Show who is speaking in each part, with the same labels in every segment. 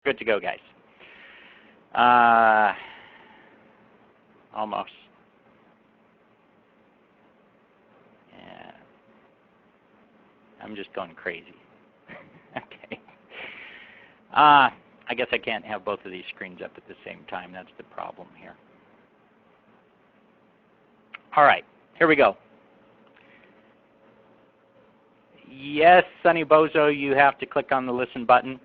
Speaker 1: Good to go, guys. Almost. Yeah. I'm just going crazy. Okay. I guess I can't have both of these screens up at the same time. That's the problem here. All right, here we go. Yes, Sonny Bozo, you have to click on the listen button.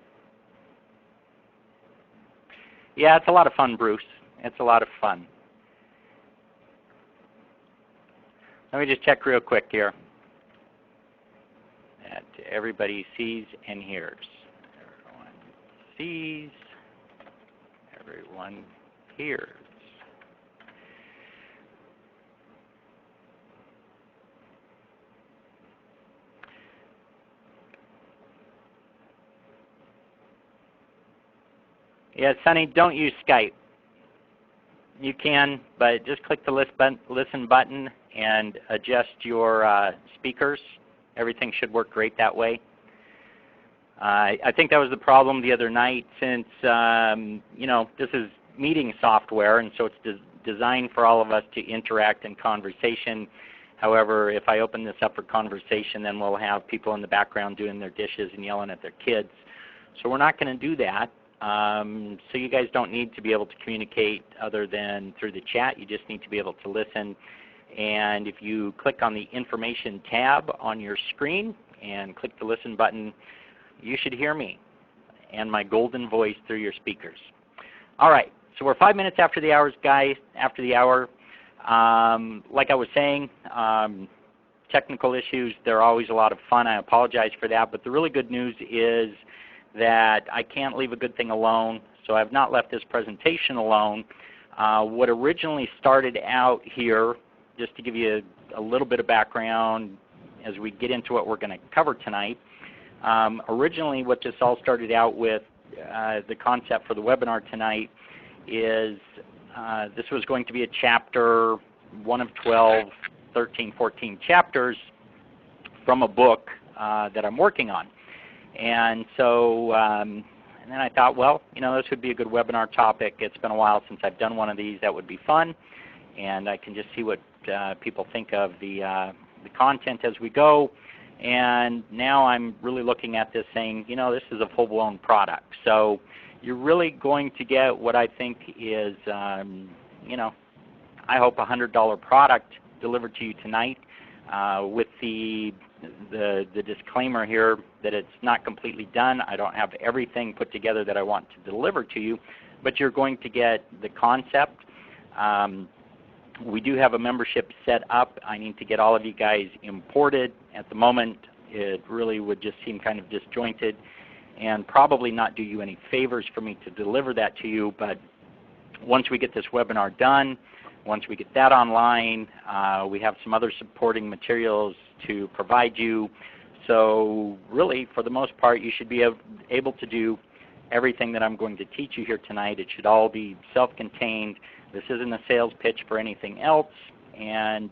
Speaker 1: Yeah, it's a lot of fun, Bruce. It's a lot of fun. Let me just check real quick here that everybody sees and hears. Everyone sees, everyone hears. Yeah, Sonny, don't use Skype. You can, but just click the listen button and adjust your speakers. Everything should work great that way. I think that was the problem the other night since, this is meeting software, and so it's designed for all of us to interact in conversation. However, if I open this up for conversation, then we'll have people in the background doing their dishes and yelling at their kids. So we're not going to do that. So you guys don't need to be able to communicate other than through the chat. You just need to be able to listen. And if you click on the Information tab on your screen and click the Listen button, you should hear me and my golden voice through your speakers. All right, so we're 5 minutes after the hours, guys. After the hour, like I was saying, technical issues, they're always a lot of fun. I apologize for that. But the really good news is that I can't leave a good thing alone, so I've not left this presentation alone. What originally started out here, just to give you a little bit of background as we get into what we're going to cover tonight, originally what this all started out with, the concept for the webinar tonight, is this was going to be a chapter, one of 12, 13, 14 chapters from a book that I'm working on. And so and then I thought, well, this would be a good webinar topic. It's been a while since I've done one of these. That would be fun. And I can just see what people think of the content as we go. And now I'm really looking at this saying, this is a full-blown product. So you're really going to get what I think is, I hope a $100 product delivered to you tonight with the disclaimer here that it's not completely done. I don't have everything put together that I want to deliver to you, but you're going to get the concept. We do have a membership set up. I need to get all of you guys imported. At the moment, it really would just seem kind of disjointed and probably not do you any favors for me to deliver that to you. But once we get this webinar done, once we get that online, we have some other supporting materials to provide you. So really, for the most part, you should be able to do everything that I'm going to teach you here tonight. It should all be self-contained. This isn't a sales pitch for anything else. And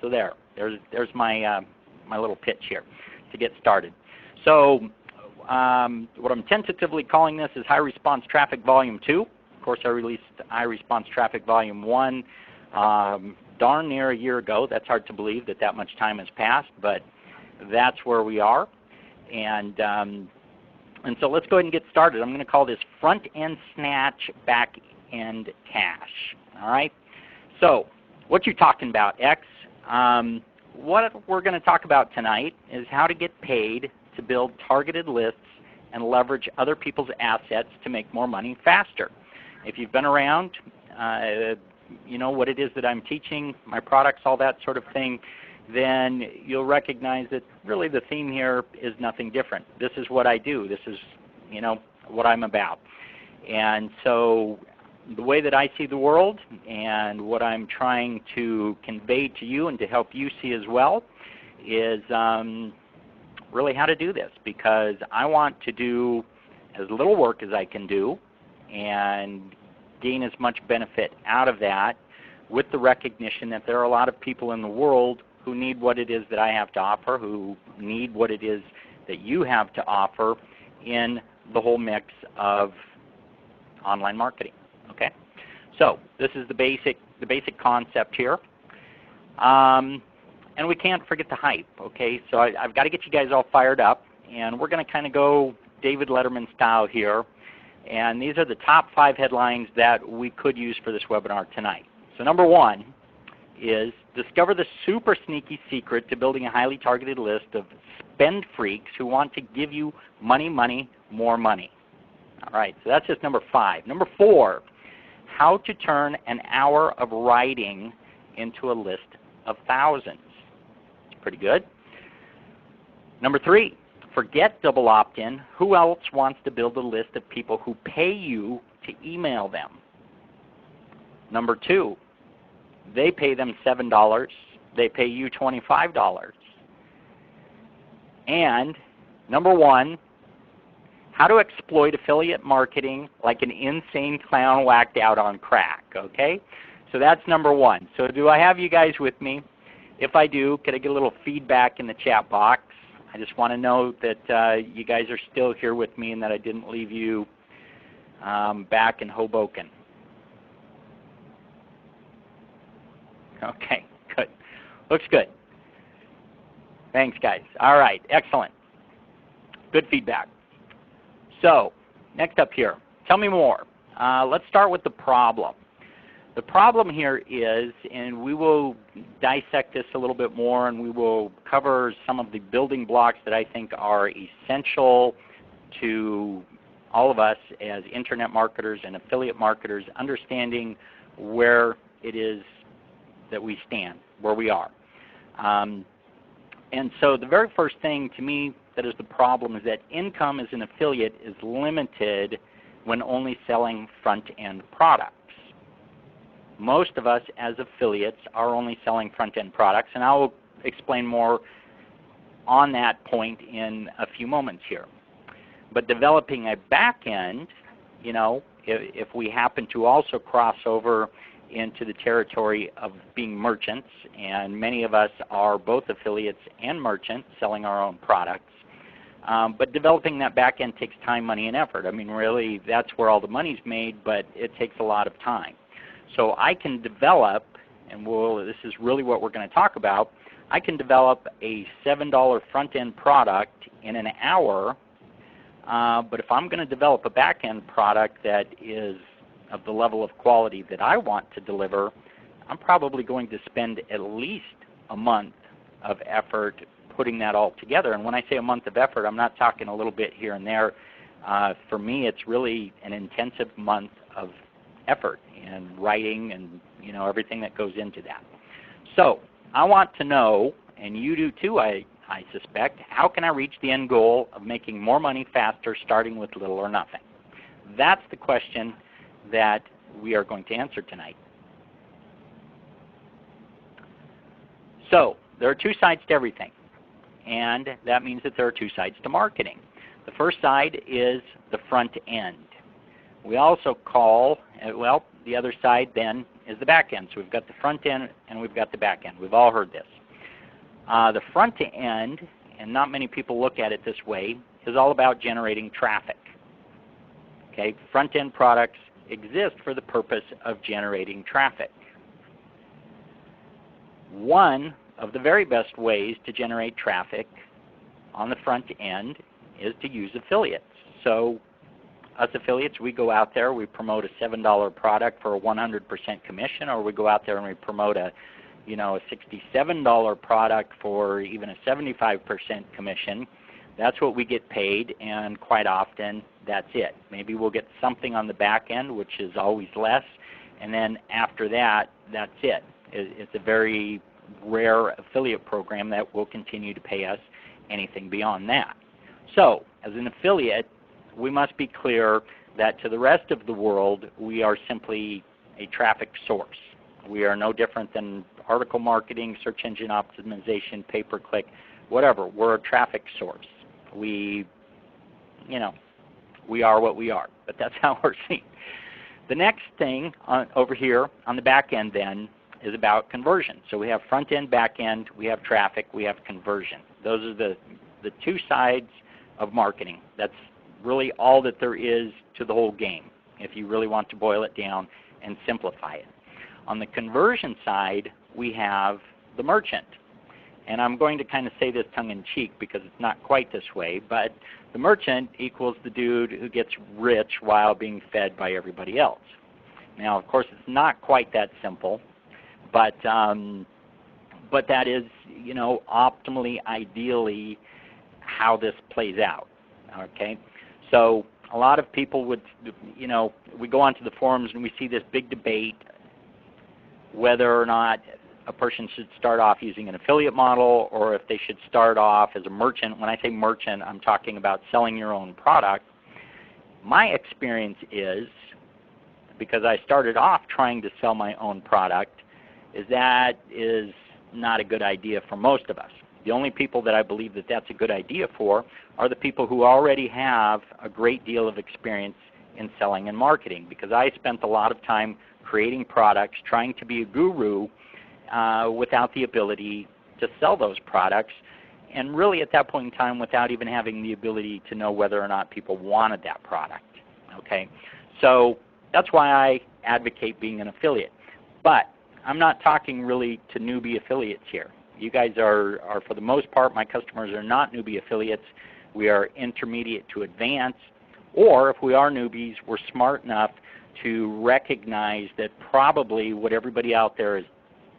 Speaker 1: so there's my, my little pitch here to get started. So what I'm tentatively calling this is High Response Traffic Volume 2. Of course, I released High Response Traffic Volume 1 darn near a year ago. That's hard to believe that much time has passed, but that's where we are. And so let's go ahead and get started. I'm going to call this Front-End Snatch, Back-End Cache. All right? So what you're talking about, X, what we're going to talk about tonight is how to get paid to build targeted lists and leverage other people's assets to make more money faster. If you've been around, you know what it is that I'm teaching, my products, all that sort of thing, then you'll recognize that really the theme here is nothing different. This is what I do. This is, what I'm about. And so the way that I see the world and what I'm trying to convey to you and to help you see as well is really how to do this, because I want to do as little work as I can do and gain as much benefit out of that, with the recognition that there are a lot of people in the world who need what it is that I have to offer, who need what it is that you have to offer in the whole mix of online marketing. Okay, so this is the basic concept here, and we can't forget the hype. Okay, so I've got to get you guys all fired up, and we're going to kind of go David Letterman style here, and these are the top 5 headlines that we could use for this webinar tonight. So number 1 is discover the super sneaky secret to building a highly targeted list of spend freaks who want to give you money, money, more money. All right, so that's just number 5. Number 4, how to turn an hour of writing into a list of thousands. It's pretty good. Number 3, forget double opt-in. Who else wants to build a list of people who pay you to email them? Number 2, they pay them $7. They pay you $25. And number 1, how to exploit affiliate marketing like an insane clown whacked out on crack. Okay, so that's number 1. So do I have you guys with me? If I do, could I get a little feedback in the chat box? I just want to know that you guys are still here with me and that I didn't leave you back in Hoboken. Okay, good. Looks good. Thanks, guys. All right, excellent. Good feedback. So, next up here, tell me more. Let's start with the problem. The problem here is, and we will dissect this a little bit more, and we will cover some of the building blocks that I think are essential to all of us as internet marketers and affiliate marketers, understanding where it is that we stand, where we are. And so the very first thing to me that is the problem is that income as an affiliate is limited when only selling front-end products. Most of us as affiliates are only selling front-end products, and I will explain more on that point in a few moments here. But developing a back-end, you know, if we happen to also cross over into the territory of being merchants, and many of us are both affiliates and merchants selling our own products, but developing that back end takes time, money, and effort. I mean, really, that's where all the money's made, but it takes a lot of time. So I can develop, and this is really what we're going to talk about, I can develop a $7 front-end product in an hour, but if I'm going to develop a back-end product that is of the level of quality that I want to deliver, I'm probably going to spend at least a month of effort putting that all together. And when I say a month of effort, I'm not talking a little bit here and there. For me, it's really an intensive month of effort and writing and everything that goes into that. So I want to know, and you do too, I suspect, how can I reach the end goal of making more money faster starting with little or nothing? That's the question that we are going to answer tonight. So there are 2 sides to everything, and that means that there are 2 sides to marketing. The first side is the front end. We also call, well, the other side then is the back end. So we've got the front end and we've got the back end. We've all heard this. The front end, and not many people look at it this way, is all about generating traffic. Okay, front end products exist for the purpose of generating traffic. One of the very best ways to generate traffic on the front end is to use affiliates. So us affiliates, we go out there, we promote a $7 product for a 100% commission, or we go out there and we promote a $67 product for even a 75% commission. That's what we get paid, and quite often that's it. Maybe we'll get something on the back end, which is always less, and then after that, that's it. It's a very rare affiliate program that will continue to pay us anything beyond that. So as an affiliate, we must be clear that to the rest of the world, we are simply a traffic source. We are no different than article marketing, search engine optimization, pay-per-click, whatever. We're a traffic source. We are what we are, but that's how we're seen. The next thing over here on the back end then is about conversion. So we have front end, back end, we have traffic, we have conversion. Those are the 2 sides of marketing. That's really all that there is to the whole game, if you really want to boil it down and simplify it. On the conversion side, we have the merchant. And I'm going to kind of say this tongue-in-cheek because it's not quite this way, but the merchant equals the dude who gets rich while being fed by everybody else. Now, of course, it's not quite that simple, but that is, you know, optimally, ideally, how this plays out. Okay, so a lot of people would, you know, we go onto the forums and we see this big debate whether or not a person should start off using an affiliate model or if they should start off as a merchant. When I say merchant, I'm talking about selling your own product. My experience is, because I started off trying to sell my own product, is that is not a good idea for most of us. The only people that I believe that that's a good idea for are the people who already have a great deal of experience in selling and marketing, because I spent a lot of time creating products, trying to be a guru without the ability to sell those products, and really at that point in time without even having the ability to know whether or not people wanted that product. Okay, so that's why I advocate being an affiliate. But I'm not talking really to newbie affiliates here. You guys are for the most part, my customers are not newbie affiliates. We are intermediate to advanced, or if we are newbies, we're smart enough to recognize that probably what everybody out there is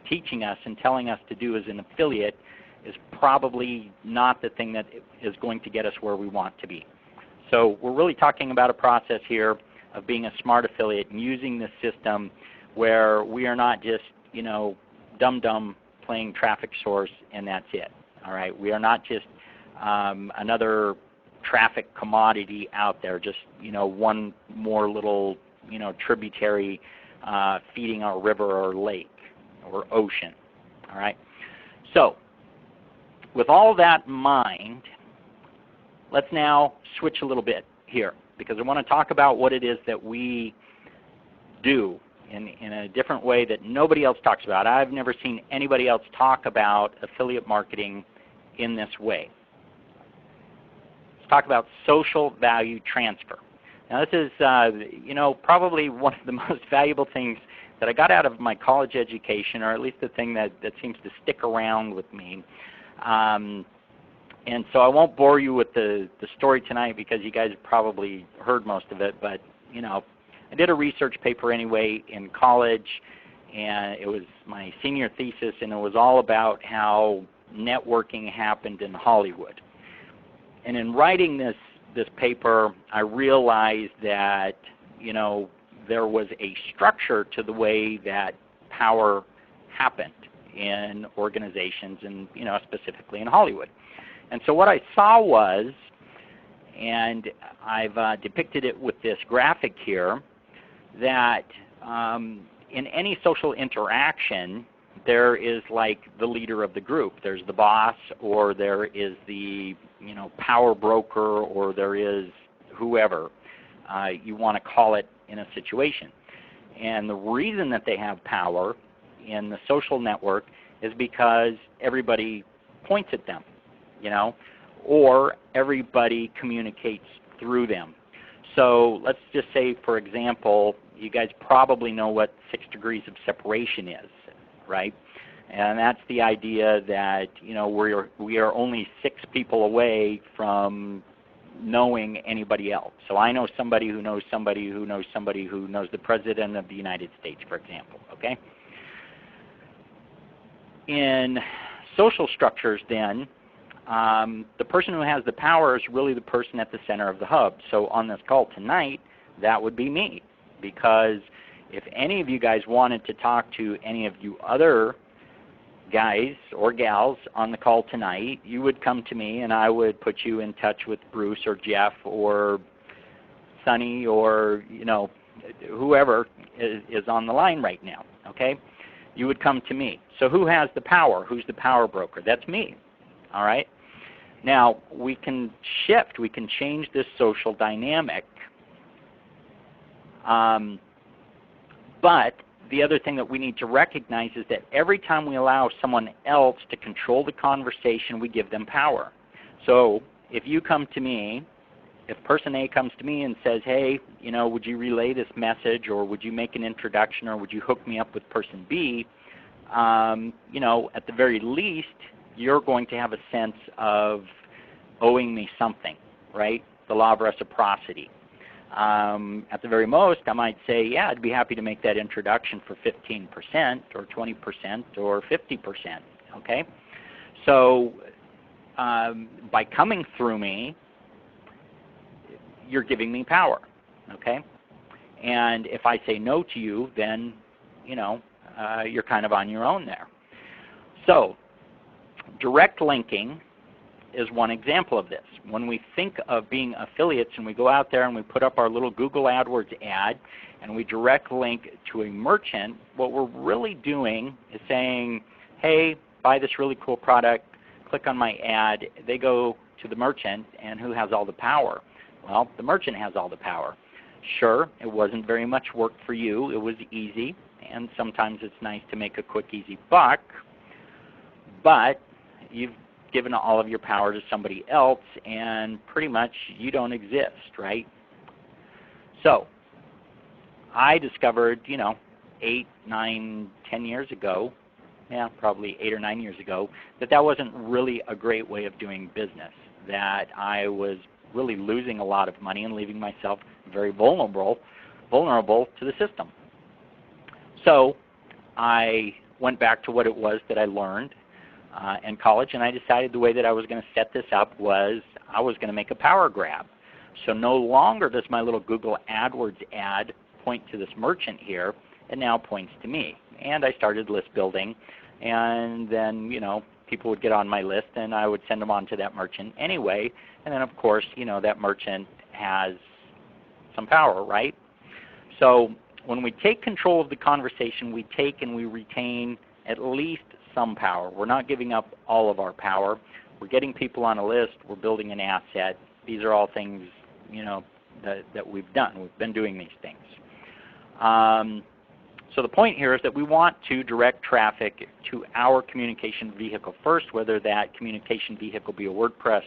Speaker 1: teaching us and telling us to do as an affiliate is probably not the thing that is going to get us where we want to be. So we're really talking about a process here of being a smart affiliate and using this system where we are not just, you know, dumb playing traffic source and that's it. All right, we are not just another traffic commodity out there, just, you know, one more little, you know, tributary feeding our river or lake or ocean. All right. So with all that in mind, let's now switch a little bit here, because I want to talk about what it is that we do in a different way that nobody else talks about. I've never seen anybody else talk about affiliate marketing in this way. Let's talk about social value transfer. Now this is you know, probably one of the most valuable things that I got out of my college education, or at least the thing that seems to stick around with me. And so I won't bore you with the story tonight because you guys have probably heard most of it, but you know, I did a research paper anyway in college, and it was my senior thesis, and it was all about how networking happened in Hollywood. And in writing this paper, I realized that, you know, there was a structure to the way that power happened in organizations, and, you know, specifically in Hollywood. And so what I saw was, and I've depicted it with this graphic here, that in any social interaction, there is like the leader of the group. There's the boss, or there is the, you know, power broker, or there is whoever you want to call it in a situation. And the reason that they have power in the social network is because everybody points at them, you know, or everybody communicates through them. So let's just say, for example, you guys probably know what 6 degrees of separation is, right? And that's the idea that, you know, we are only 6 people away from knowing anybody else. So I know somebody who knows somebody who knows somebody who knows the President of the United States, for example, okay? In social structures then, the person who has the power is really the person at the center of the hub. So on this call tonight, that would be me, because if any of you guys wanted to talk to any of you other guys or gals on the call tonight, you would come to me and I would put you in touch with Bruce or Jeff or Sonny or, you know, whoever is on the line right now, okay? You would come to me. So who has the power? Who's the power broker? That's me, all right? Now, we can shift, we can change this social dynamic, but the other thing that we need to recognize is that every time we allow someone else to control the conversation, we give them power. So if you come to me if person A comes to me and says, hey, would you relay this message, or would you make an introduction, or would you hook me up with person B, at the very least, you're going to have a sense of owing me something, right? The law of reciprocity. At the very most, I might say, yeah, I'd be happy to make that introduction for 15% or 20% or 50%, okay? So by coming through me, you're giving me power, okay? And if I say no to you, then, you're kind of on your own there. So direct linking is one example of this. When we think of being affiliates and we go out there and we put up our little Google AdWords ad and we direct link to a merchant, what we're really doing is saying, hey, buy this really cool product, click on my ad. They go to the merchant, and who has all the power? Well, the merchant has all the power. Sure, it wasn't very much work for you. It was easy, and sometimes it's nice to make a quick, easy buck, but you've given all of your power to somebody else, and pretty much you don't exist, right? So I discovered, 8, 9, 10 years ago, probably 8 or 9 years ago, that wasn't really a great way of doing business, that I was really losing a lot of money and leaving myself very vulnerable to the system. So I went back to what it was that I learned in college, and I decided the way that I was going to set this up was I was going to make a power grab. So no longer does my little Google AdWords ad point to this merchant here, it now points to me. And I started list building, and then people would get on my list, and I would send them on to that merchant anyway. And then of course that merchant has some power, right? So when we take control of the conversation, we take and we retain at least some power. We're not giving up all of our power. We're getting people on a list. We're building an asset. These are all things that we've done. We've been doing these things. So the point here is that we want to direct traffic to our communication vehicle first, whether that communication vehicle be a WordPress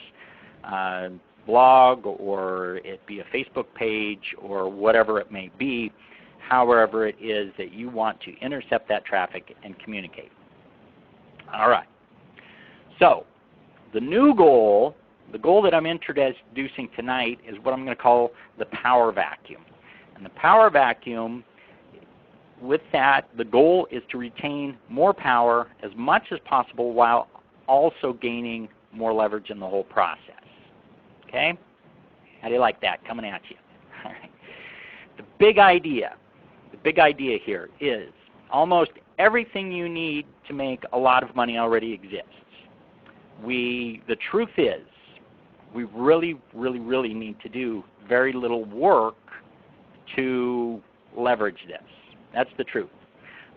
Speaker 1: blog, or it be a Facebook page, or whatever it may be, however it is that you want to intercept that traffic and communicate. All right. So the new goal, the goal that I'm introducing tonight, is what I'm going to call the power vacuum. And the power vacuum, with that, the goal is to retain more power as much as possible while also gaining more leverage in the whole process. Okay? How do you like that coming at you? All right. The big idea here is almost everything you need to make a lot of money already exists. The truth is, we really, really, really need to do very little work to leverage this. That's the truth.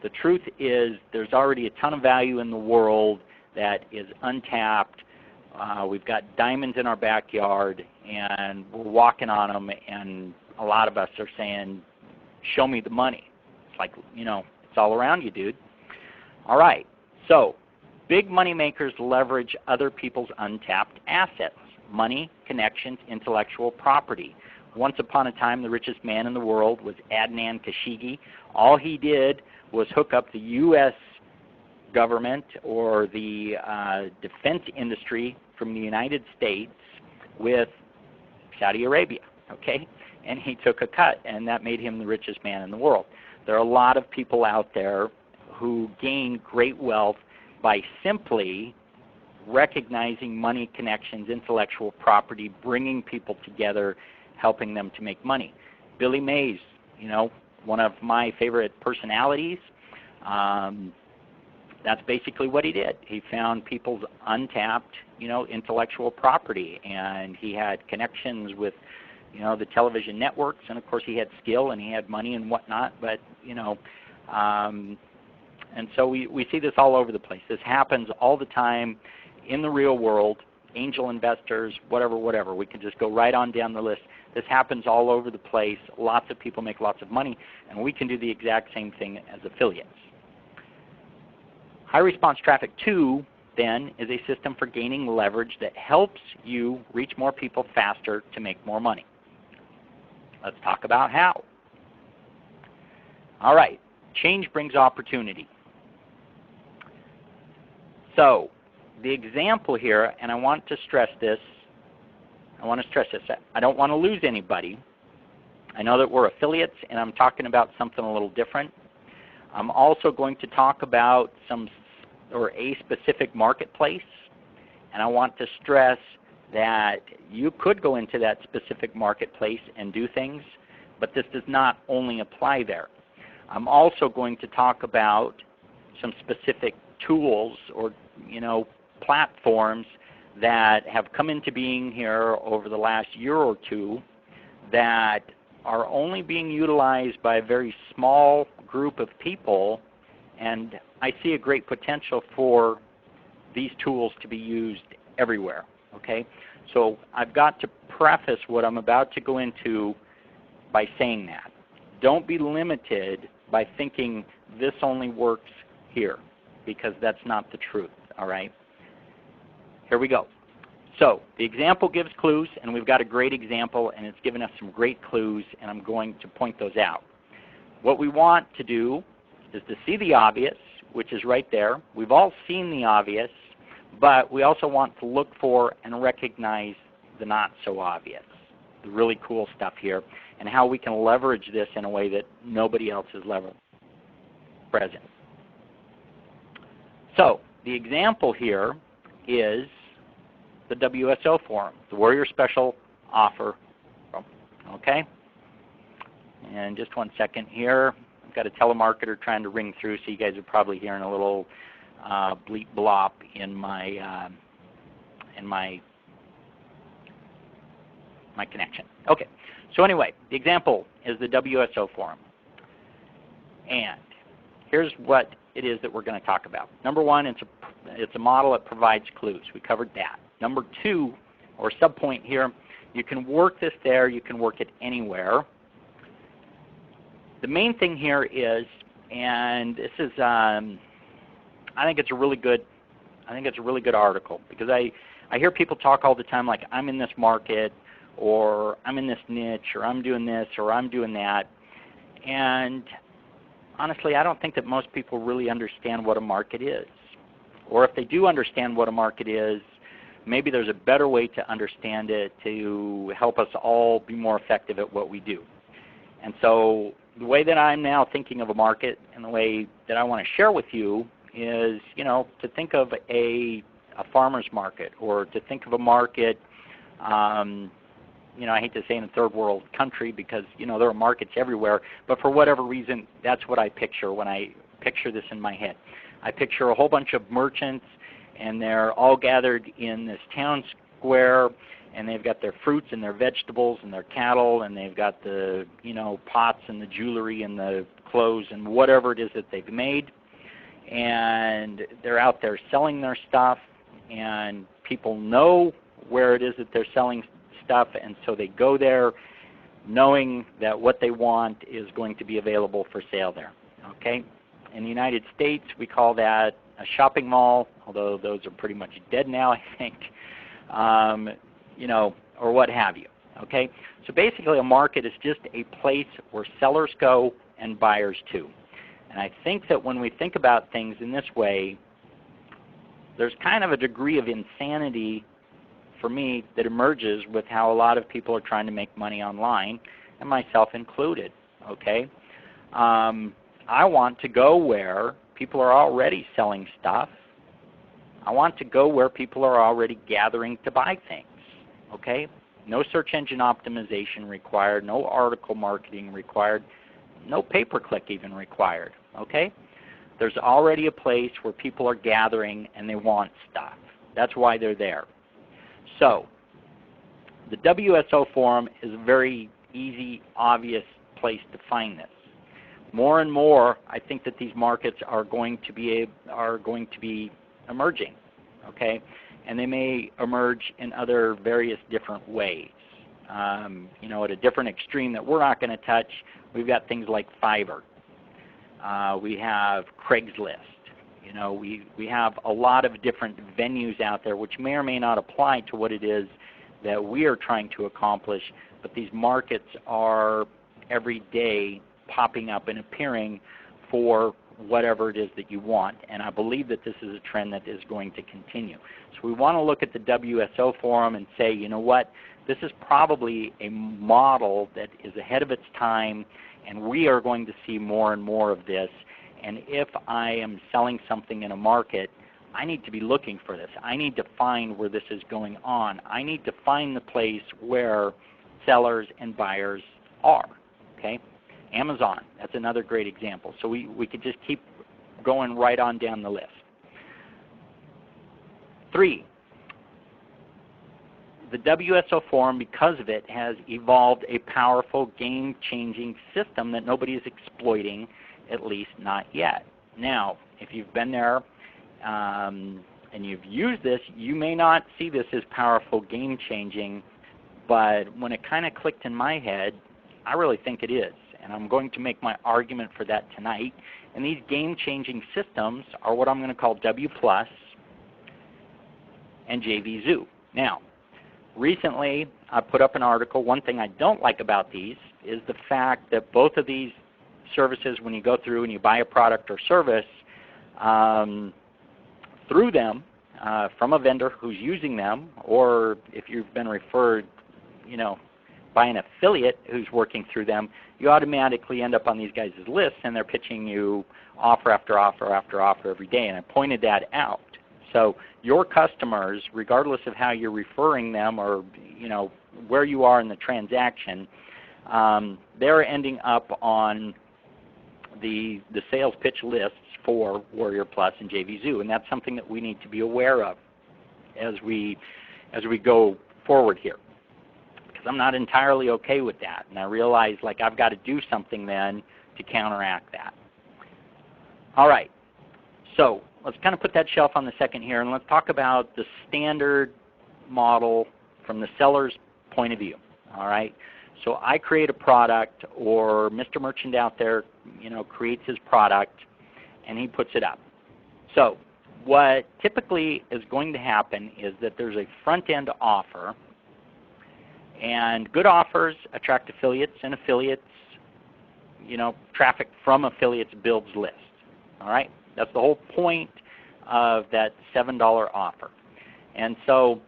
Speaker 1: The truth is there's already a ton of value in the world that is untapped. We've got diamonds in our backyard, and we're walking on them, and a lot of us are saying, show me the money. It's like, it's all around you, dude. All right. So big money makers leverage other people's untapped assets: money, connections, intellectual property. Once upon a time, the richest man in the world was Adnan Khashoggi. All he did was hook up the U.S. government or the defense industry from the United States with Saudi Arabia, okay? And he took a cut, and that made him the richest man in the world. There are a lot of people out there who gain great wealth by simply recognizing money, connections, intellectual property, bringing people together, helping them to make money. Billy Mays, one of my favorite personalities, that's basically what he did. He found people's untapped, intellectual property, and he had connections with, the television networks, and of course he had skill and he had money and whatnot. But and so we see this all over the place. This happens all the time in the real world. Angel investors, whatever. We can just go right on down the list. This happens all over the place. Lots of people make lots of money, and we can do the exact same thing as affiliates. High response traffic 2 then, is a system for gaining leverage that helps you reach more people faster to make more money. Let's talk about how. All right, change brings opportunity. So the example here, and I want to stress this, I don't want to lose anybody. I know that we're affiliates, and I'm talking about something a little different. I'm also going to talk about a specific marketplace, and I want to stress that you could go into that specific marketplace and do things, but this does not only apply there. I'm also going to talk about some specific tools or platforms that have come into being here over the last year or two that are only being utilized by a very small group of people, and I see a great potential for these tools to be used everywhere. Okay? So I've got to preface what I'm about to go into by saying that. Don't be limited by thinking this only works here, because that's not the truth. All right? Here we go. So the example gives clues, and we've got a great example, and it's given us some great clues, and I'm going to point those out. What we want to do is to see the obvious, which is right there. We've all seen the obvious, but we also want to look for and recognize the not so obvious, the really cool stuff here, and how we can leverage this in a way that nobody else is present. So the example here is the WSO forum, the Warrior Special Offer. Okay? And just one second here. I've got a telemarketer trying to ring through, so you guys are probably hearing a little bleep blop in my connection. Okay. So anyway, the example is the WSO forum. And here's what it is that we're going to talk about. Number one, it's a model that provides clues. We covered that. Number two, or subpoint here, you can work this there, you can work it anywhere. The main thing here is, and this is, I think it's a really good article, because I hear people talk all the time like, I'm in this market, or I'm in this niche, or I'm doing this, or I'm doing that. And honestly, I don't think that most people really understand what a market is. Or if they do understand what a market is, maybe there's a better way to understand it to help us all be more effective at what we do. And so the way that I'm now thinking of a market, and the way that I want to share with you is, to think of a farmer's market, or to think of a market, I hate to say in a third world country, because there are markets everywhere, but for whatever reason, that's what I picture when I picture this in my head. I picture a whole bunch of merchants, and they're all gathered in this town square, and they've got their fruits and their vegetables and their cattle, and they've got the pots and the jewelry and the clothes and whatever it is that they've made, and they're out there selling their stuff, and people know where it is that they're selling stuff, and so they go there knowing that what they want is going to be available for sale there. Okay? In the United States, we call that a shopping mall, although those are pretty much dead now, I think, or what have you. Okay? So basically a market is just a place where sellers go and buyers too. And I think that when we think about things in this way, there's kind of a degree of insanity for me that emerges with how a lot of people are trying to make money online, and myself included. Okay? I want to go where people are already selling stuff. I want to go where people are already gathering to buy things. Okay? No search engine optimization required, no article marketing required, no pay-per-click even required. Okay? There's already a place where people are gathering and they want stuff. That's why they're there. So the WSO forum is a very easy, obvious place to find this. More and more, I think that these markets are going to be emerging, okay? And they may emerge in other various different ways. At a different extreme that we're not going to touch, we've got things like Fiverr. We have Craigslist. You know, we have a lot of different venues out there which may or may not apply to what it is that we are trying to accomplish, but these markets are every day popping up and appearing for whatever it is that you want. And I believe that this is a trend that is going to continue. So we want to look at the WSO forum and say, you know what, this is probably a model that is ahead of its time, and we are going to see more and more of this. And if I am selling something in a market, I need to be looking for this. I need to find where this is going on. I need to find the place where sellers and buyers are. Okay? Amazon, that's another great example. So we could just keep going right on down the list. 3, the WSO forum, because of it, has evolved a powerful game-changing system that nobody is exploiting, at least not yet. Now, if you've been there and you've used this, you may not see this as powerful game-changing, but when it kind of clicked in my head, I really think it is. And I'm going to make my argument for that tonight. And these game-changing systems are what I'm going to call W Plus and JVZoo. Now, recently I put up an article. One thing I don't like about these is the fact that both of these services, when you go through and you buy a product or service through them from a vendor who's using them, or if you've been referred, you know, by an affiliate who's working through them, you automatically end up on these guys' lists, and they're pitching you offer after offer after offer every day. And I pointed that out. So your customers, regardless of how you're referring them or you know where you are in the transaction, they're ending up on the sales pitch lists for Warrior Plus and JVZoo, and that's something that we need to be aware of as we go forward here. Because I'm not entirely okay with that, and I realize like I've got to do something then to counteract that. All right, so let's kind of put that shelf on the second here, and let's talk about the standard model from the seller's point of view. All right, so I create a product, or Mr. Merchant out there, you know, creates his product, and he puts it up. So what typically is going to happen is that there's a front-end offer, and good offers attract affiliates, and affiliates, you know, traffic from affiliates builds lists. All right, that's the whole point of that $7 offer. And so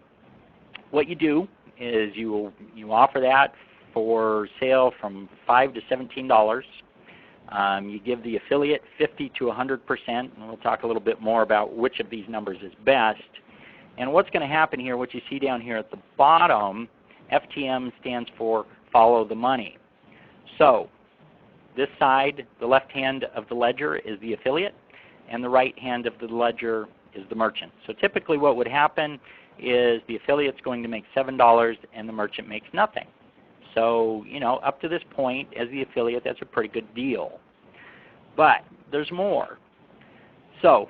Speaker 1: what you do is you offer that for sale from $5 to $17. You give the affiliate 50 to 100%, and we'll talk a little bit more about which of these numbers is best. And what's going to happen here, what you see down here at the bottom, FTM stands for follow the money. So this side, the left hand of the ledger, is the affiliate, and the right hand of the ledger is the merchant. So typically what would happen is the affiliate's going to make $7 and the merchant makes nothing. So, you know, up to this point, as the affiliate, that's a pretty good deal. But there's more. So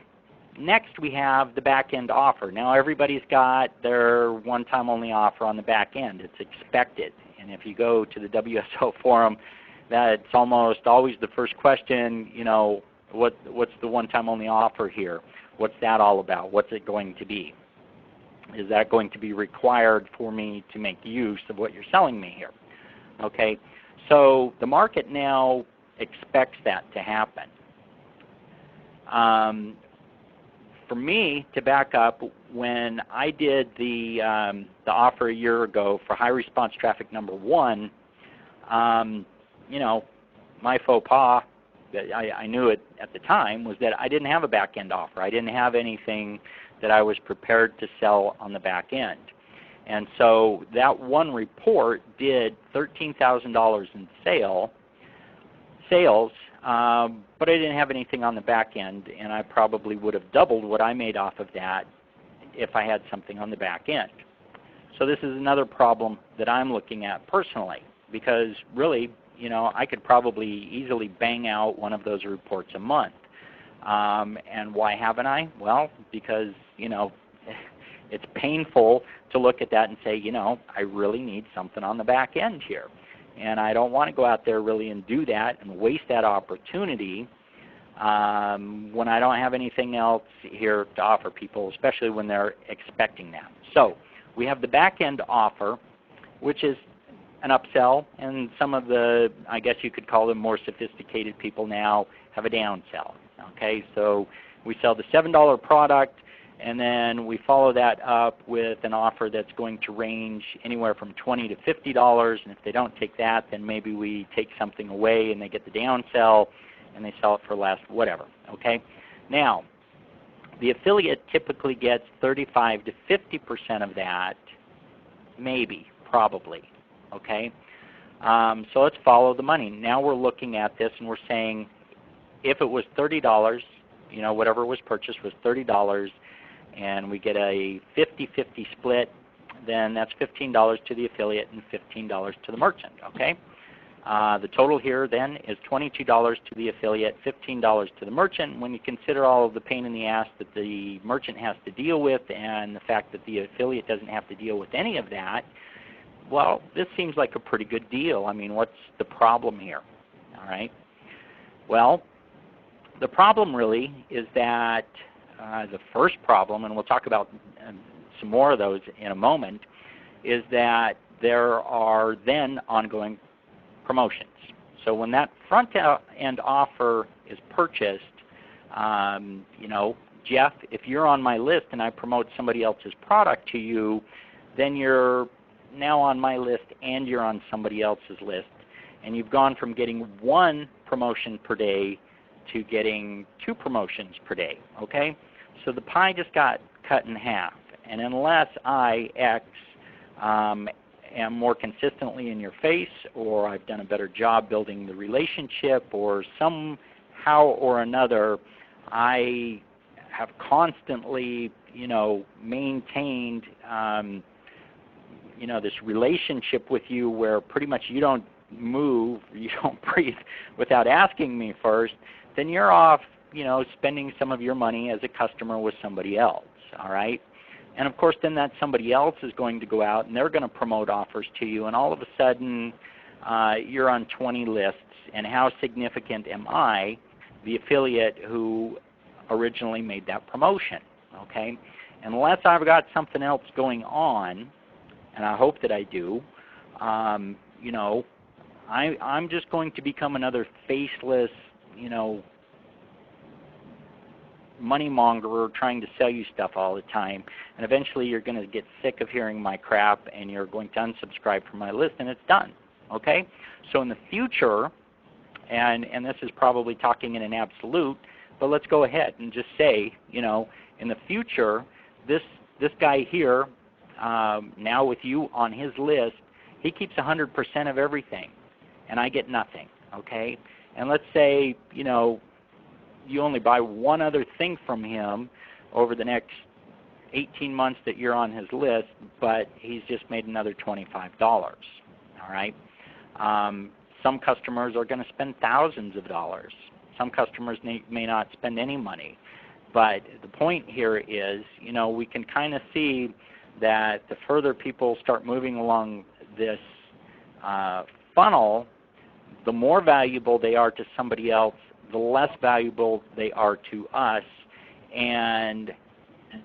Speaker 1: next we have the back-end offer. Now everybody's got their one-time only offer on the back end. It's expected. And if you go to the WSO forum, that's almost always the first question, you know, what's the one-time only offer here? What's that all about? What's it going to be? Is that going to be required for me to make use of what you're selling me here? Okay, so the market now expects that to happen. For me, to back up, when I did the offer a year ago for high response traffic number 1, you know, my faux pas, I knew it at the time, was that I didn't have a back end offer. I didn't have anything that I was prepared to sell on the back end. And so that one report did $13,000 in sales, but I didn't have anything on the back end, and I probably would have doubled what I made off of that if I had something on the back end. So this is another problem that I'm looking at personally, because really, you know, I could probably easily bang out one of those reports a month. And why haven't I? Well, because, you know, it's painful to look at that and say, you know, I really need something on the back end here. And I don't want to go out there really and do that and waste that opportunity when I don't have anything else here to offer people, especially when they're expecting that. So we have the back-end offer, which is an upsell, and some of the, I guess you could call them more sophisticated people now, have a downsell. Okay, so we sell the $7 product, and then we follow that up with an offer that's going to range anywhere from $20 to $50, and if they don't take that, then maybe we take something away and they get the downsell, and they sell it for less, whatever. Okay, now the affiliate typically gets 35 to 50% of that, maybe, probably. Okay, so let's follow the money. Now we're looking at this and we're saying, if it was $30, you know, whatever was purchased was $30, and we get a 50-50 split, then that's $15 to the affiliate and $15 to the merchant. Okay, the total here then is $22 to the affiliate, $15 to the merchant. When you consider all of the pain in the ass that the merchant has to deal with and the fact that the affiliate doesn't have to deal with any of that, well, this seems like a pretty good deal. I mean, what's the problem here? All right. Well, the problem really is that the first problem, and we'll talk about some more of those in a moment, is that there are then ongoing promotions. So when that front-end offer is purchased, you know, Jeff, if you're on my list and I promote somebody else's product to you, then you're now on my list and you're on somebody else's list. And you've gone from getting one promotion per day to getting 2 promotions per day. Okay? So the pie just got cut in half. And unless I, X, am more consistently in your face, or I've done a better job building the relationship, or somehow or another I have constantly, you know, maintained you know, this relationship with you where pretty much you don't move, you don't breathe without asking me first, then you're off, you know, spending some of your money as a customer with somebody else. All right? And of course then that somebody else is going to go out and they're going to promote offers to you, and all of a sudden you're on 20 lists. And how significant am I, the affiliate who originally made that promotion? Okay? Unless I've got something else going on, and I hope that I do, you know, I'm just going to become another faceless, you know, money mongerer trying to sell you stuff all the time, and eventually you're going to get sick of hearing my crap and you're going to unsubscribe from my list, and it's done. Okay? So in the future, and this is probably talking in an absolute, but let's go ahead and just say, you know, in the future, this guy here, now with you on his list, he keeps 100% of everything, and I get nothing. Okay? And let's say, you know, you only buy one other thing from him over the next 18 months that you're on his list, but he's just made another $25. All right? Some customers are going to spend thousands of dollars. Some customers may not spend any money. But the point here is, you know, we can kind of see that the further people start moving along this funnel, the more valuable they are to somebody else, the less valuable they are to us. And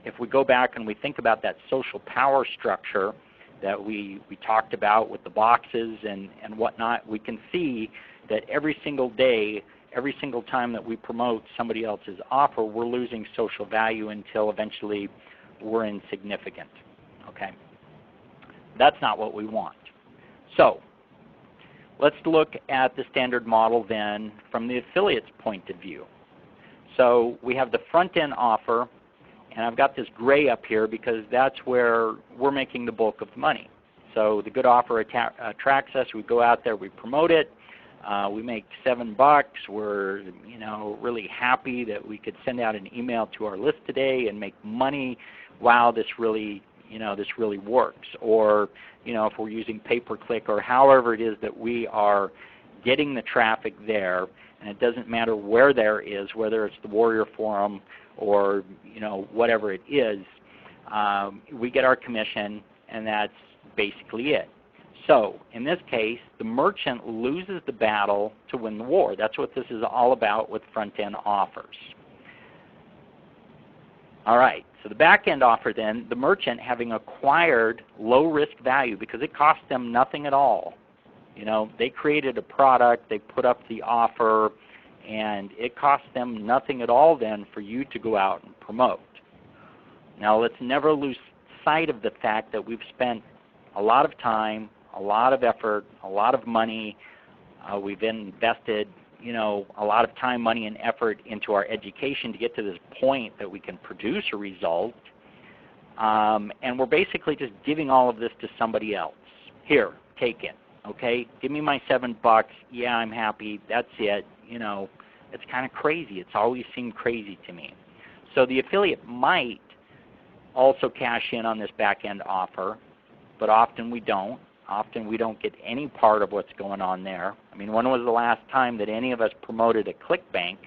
Speaker 1: if we go back and we think about that social power structure that we talked about with the boxes and whatnot, we can see that every single day, every single time that we promote somebody else's offer, we're losing social value until eventually we're insignificant. Okay? That's not what we want. So let's look at the standard model then from the affiliate's point of view. So we have the front-end offer, and I've got this gray up here because that's where we're making the bulk of the money. So the good offer attracts us. We go out there, we promote it. We make $7. We're, you know, really happy that we could send out an email to our list today and make money. Wow, this really, you know, this really works. Or, you know, if we're using pay-per-click or however it is that we are getting the traffic there, and it doesn't matter where there is, whether it's the Warrior Forum or, you know, whatever it is, we get our commission, and that's basically it. So in this case, the merchant loses the battle to win the war. That's what this is all about with front-end offers. All right, so the back-end offer then, the merchant having acquired low-risk value because it cost them nothing at all. You know, they created a product, they put up the offer, and it cost them nothing at all then for you to go out and promote. Now let's never lose sight of the fact that we've spent a lot of time, a lot of effort, a lot of money. We've invested, you know, a lot of time, money, and effort into our education to get to this point that we can produce a result. And we're basically just giving all of this to somebody else. Here, take it. Okay, give me my $7. Yeah, I'm happy. That's it. You know, it's kind of crazy. It's always seemed crazy to me. So the affiliate might also cash in on this back-end offer, but often we don't. Often we don't get any part of what's going on there. I mean, when was the last time that any of us promoted a ClickBank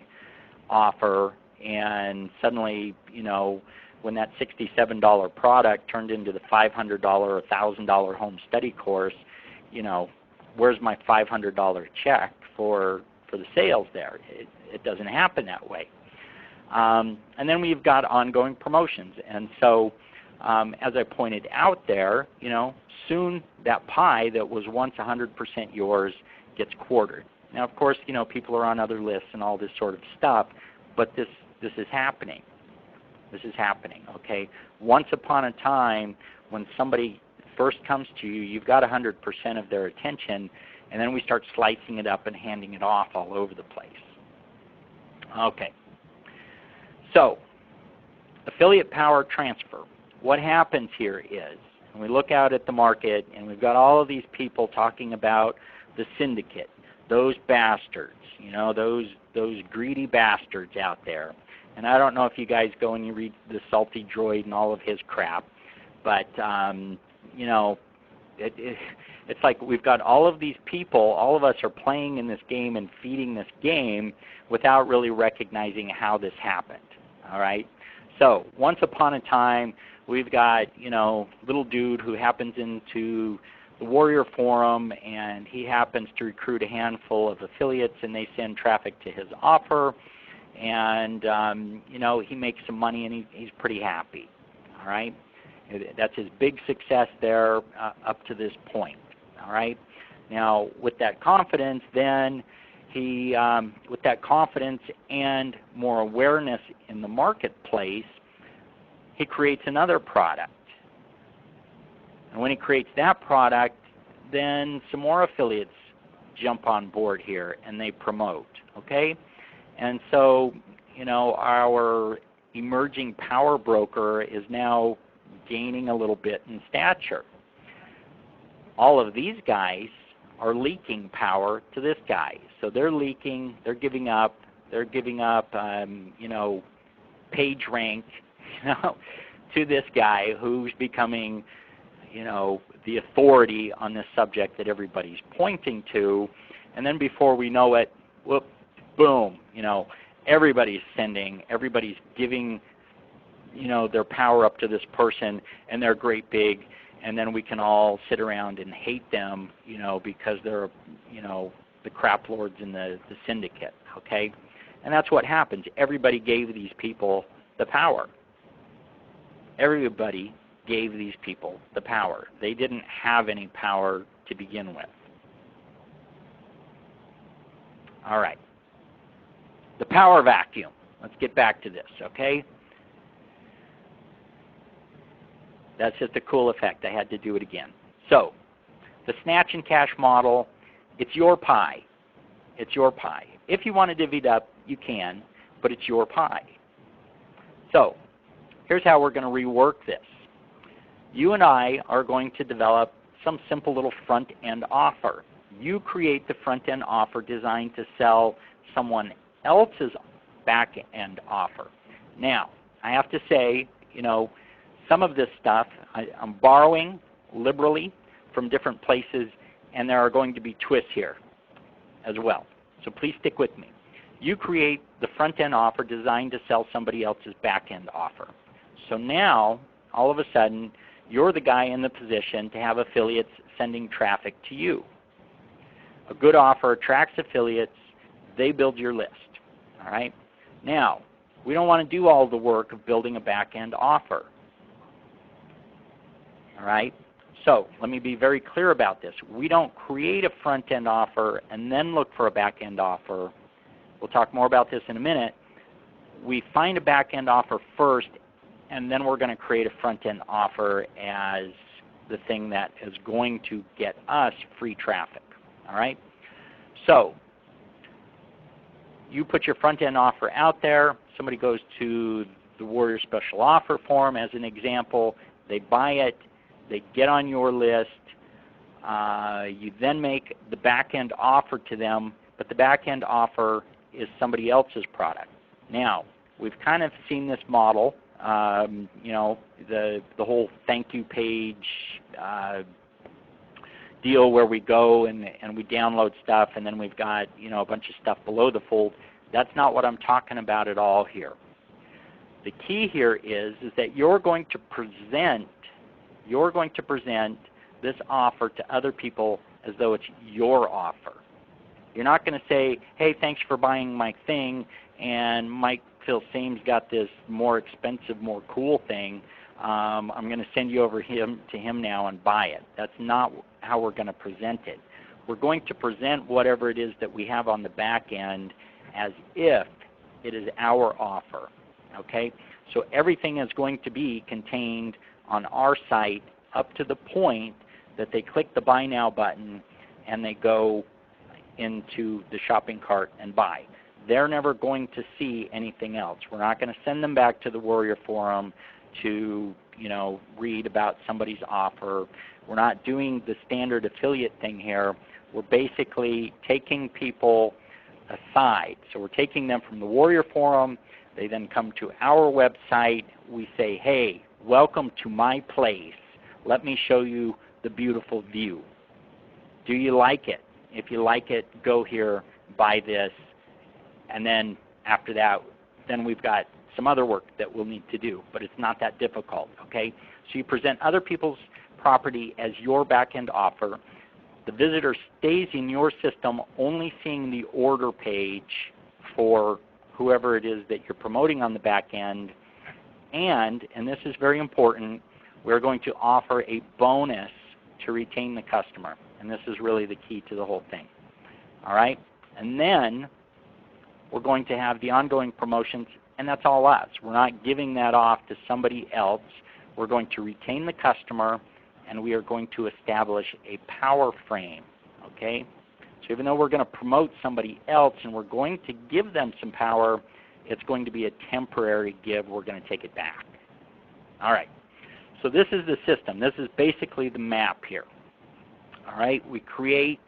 Speaker 1: offer and suddenly, you know, when that $67 product turned into the $500 or $1,000 home study course, you know, where's my $500 check for the sales there? It doesn't happen that way. And then we've got ongoing promotions. And so as I pointed out there, you know, soon that pie that was once 100% yours gets quartered. Now, of course, you know, people are on other lists and all this sort of stuff, but this is happening. This is happening, okay? Once upon a time, when somebody first comes to you, you've got 100% of their attention, and then we start slicing it up and handing it off all over the place. Okay. So, affiliate power transfer. What happens here is, when we look out at the market and we've got all of these people talking about the syndicate, those bastards, you know, those greedy bastards out there. And I don't know if you guys go and you read the Salty Droid and all of his crap, but you know, it's like we've got all of these people, all of us are playing in this game and feeding this game without really recognizing how this happened. All right? So once upon a time, we've got, you know, little dude who happens into the Warrior Forum, and he happens to recruit a handful of affiliates, and they send traffic to his offer, and you know, he makes some money, and he's pretty happy. All right? That's his big success there up to this point. All right? Now, with that confidence, then he, with that confidence and more awareness in the marketplace, he creates another product. And when he creates that product, then some more affiliates jump on board here and they promote. Okay? And so, you know, our emerging power broker is now gaining a little bit in stature. All of these guys are leaking power to this guy. So they're leaking, they're giving up, you know, page rank, you know, to this guy who's becoming, you know, the authority on this subject that everybody's pointing to. And then before we know it, whoop, boom, you know, everybody's sending, everybody's giving, you know, their power up to this person, and they're great big, and then we can all sit around and hate them, you know, because they're, you know, the crap lords in the syndicate, okay? And that's what happens. Everybody gave these people the power. Everybody gave these people the power. They didn't have any power to begin with. All right. The power vacuum. Let's get back to this, okay? That's just a cool effect. I had to do it again. So, the snatch and cash model, it's your pie. It's your pie. If you want to divvy it up, you can, but it's your pie. So, here's how we're going to rework this. You and I are going to develop some simple little front-end offer. You create the front-end offer designed to sell someone else's back-end offer. Now, I have to say, you know, some of this stuff I'm borrowing liberally from different places, and there are going to be twists here as well. So please stick with me. You create the front-end offer designed to sell somebody else's back-end offer. So now, all of a sudden, you're the guy in the position to have affiliates sending traffic to you. A good offer attracts affiliates. They build your list. All right? Now, we don't want to do all the work of building a back-end offer. All right? So let me be very clear about this. We don't create a front-end offer and then look for a back-end offer. We'll talk more about this in a minute. We find a back-end offer first, and then we're going to create a front-end offer as the thing that is going to get us free traffic. All right? So you put your front-end offer out there. Somebody goes to the Warrior Special Offer Forum as an example. They buy it. They get on your list. You then make the back-end offer to them, but the back-end offer is somebody else's product. Now, we've kind of seen this model, you know, the whole thank you page deal where we go and we download stuff, and then we've got, you know, a bunch of stuff below the fold. That's not what I'm talking about at all here. The key here is that you're going to present this offer to other people as though it's your offer. You're not going to say, hey, thanks for buying my thing, and Mike Phil Sames got this more expensive, more cool thing. I'm going to send you over to him now and buy it. That's not how we're going to present it. We're going to present whatever it is that we have on the back end as if it is our offer. Okay? So everything is going to be contained on our site up to the point that they click the Buy Now button and they go into the shopping cart and buy. They're never going to see anything else. We're not going to send them back to the Warrior Forum to, you know, read about somebody's offer. We're not doing the standard affiliate thing here. We're basically taking people aside. So we're taking them from the Warrior Forum. They then come to our website. We say, hey, welcome to my place. Let me show you the beautiful view. Do you like it? If you like it, go here, buy this. And then after that, then we've got some other work that we'll need to do, but it's not that difficult, okay? So you present other people's property as your back-end offer. The visitor stays in your system only seeing the order page for whoever it is that you're promoting on the back end. And this is very important, we're going to offer a bonus to retain the customer. And this is really the key to the whole thing. All right? And then we're going to have the ongoing promotions, and that's all us. We're not giving that off to somebody else. We're going to retain the customer, and we are going to establish a power frame. Okay? So even though we're going to promote somebody else and we're going to give them some power, it's going to be a temporary give. We're going to take it back. All right. So this is the system. This is basically the map here. All right. We create,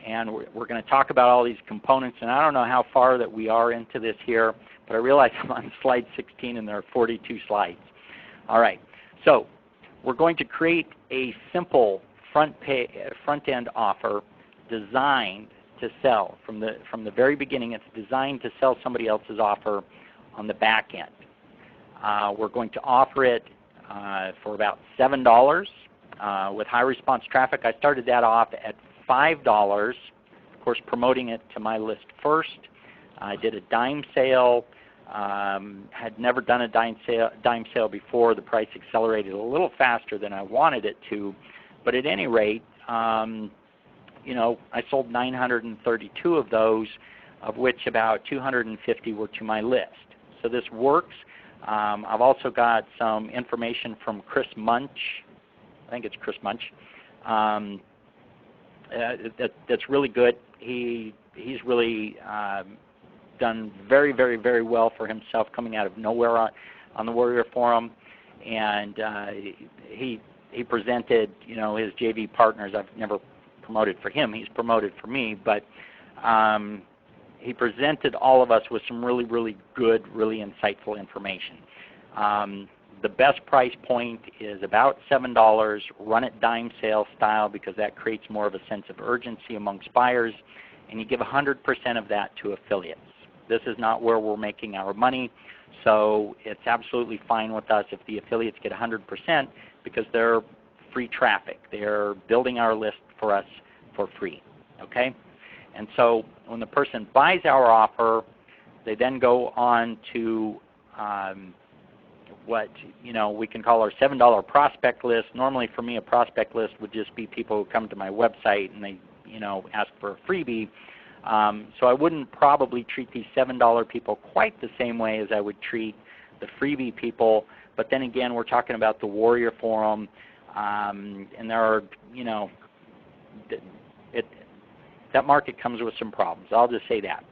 Speaker 1: and we're going to talk about all these components. And I don't know how far that we are into this here, but I realize I'm on slide 16 and there are 42 slides. All right. So we're going to create a simple front-end offer designed to sell. From the very beginning, it's designed to sell somebody else's offer on the back end. We're going to offer it for about $7 with high response traffic. I started that off at $5, of course promoting it to my list first. I did a dime sale. Had never done a dime sale before. The price accelerated a little faster than I wanted it to, but at any rate, you know, I sold 932 of those, of which about 250 were to my list. So this works. I've also got some information from Chris Munch. I think it's Chris Munch. That's really good. He's really done very, very, very well for himself coming out of nowhere on the Warrior Forum, and he presented, you know, his JV partners. I've never promoted for him. He's promoted for me, but he presented all of us with some really, really good, really insightful information. The best price point is about $7. Run it dime sale style because that creates more of a sense of urgency amongst buyers, and you give 100% of that to affiliates. This is not where we're making our money, so it's absolutely fine with us if the affiliates get 100%. because they're free traffic. They're building our list for us for free. Okay? And so when the person buys our offer, they then go on to what we can call our $7 prospect list. Normally for me a prospect list would just be people who come to my website and they ask for a freebie. So I wouldn't probably treat these $7 people quite the same way as I would treat the freebie people. But then again, we're talking about the Warrior Forum, and there are, that market comes with some problems. I'll just say that.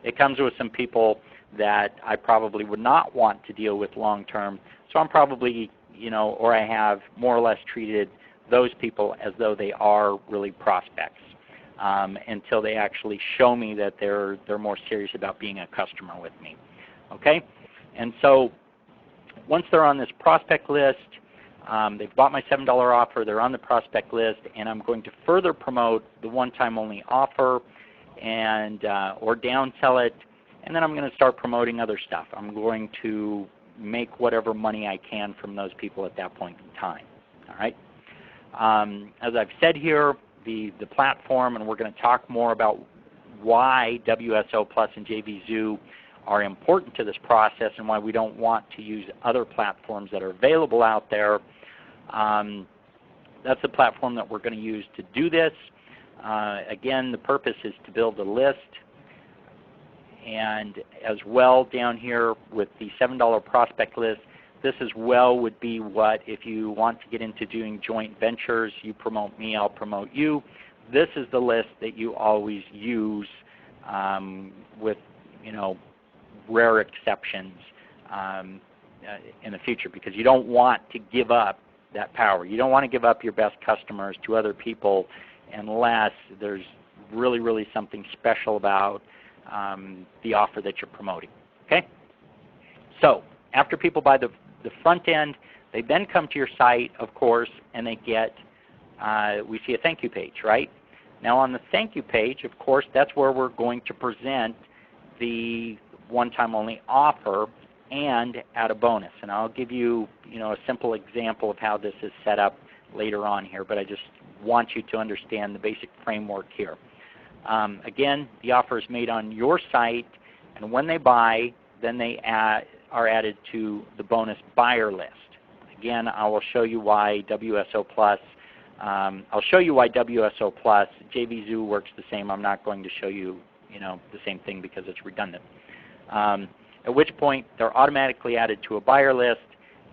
Speaker 1: It comes with some people that I probably would not want to deal with long term. So I'm probably, or I have more or less treated those people as though they are really prospects until they actually show me that they're more serious about being a customer with me. Okay? And so once they're on this prospect list, they've bought my $7 offer, they're on the prospect list, and I'm going to further promote the one-time only offer and or downsell it, and then I'm going to start promoting other stuff. I'm going to make whatever money I can from those people at that point in time. All right? As I've said here, the platform, and we're going to talk more about why WSO Plus and JVZoo are important to this process and why we don't want to use other platforms that are available out there. That's the platform that we're going to use to do this. Again, the purpose is to build a list. And as well down here with the $7 prospect list, this as well would be what, if you want to get into doing joint ventures, you promote me, I'll promote you. This is the list that you always use with, rare exceptions in the future, because you don't want to give up that power. You don't want to give up your best customers to other people unless there's really, really something special about the offer that you're promoting. Okay? So after people buy the front end, they then come to your site, of course, and they get, we see a thank you page, right? Now on the thank you page, of course, that's where we're going to present the one-time only offer and add a bonus. And I'll give you, a simple example of how this is set up later on here, but I just want you to understand the basic framework here. Again, the offer is made on your site, and when they buy, then they are added to the bonus buyer list. Again, I will show you why WSO Plus. I'll show you why WSO Plus. JVZoo works the same. I'm not going to show you, the same thing because it's redundant. At which point they're automatically added to a buyer list,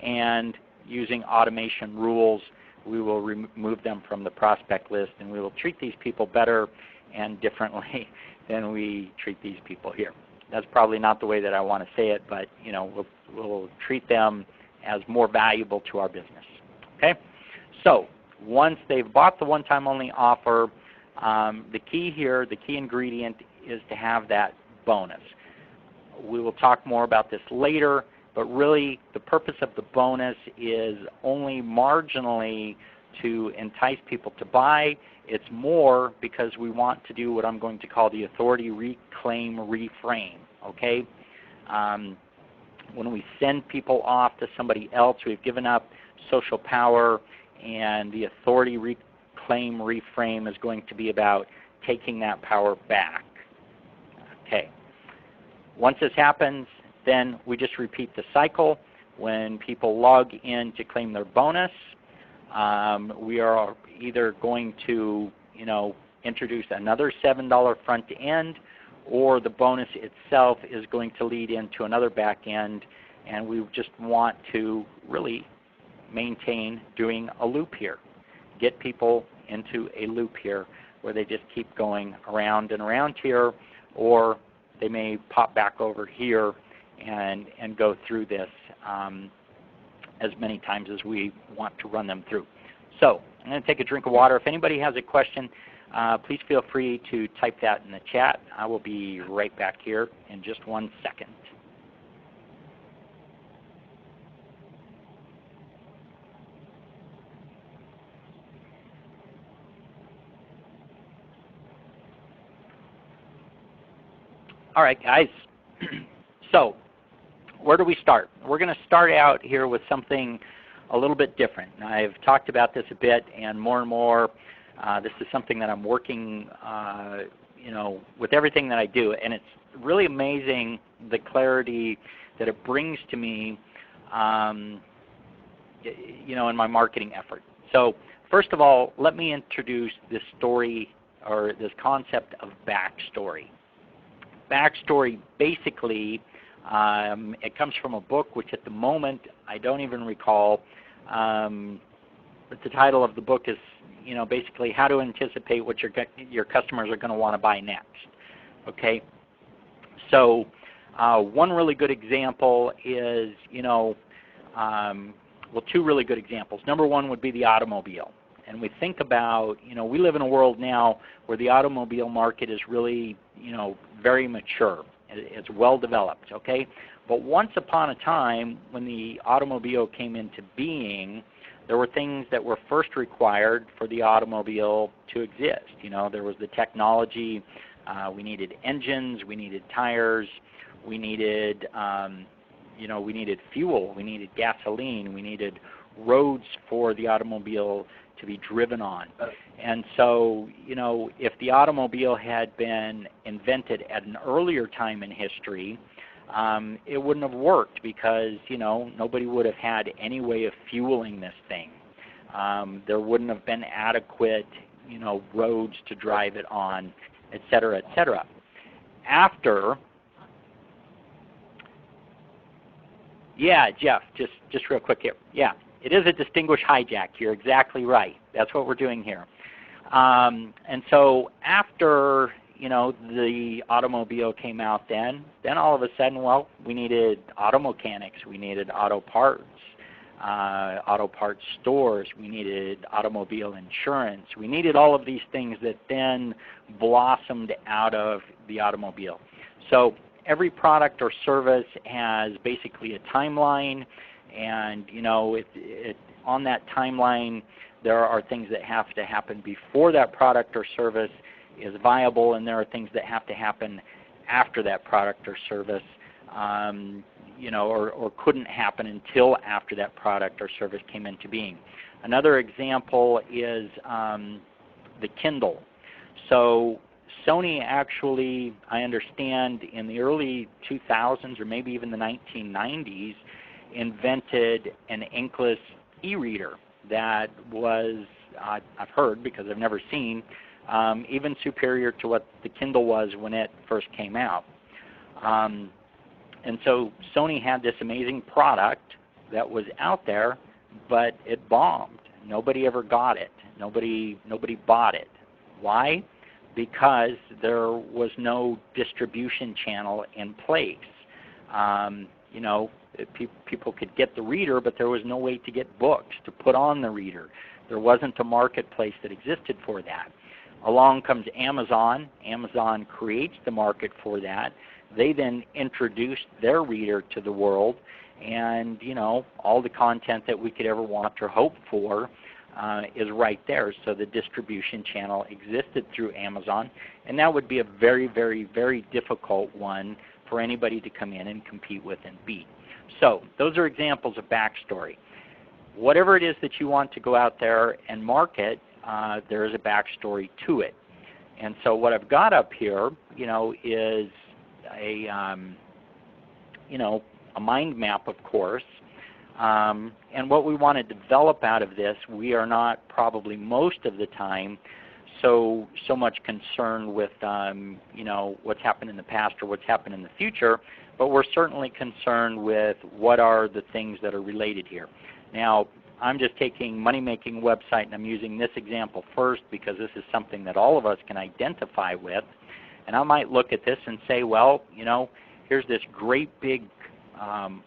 Speaker 1: and using automation rules, we will remove them from the prospect list, and we will treat these people better and differently than we treat these people here. That's probably not the way that I want to say it, but we'll treat them as more valuable to our business. Okay? So once they've bought the one-time only offer, the key here, the key ingredient is to have that bonus. We will talk more about this later, but really the purpose of the bonus is only marginally to entice people to buy. It's more because we want to do what I'm going to call the authority reclaim reframe. Okay? When we send people off to somebody else, we've given up social power, and the authority reclaim reframe is going to be about taking that power back. Okay. Once this happens, then we just repeat the cycle. When people log in to claim their bonus, we are either going to, introduce another $7 front end, or the bonus itself is going to lead into another back end, and we just want to really maintain doing a loop here. Get people into a loop here where they just keep going around and around here, or they may pop back over here and go through this as many times as we want to run them through. So I'm going to take a drink of water. If anybody has a question, please feel free to type that in the chat. I will be right back here in just 1 second. All right, guys. So where do we start? We're going to start out here with something a little bit different. I've talked about this a bit, and more, this is something that I'm working with everything that I do, and it's really amazing the clarity that it brings to me in my marketing effort. So first of all, let me introduce this story, or this concept of backstory. Backstory, basically, it comes from a book which at the moment I don't even recall, but the title of the book is basically how to anticipate what your customers are going to want to buy next. Okay, so one really good example is two really good examples. Number one would be the automobile. And we think about, we live in a world now where the automobile market is really, very mature. It's well developed, okay? But once upon a time, when the automobile came into being, there were things that were first required for the automobile to exist. There was the technology. We needed engines. We needed tires. We needed, we needed fuel. We needed gasoline. We needed roads for the automobile to be driven on. And so, if the automobile had been invented at an earlier time in history, it wouldn't have worked because, nobody would have had any way of fueling this thing. There wouldn't have been adequate, roads to drive it on, et cetera, et cetera. Yeah, Jeff, just real quick here. Yeah, it is a distinguished hijack. You're exactly right. That's what we're doing here. And so after, the automobile came out then all of a sudden, well, we needed auto mechanics. We needed auto parts stores. We needed automobile insurance. We needed all of these things that then blossomed out of the automobile. So every product or service has basically a timeline, and on that timeline there are things that have to happen before that product or service is viable, and there are things that have to happen after that product or service, or couldn't happen until after that product or service came into being. Another example is the Kindle. So Sony actually, I understand, in the early 2000s or maybe even the 1990s, invented an inkless e-reader that was, I've heard because I've never seen, even superior to what the Kindle was when it first came out. And so Sony had this amazing product that was out there, but it bombed. Nobody ever got it. Nobody bought it. Why? Because there was no distribution channel in place. People could get the reader, but there was no way to get books to put on the reader. There wasn't a marketplace that existed for that. Along comes Amazon. Amazon creates the market for that. They then introduced their reader to the world, and all the content that we could ever want or hope for is right there. So the distribution channel existed through Amazon, and that would be a very, very, very difficult one for anybody to come in and compete with and beat. So those are examples of backstory. Whatever it is that you want to go out there and market, there is a backstory to it. And so what I've got up here, is a mind map, of course. And what we want to develop out of this, we are not probably most of the time so much concerned with what's happened in the past or what's happened in the future, but we're certainly concerned with what are the things that are related here. Now, I'm just taking money-making website, and I'm using this example first because this is something that all of us can identify with. And I might look at this and say, well, here's this great big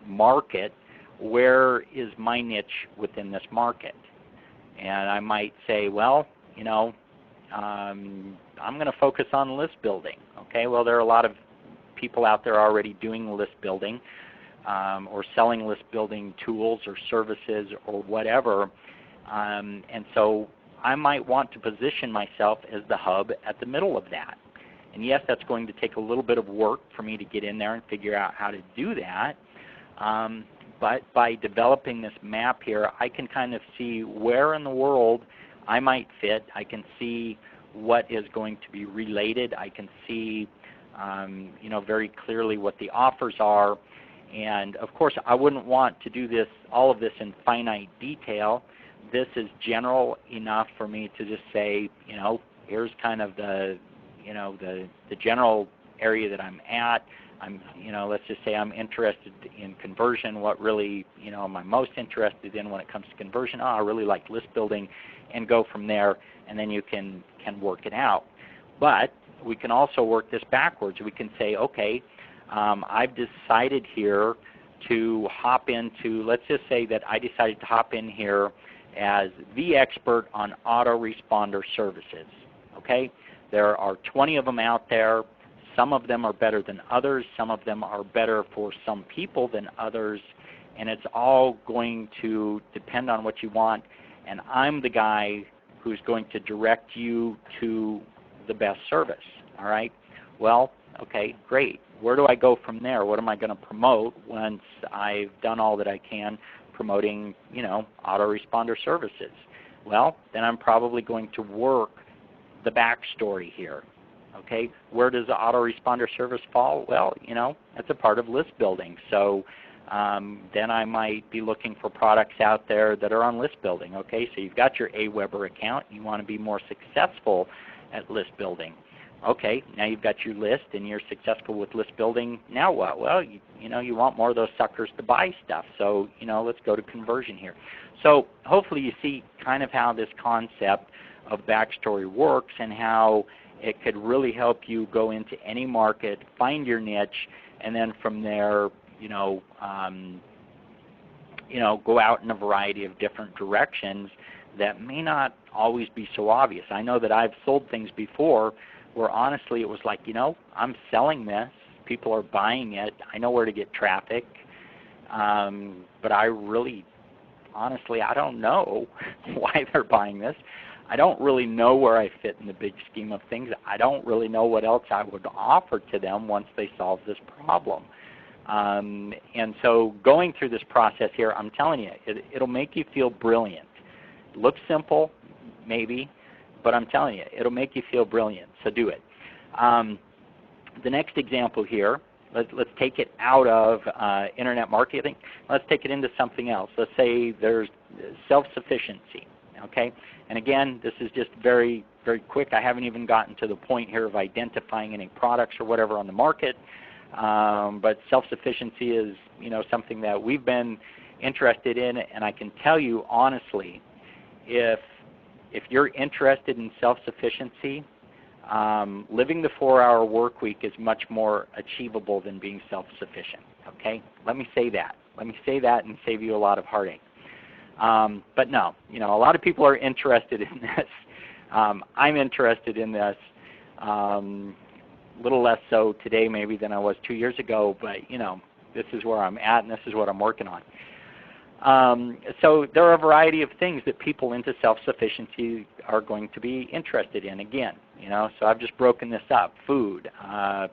Speaker 1: market. Where is my niche within this market? And I might say, well, I'm going to focus on list building. Okay, well, there are a lot of people out there already doing list building or selling list building tools or services or whatever. And so I might want to position myself as the hub at the middle of that. And yes, that's going to take a little bit of work for me to get in there and figure out how to do that. But by developing this map here, I can kind of see where in the world I might fit. I can see what is going to be related. I can see very clearly what the offers are. And of course, I wouldn't want to do all of this in finite detail. This is general enough for me to just say, here's kind of the general area that I'm at. Let's just say I'm interested in conversion. What really, am I most interested in when it comes to conversion? I really like list building, and go from there. And then you can work it out. But we can also work this backwards. We can say, okay, I've decided here to hop into, let's just say that I decided to hop in here as the expert on autoresponder services. Okay, there are 20 of them out there. Some of them are better than others. Some of them are better for some people than others. And it's all going to depend on what you want. And I'm the guy who's going to direct you to the best service. All right? Well, okay, great. Where do I go from there? What am I going to promote once I've done all that I can promoting, autoresponder services? Well, then I'm probably going to work the backstory here. Okay, where does the autoresponder service fall? Well, that's a part of list building. So then I might be looking for products out there that are on list building. Okay, so you've got your AWeber account. You want to be more successful at list building. Okay, now you've got your list and you're successful with list building. Now what? Well, you want more of those suckers to buy stuff. So, let's go to conversion here. So hopefully you see kind of how this concept of backstory works and how it could really help you go into any market, find your niche, and then from there, go out in a variety of different directions that may not always be so obvious. I know that I've sold things before where honestly it was like, I'm selling this, people are buying it, I know where to get traffic, but I really, honestly, I don't know why they're buying this. I don't really know where I fit in the big scheme of things. I don't really know what else I would offer to them once they solve this problem. And so going through this process here, I'm telling you, it'll make you feel brilliant. It looks simple, maybe, but I'm telling you, it'll make you feel brilliant, so do it. The next example here, let's take it out of internet marketing. Let's take it into something else. Let's say there's self-sufficiency. Okay, and again, this is just very, very quick. I haven't even gotten to the point here of identifying any products or whatever on the market. But self-sufficiency is, something that we've been interested in, and I can tell you honestly, if you're interested in self-sufficiency, living the 4-hour work week is much more achievable than being self-sufficient. Okay, let me say that. Let me say that and save you a lot of heartache. But no, a lot of people are interested in this. I'm interested in this. A little less so today maybe than I was 2 years ago, but this is where I'm at and this is what I'm working on. So there are a variety of things that people into self-sufficiency are going to be interested in. Again, so I've just broken this up. Food.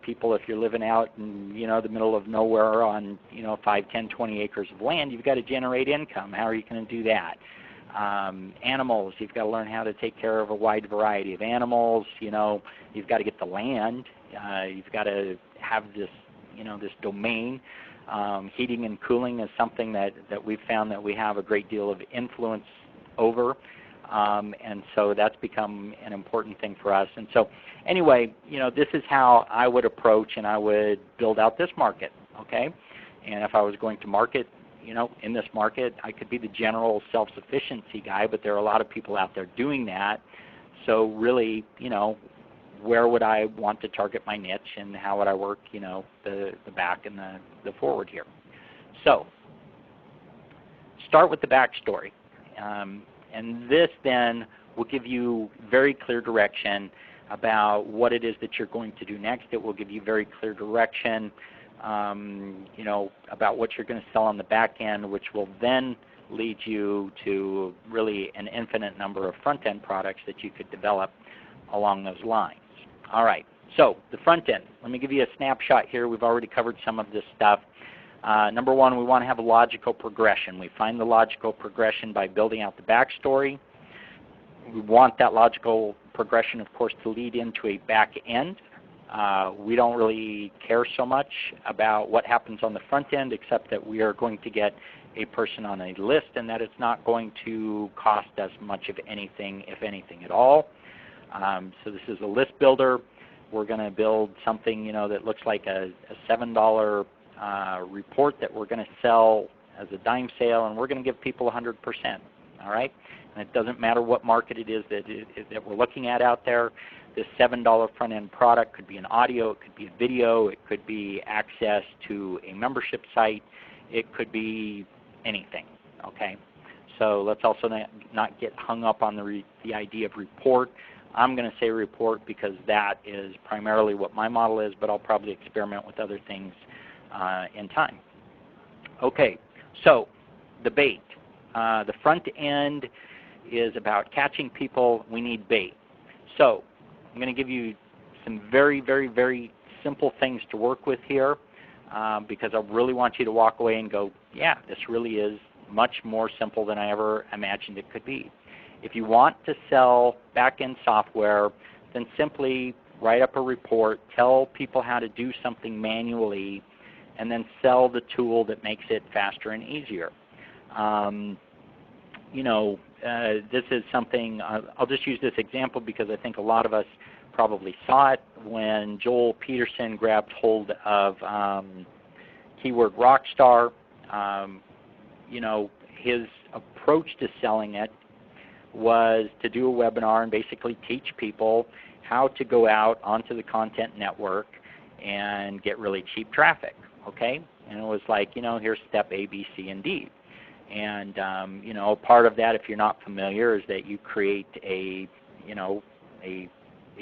Speaker 1: People, if you're living out in the middle of nowhere on 5, 10, 20 acres of land, you've got to generate income. How are you going to do that? Animals. You've got to learn how to take care of a wide variety of animals. You've got to get the land. You've got to have this this domain. Heating and cooling is something that we've found that we have a great deal of influence over, and so that's become an important thing for us. And so anyway, this is how I would approach and I would build out this market, okay? And if I was going to market, in this market, I could be the general self-sufficiency guy, but there are a lot of people out there doing that. So really, where would I want to target my niche and how would I work, the back and the forward here. So start with the backstory. And this then will give you very clear direction about what it is that you're going to do next. It will give you very clear direction, about what you're going to sell on the back end, which will then lead you to really an infinite number of front-end products that you could develop along those lines. All right, so the front end. Let me give you a snapshot here. We've already covered some of this stuff. Number one, we want to have a logical progression. We find the logical progression by building out the backstory. We want that logical progression, of course, to lead into a back end. We don't really care so much about what happens on the front end, except that we are going to get a person on a list and that it's not going to cost us much of anything, if anything at all. So this is a list builder. We're going to build something that looks like a $7 report that we're going to sell as a dime sale, and we're going to give people 100%. All right? And it doesn't matter what market it is that we're looking at out there. This $7 front-end product could be an audio, it could be a video, it could be access to a membership site, it could be anything. Okay? So let's also not get hung up on the idea of report. I'm going to say report because that is primarily what my model is, but I'll probably experiment with other things in time. Okay, so the bait. The front end is about catching people. We need bait. So I'm going to give you some very, very, very simple things to work with here because I really want you to walk away and go, yeah, this really is much more simple than I ever imagined it could be. If you want to sell back-end software, then simply write up a report, tell people how to do something manually, and then sell the tool that makes it faster and easier. This is something, I'll just use this example because I think a lot of us probably saw it when Joel Peterson grabbed hold of keyword Rockstar. His approach to selling it was to do a webinar and basically teach people how to go out onto the content network and get really cheap traffic, okay? And it was like, here's step A, B, C, and D. And, part of that, if you're not familiar, is that you create a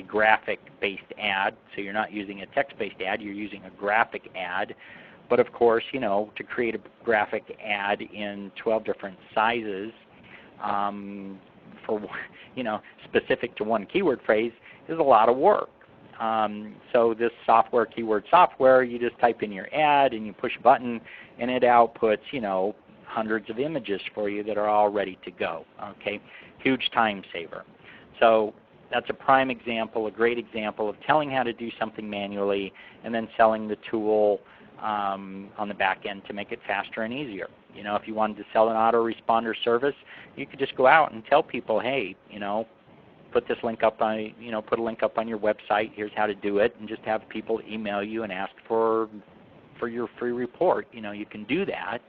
Speaker 1: graphic-based ad. So you're not using a text-based ad, you're using a graphic ad. But of course, to create a graphic ad in 12 different sizes, for specific to one keyword phrase is a lot of work. So this software, keyword software, you just type in your ad and you push a button and it outputs hundreds of images for you that are all ready to go. Okay, huge time saver. So that's a prime example, a great example of telling how to do something manually and then selling the tool on the back end to make it faster and easier. If you wanted to sell an autoresponder service, you could just go out and tell people, hey, put this link up on, put a link up on your website. Here's how to do it, and just have people email you and ask for your free report. You can do that,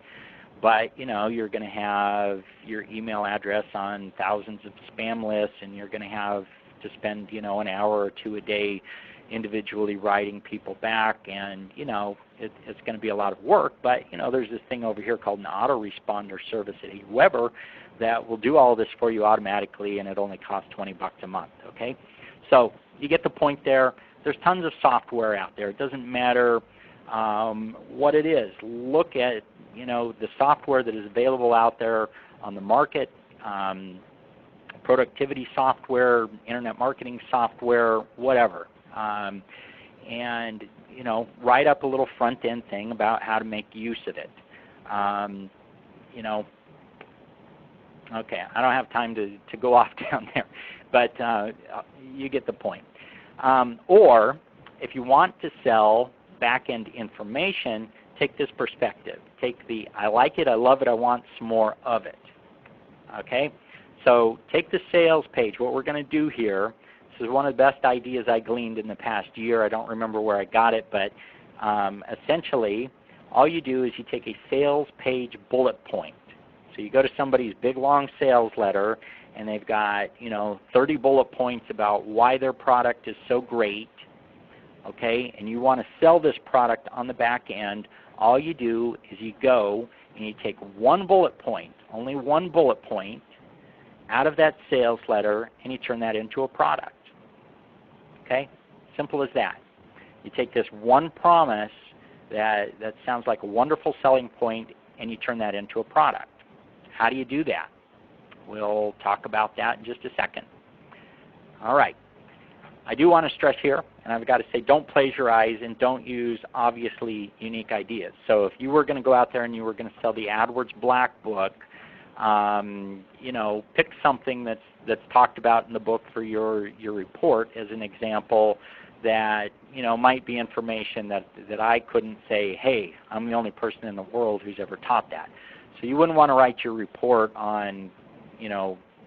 Speaker 1: but you're going to have your email address on thousands of spam lists, and you're going to have to spend an hour or two a day individually writing people back, and it's going to be a lot of work. But there's this thing over here called an autoresponder service at Aweber that will do all this for you automatically, and it only costs $20 a month. Okay, so you get the point there. There's tons of software out there. It doesn't matter what it is. Look at the software that is available out there on the market. Productivity software, internet marketing software, whatever. And write up a little front-end thing about how to make use of it. Okay, I don't have time to go off down there, but you get the point. Or if you want to sell back-end information, take this perspective. Take the I like it, I love it, I want some more of it. Okay? So take the sales page. What we're going to do here, this is one of the best ideas I gleaned in the past year. I don't remember where I got it, but essentially all you do is you take a sales page bullet point. So you go to somebody's big long sales letter and they've got 30 bullet points about why their product is so great, okay, and you want to sell this product on the back end. All you do is you go and you take one bullet point, only one bullet point, out of that sales letter and you turn that into a product. Okay? Simple as that. You take this one promise that sounds like a wonderful selling point and you turn that into a product. How do you do that? We'll talk about that in just a second. All right. I do want to stress here, and I've got to say, don't plagiarize and don't use obviously unique ideas. So if you were going to go out there and you were going to sell the AdWords Black Book, pick something that's talked about in the book for your report as an example that might be information that I couldn't say, hey, I'm the only person in the world who's ever taught that. So you wouldn't want to write your report on,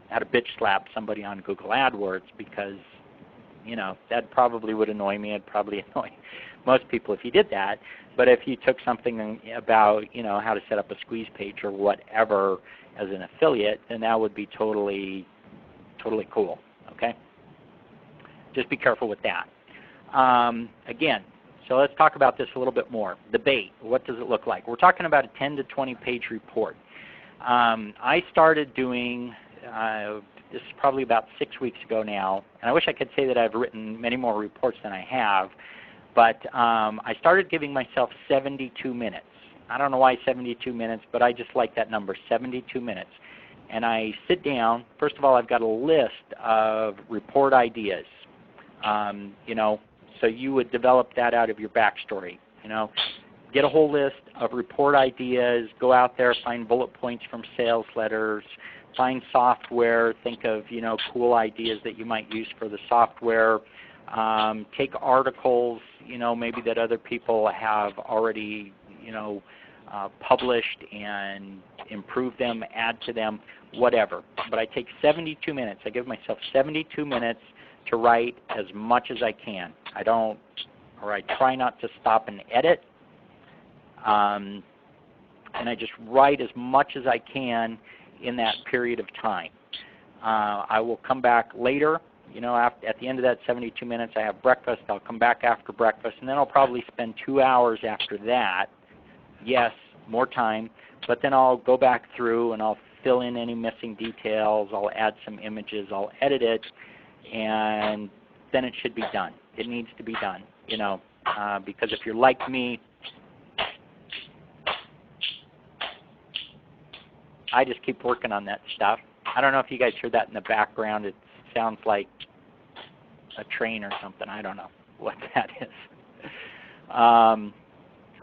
Speaker 1: how to bitch slap somebody on Google AdWords because, that probably would annoy me. It'd probably annoy most people if you did that. But if you took something about, how to set up a squeeze page or whatever as an affiliate, then that would be totally cool, okay? Just be careful with that. Again, so let's talk about this a little bit more. The bait, what does it look like? We're talking about a 10 to 20 page report. I started doing, this is probably about 6 weeks ago now, and I wish I could say that I've written many more reports than I have, but I started giving myself 72 minutes. I don't know why 72 minutes, but I just like that number, 72 minutes. And I sit down. First of all, I've got a list of report ideas. So you would develop that out of your backstory. Get a whole list of report ideas. Go out there, find bullet points from sales letters. Find software. Think of cool ideas that you might use for the software. Take articles, maybe that other people have already, published and improve them, add to them, whatever. But I take 72 minutes. I give myself 72 minutes to write as much as I can. I try not to stop and edit. And I just write as much as I can in that period of time. I will come back later. At the end of that 72 minutes, I have breakfast. I'll come back after breakfast, and then I'll probably spend 2 hours after that. Yes, more time, but then I'll go back through and I'll fill in any missing details. I'll add some images. I'll edit it, and then it should be done. It needs to be done, because if you're like me, I just keep working on that stuff. I don't know if you guys heard that in the background. It sounds like a train or something. I don't know what that is.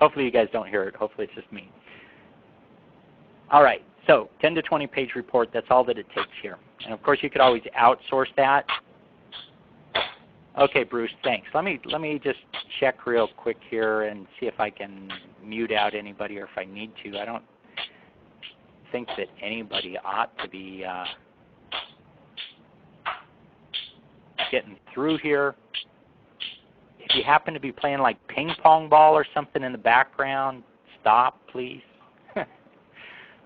Speaker 1: Hopefully you guys don't hear it. Hopefully it's just me. All right, so 10 to 20 page report, that's all that it takes here. And of course you could always outsource that. Okay, Bruce, thanks. Let me just check real quick here and see if I can mute out anybody or if I need to. I don't think that anybody ought to be getting through here. If you happen to be playing like ping pong ball or something in the background, stop, please.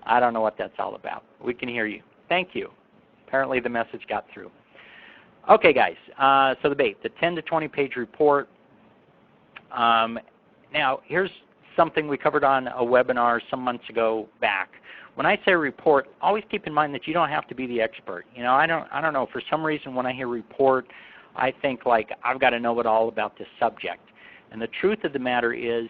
Speaker 1: I don't know what that's all about. We can hear you. Thank you. Apparently the message got through. Okay, guys, so the bait, the 10 to 20 page report. Now, here's something we covered on a webinar some months ago back. When I say report, always keep in mind that you don't have to be the expert. I don't know, for some reason when I hear report, I think like I've got to know it all about this subject. And the truth of the matter is,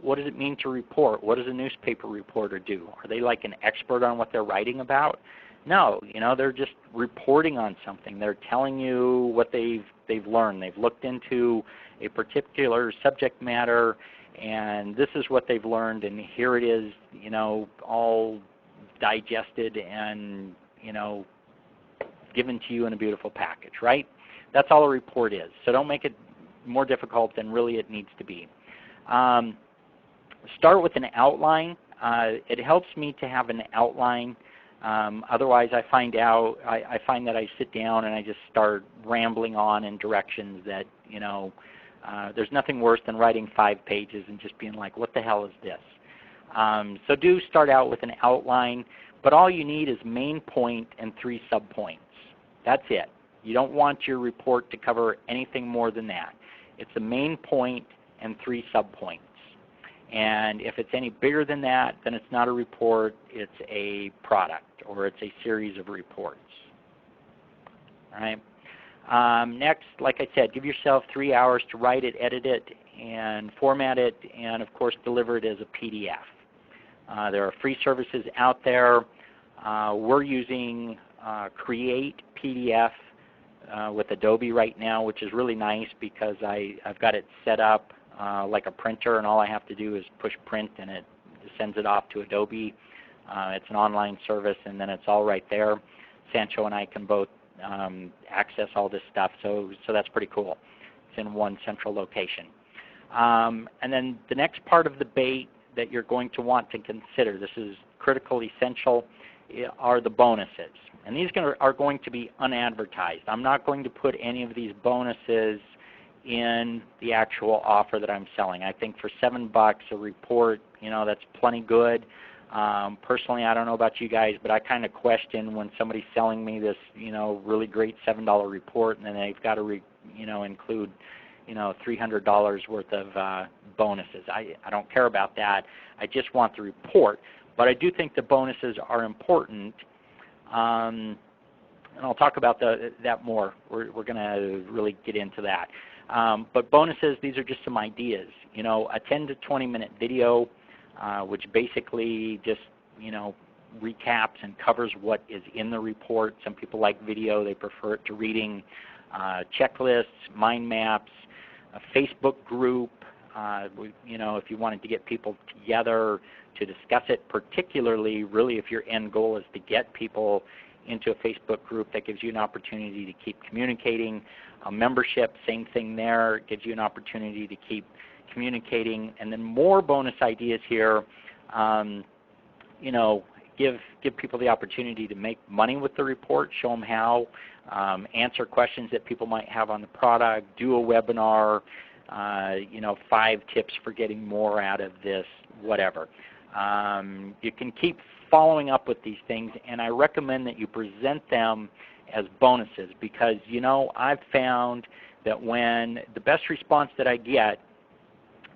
Speaker 1: what does it mean to report? What does a newspaper reporter do? Are they like an expert on what they're writing about? No, they're just reporting on something. They're telling you what they've learned. They've looked into a particular subject matter, and this is what they've learned, and here it is, all digested and, given to you in a beautiful package, right? That's all a report is. So don't make it more difficult than really it needs to be. Start with an outline. It helps me to have an outline. Otherwise, I find that I sit down and I just start rambling on in directions that, there's nothing worse than writing 5 pages and just being like, what the hell is this? So do start out with an outline, but all you need is main point and 3 subpoints. That's it. You don't want your report to cover anything more than that. It's a main point and 3 subpoints. And if it's any bigger than that, then it's not a report, it's a product, or it's a series of reports. All right. Next, like I said, give yourself 3 hours to write it, edit it, and format it, and of course deliver it as a PDF. There are free services out there. We're using Create PDF. with Adobe right now, which is really nice because I've got it set up like a printer, and all I have to do is push print and it sends it off to Adobe. It's an online service, and then it's all right there. Sancho and I can both access all this stuff, so that's pretty cool. It's in one central location. And then the next part of the bait that you're going to want to consider, this is critical, essential, are the bonuses. And these are going to be unadvertised. I'm not going to put any of these bonuses in the actual offer that I'm selling. I think for $7 a report, that's plenty good. Personally, I don't know about you guys, but I kind of question when somebody's selling me this, really great $7 report, and then they've got to, include, $300 worth of bonuses. I don't care about that. I just want the report. But I do think the bonuses are important. And I'll talk about that more. We're going to really get into that. But bonuses, these are just some ideas. A 10 to 20 minute video, which basically just recaps and covers what is in the report. Some people like video; they prefer it to reading. Checklists, mind maps, a Facebook group. If you wanted to get people together to discuss it, particularly, really, if your end goal is to get people into a Facebook group, that gives you an opportunity to keep communicating. A membership, same thing there, gives you an opportunity to keep communicating. And then more bonus ideas here. Give people the opportunity to make money with the report, show them how, answer questions that people might have on the product, do a webinar, 5 tips for getting more out of this, whatever. You can keep following up with these things, and I recommend that you present them as bonuses because, I've found that when the best response that I get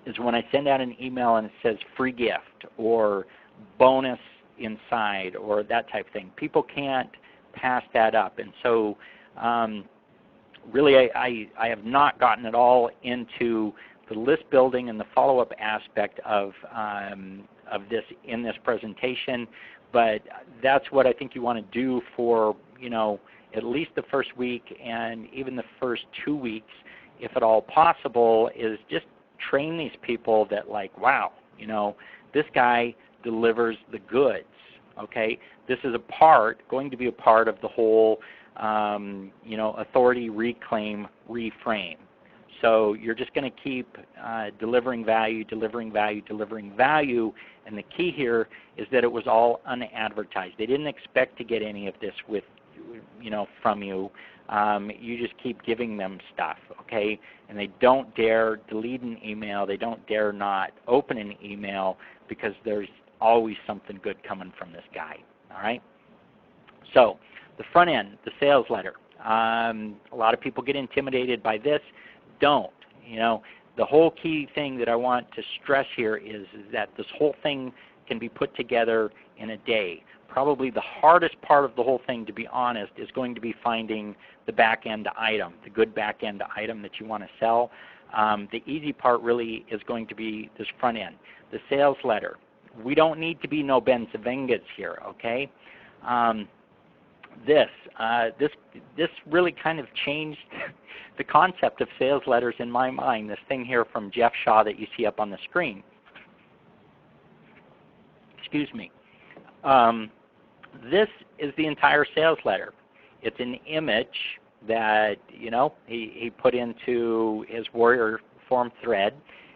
Speaker 1: is when I send out an email and it says free gift or bonus inside or that type of thing. People can't pass that up. And so really I have not gotten at all into the list building and the follow-up aspect of this in this presentation, but that's what I think you want to do for at least the first week and even the first 2 weeks, if at all possible, is just train these people that wow, this guy delivers the goods. Okay, this is going to be a part of the whole authority, reclaim, reframe. So you're just going to keep delivering value, delivering value, delivering value, and the key here is that it was all unadvertised. They didn't expect to get any of this from you. You just keep giving them stuff, okay? And they don't dare delete an email. They don't dare not open an email because there's always something good coming from this guy, all right? So the front end, the sales letter. A lot of people get intimidated by this. Don't. The whole key thing that I want to stress here is that this whole thing can be put together in a day. Probably the hardest part of the whole thing, to be honest, is going to be finding the back-end item, the good back-end item that you want to sell. The easy part really is going to be this front end, the sales letter. We don't need to be no Ben Savengas here, okay? This really kind of changed the concept of sales letters in my mind, this thing here from Jeff Shaw that you see up on the screen. Excuse me. This is the entire sales letter. It's an image that he put into his Warrior Form thread.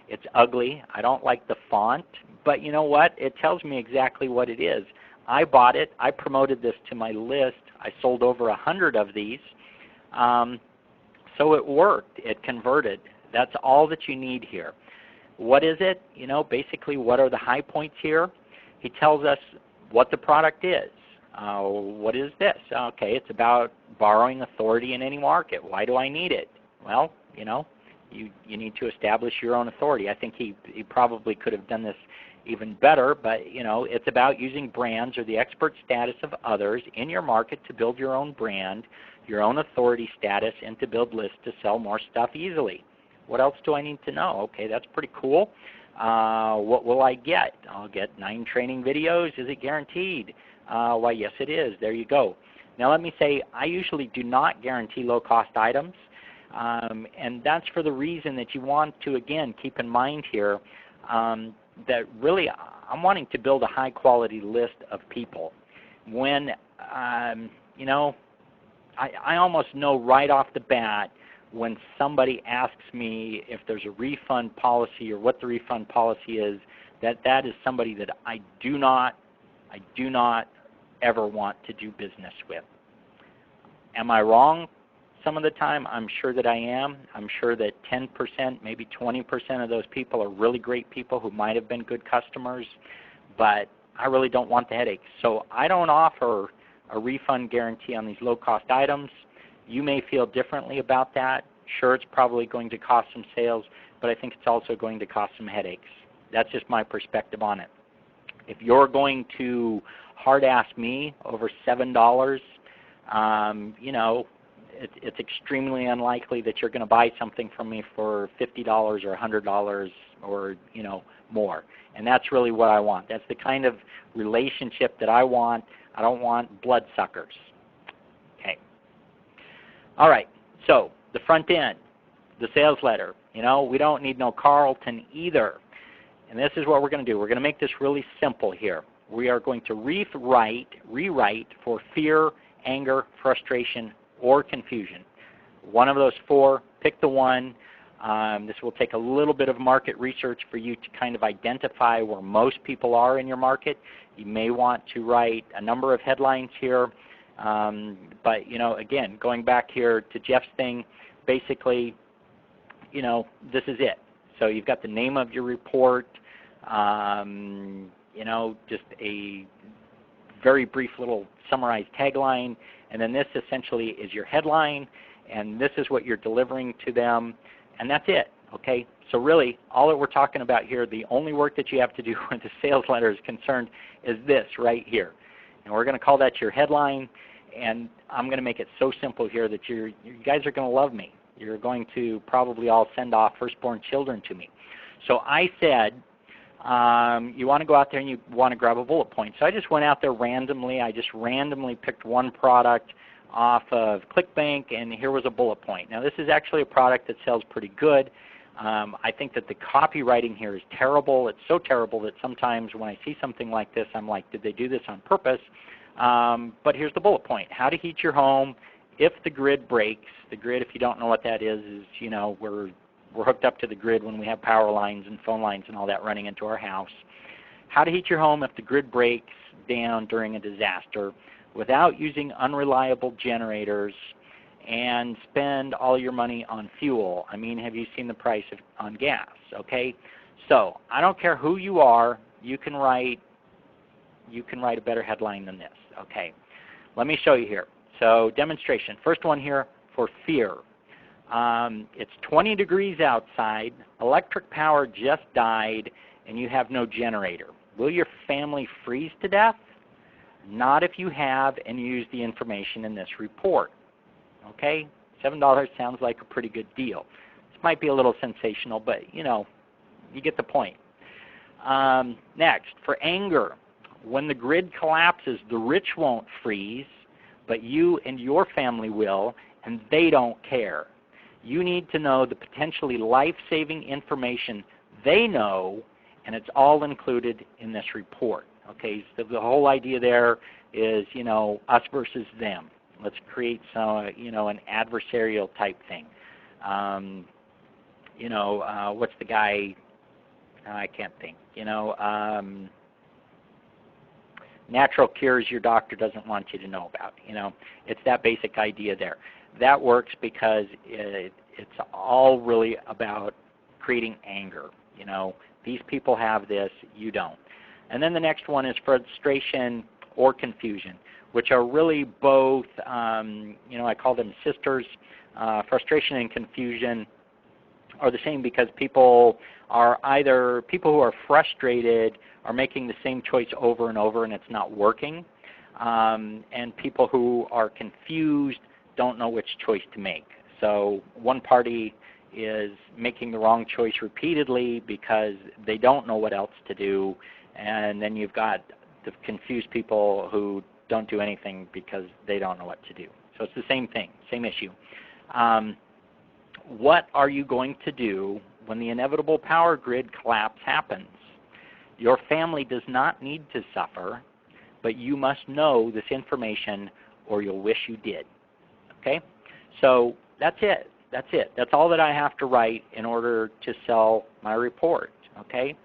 Speaker 1: It's ugly. I don't like the font, but you know what? It tells me exactly what it is. I bought it. I promoted this to my list. I sold over 100 of these. So it worked. It converted. That's all that you need here. What is it? Basically, what are the high points here? He tells us what the product is. What is this? Okay, it's about borrowing authority in any market. Why do I need it? Well, you need to establish your own authority. I think he probably could have done this even better, but it's about using brands or the expert status of others in your market to build your own brand, your own authority status, and to build lists to sell more stuff easily. What else do I need to know? Okay, that's pretty cool. What will I get? I'll get 9 training videos. Is it guaranteed? Why, yes, it is. There you go. Now let me say, I usually do not guarantee low-cost items, and that's for the reason that you want to, again, keep in mind here that really I'm wanting to build a high-quality list of people. When, you know, I almost know right off the bat when somebody asks me if there's a refund policy or what the refund policy is, that is somebody that I do not ever want to do business with. Am I wrong some of the time? I'm sure that I am. I'm sure that 10%, maybe 20% of those people are really great people who might have been good customers, but I really don't want the headaches. So I don't offer a refund guarantee on these low-cost items. You may feel differently about that. Sure, it's probably going to cost some sales, but I think it's also going to cost some headaches. That's just my perspective on it. If you're going to hard ask me over $7, you know, it's extremely unlikely that you're going to buy something from me for $50 or $100 or, you know, more. And that's really what I want. That's the kind of relationship that I want. I don't want bloodsuckers. Okay. All right. So the front end, the sales letter. You know, we don't need no Carlton either. And this is what we're going to do. We're going to make this really simple here. We are going to rewrite for fear, anger, frustration, or confusion. One of those four, pick the one. This will take a little bit of market research for you to kind of identify where most people are in your market. You may want to write a number of headlines here. But, you know, again, going back here to Jeff's thing, basically, you know, this is it. So you've got the name of your report, you know, just a very brief little summarized tagline, and then this essentially is your headline, and this is what you're delivering to them, and that's it, okay? So really, all that we're talking about here, the only work that you have to do when the sales letter is concerned is this right here. And we're going to call that your headline, and I'm going to make it so simple here that you guys are going to love me. You're going to probably all send off firstborn children to me. So I said, you want to go out there and you want to grab a bullet point. So I just went out there randomly. I just randomly picked one product off of ClickBank, and here was a bullet point. Now this is actually a product that sells pretty good. I think that the copywriting here is terrible. It's so terrible that sometimes when I see something like this, I'm like, did they do this on purpose? But here's the bullet point. How to heat your home if the grid breaks. The grid, if you don't know what that is, you know, we're hooked up to the grid when we have power lines and phone lines and all that running into our house. How to heat your home if the grid breaks down during a disaster without using unreliable generators and spend all your money on fuel. I mean, have you seen the price on gas, okay? So I don't care who you are, you can write a better headline than this, okay? Let me show you here. So demonstration. First one here for fear. It's 20 degrees outside, electric power just died, and you have no generator. Will your family freeze to death? Not if you have and use the information in this report. Okay? $7 sounds like a pretty good deal. This might be a little sensational, but you know, you get the point. Next, for anger. When the grid collapses, the rich won't freeze, but you and your family will, and they don't care. You need to know the potentially life-saving information they know, and it's all included in this report. Okay, so the whole idea there is, you know, us versus them. Let's create some, you know, an adversarial type thing. You know, what's the guy? I can't think. You know, natural cures your doctor doesn't want you to know about. You know, it's that basic idea there. That works because it's all really about creating anger. You know, these people have this, you don't. And then the next one is frustration or confusion, which are really both, you know, I call them sisters. Frustration and confusion are the same because people are either, people who are frustrated are making the same choice over and over and it's not working, and people who are confused don't know which choice to make. So one party is making the wrong choice repeatedly because they don't know what else to do, and then you've got the confused people who don't do anything because they don't know what to do. So it's the same thing, same issue. What are you going to do when the inevitable power grid collapse happens? Your family does not need to suffer, but you must know this information or you'll wish you did. Okay? So that's it. That's it. That's all that I have to write in order to sell my report. Okay?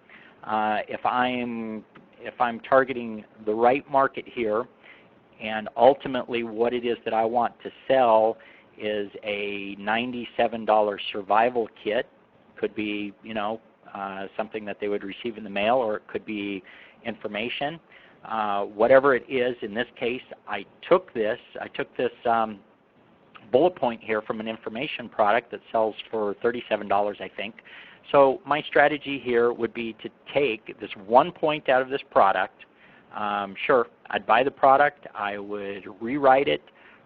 Speaker 1: If I'm targeting the right market here, and ultimately what it is that I want to sell is a $97 survival kit. Could be, something that they would receive in the mail, or it could be information. Whatever it is, in this case, I took this bullet point here from an information product that sells for $37, I think. So my strategy here would be to take this one point out of this product. Sure, I'd buy the product, I would rewrite it,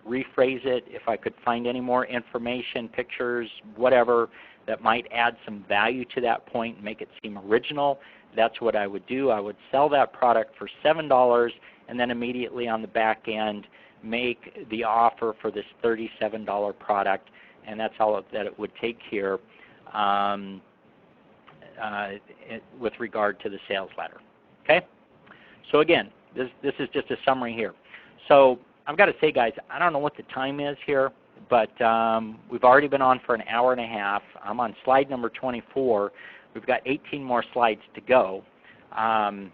Speaker 1: rephrase it, if I could find any more information, pictures, whatever, that might add some value to that point and make it seem original, that's what I would do. I would sell that product for $7 and then immediately on the back end make the offer for this $37 product, and that's all that it would take here with regard to the sales letter. Okay? So again, this is just a summary here. So I've got to say, guys, I don't know what the time is here, but we've already been on for an hour and a half. I'm on slide number 24. We've got 18 more slides to go. I'm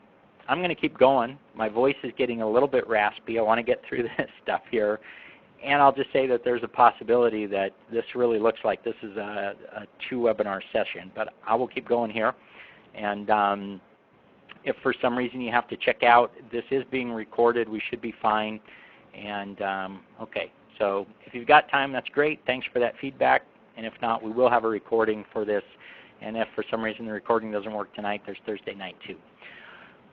Speaker 1: going to keep going. My voice is getting a little bit raspy. I want to get through this stuff here. And I'll just say that there's a possibility that this really looks like this is a 2-webinar session. But I will keep going here. And if for some reason you have to check out, this is being recorded. We should be fine. And okay, so if you've got time, that's great. Thanks for that feedback. And if not, we will have a recording for this. And if for some reason the recording doesn't work tonight, there's Thursday night too.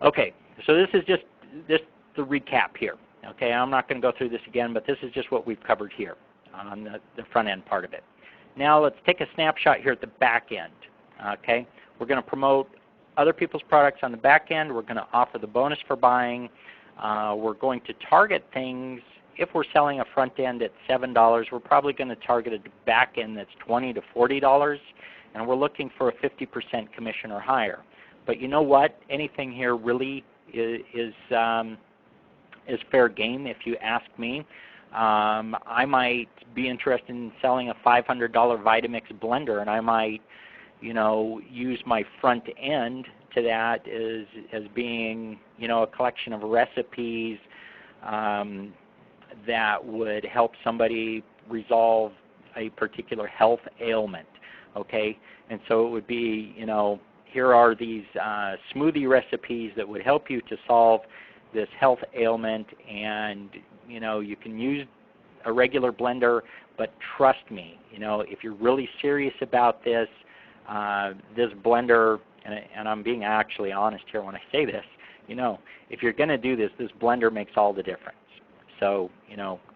Speaker 1: Okay, so this is just the recap here. Okay, I'm not going to go through this again, but this is just what we've covered here on the front end part of it. Now let's take a snapshot here at the back end. Okay, we're going to promote other people's products on the back end. We're going to offer the bonus for buying. We're going to target things. If we're selling a front end at $7, we're probably going to target a back end that's $20 to $40, and we're looking for a 50% commission or higher. But you know what? Anything here really is fair game if you ask me. I might be interested in selling a $500 Vitamix blender, and I might, use my front end to that as being, a collection of recipes that would help somebody resolve a particular health ailment. Okay, and so it would be, here are these smoothie recipes that would help you to solve this health ailment, and you can use a regular blender, but trust me, if you're really serious about this, this blender, and I'm being actually honest here when I say this, if you're going to do this, this blender makes all the difference. So,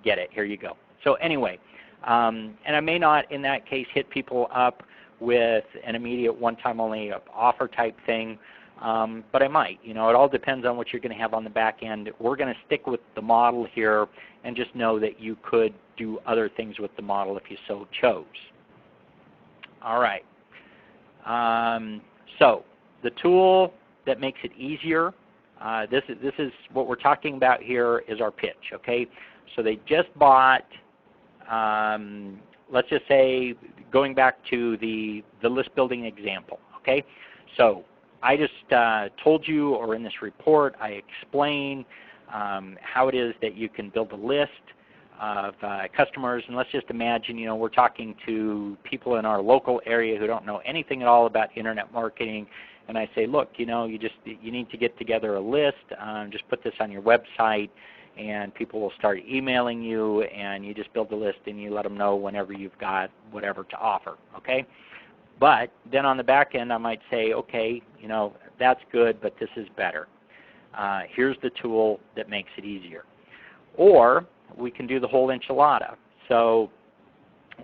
Speaker 1: get it, here you go. So anyway, and I may not in that case hit people up with an immediate one-time only offer type thing, but I might. It all depends on what you're going to have on the back end. We're going to stick with the model here and just know that you could do other things with the model if you so chose. All right. So the tool that makes it easier, this is what we're talking about here is our pitch. Okay. So they just bought, let's just say, going back to the list building example. Okay. So I just told you, or in this report, I explain how it is that you can build a list of customers. And let's just imagine, we're talking to people in our local area who don't know anything at all about internet marketing. And I say, look, you need to get together a list. Just put this on your website, and people will start emailing you, and you just build a list and you let them know whenever you've got whatever to offer. Okay. But then on the back end, I might say, okay, that's good, but this is better. Here's the tool that makes it easier. Or we can do the whole enchilada. So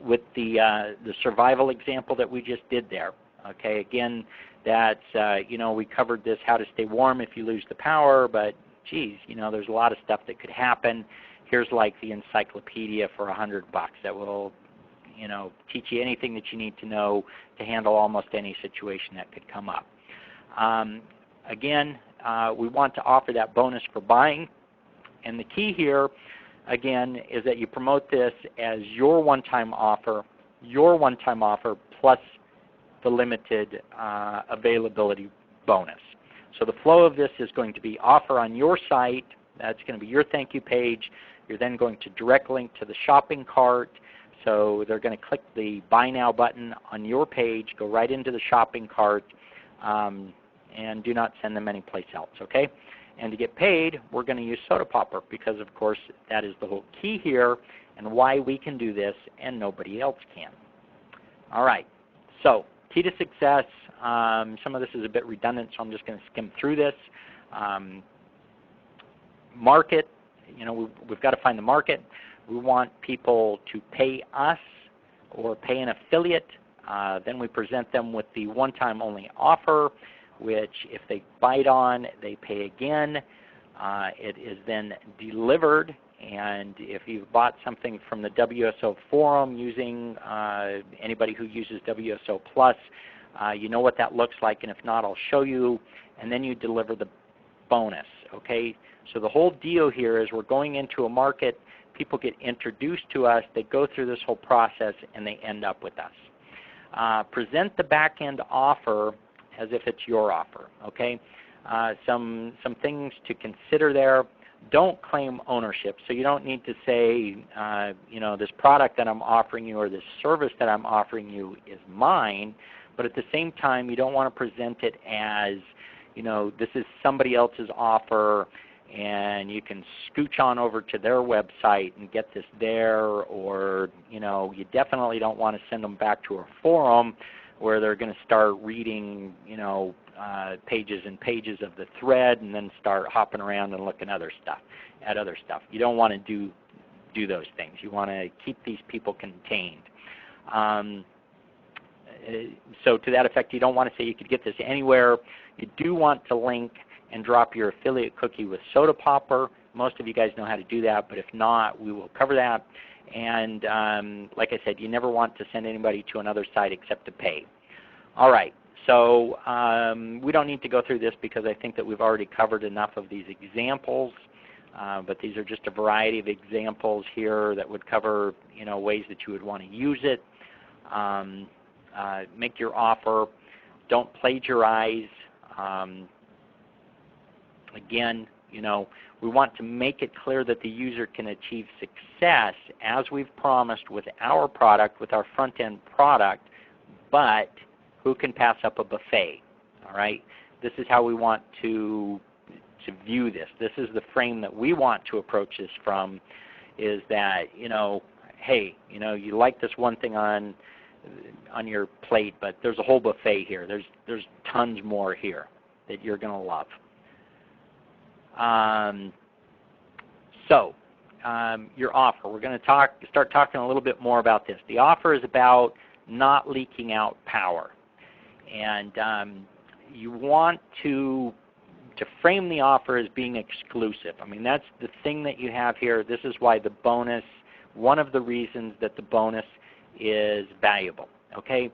Speaker 1: with the survival example that we just did there, okay, again, that's, we covered this, how to stay warm if you lose the power, but, geez, there's a lot of stuff that could happen. Here's like the encyclopedia for $100 that will teach you anything that you need to know to handle almost any situation that could come up. Again, we want to offer that bonus for buying. And the key here, again, is that you promote this as your one-time offer plus the limited availability bonus. So the flow of this is going to be offer on your site. That's going to be your thank you page. You're then going to direct link to the shopping cart. So they're going to click the Buy Now button on your page, go right into the shopping cart, and do not send them anyplace else, okay? And to get paid, we're going to use Soda Popper because, of course, that is the whole key here and why we can do this and nobody else can. All right, so key to success. Some of this is a bit redundant, so I'm just going to skim through this. Market, we've got to find the market. We want people to pay us or pay an affiliate. Then we present them with the one-time only offer, which if they bite on, they pay again. It is then delivered, and if you've bought something from the WSO forum using anybody who uses WSO Plus, you know what that looks like, and if not, I'll show you, and then you deliver the bonus, okay? So the whole deal here is we're going into a market, people get introduced to us, they go through this whole process, and they end up with us. Present the back-end offer as if it's your offer, okay? Some things to consider there. Don't claim ownership. So you don't need to say, this product that I'm offering you or this service that I'm offering you is mine, but at the same time, you don't want to present it as, this is somebody else's offer and you can scooch on over to their website and get this there, or you definitely don't want to send them back to a forum where they're going to start reading pages and pages of the thread and then start hopping around and looking at other stuff. You don't want to do those things. You want to keep these people contained. So to that effect, you don't want to say you could get this anywhere. You do want to link and drop your affiliate cookie with Soda Popper. Most of you guys know how to do that, but if not, we will cover that. And like I said, you never want to send anybody to another site except to pay. All right, so we don't need to go through this because I think that we've already covered enough of these examples. But these are just a variety of examples here that would cover ways that you would want to use it. Make your offer. Don't plagiarize. Again, we want to make it clear that the user can achieve success as we've promised with our product, with our front-end product, but who can pass up a buffet? All right? This is how we want to view this. This is the frame that we want to approach this from, is that, hey, you like this one thing on your plate, but there's a whole buffet here. There's tons more here that you're going to love. Your offer. We're going to start talking a little bit more about this. The offer is about not leaking out power. And you want to frame the offer as being exclusive. I mean, that's the thing that you have here. This is why the bonus, one of the reasons that the bonus is valuable. Okay?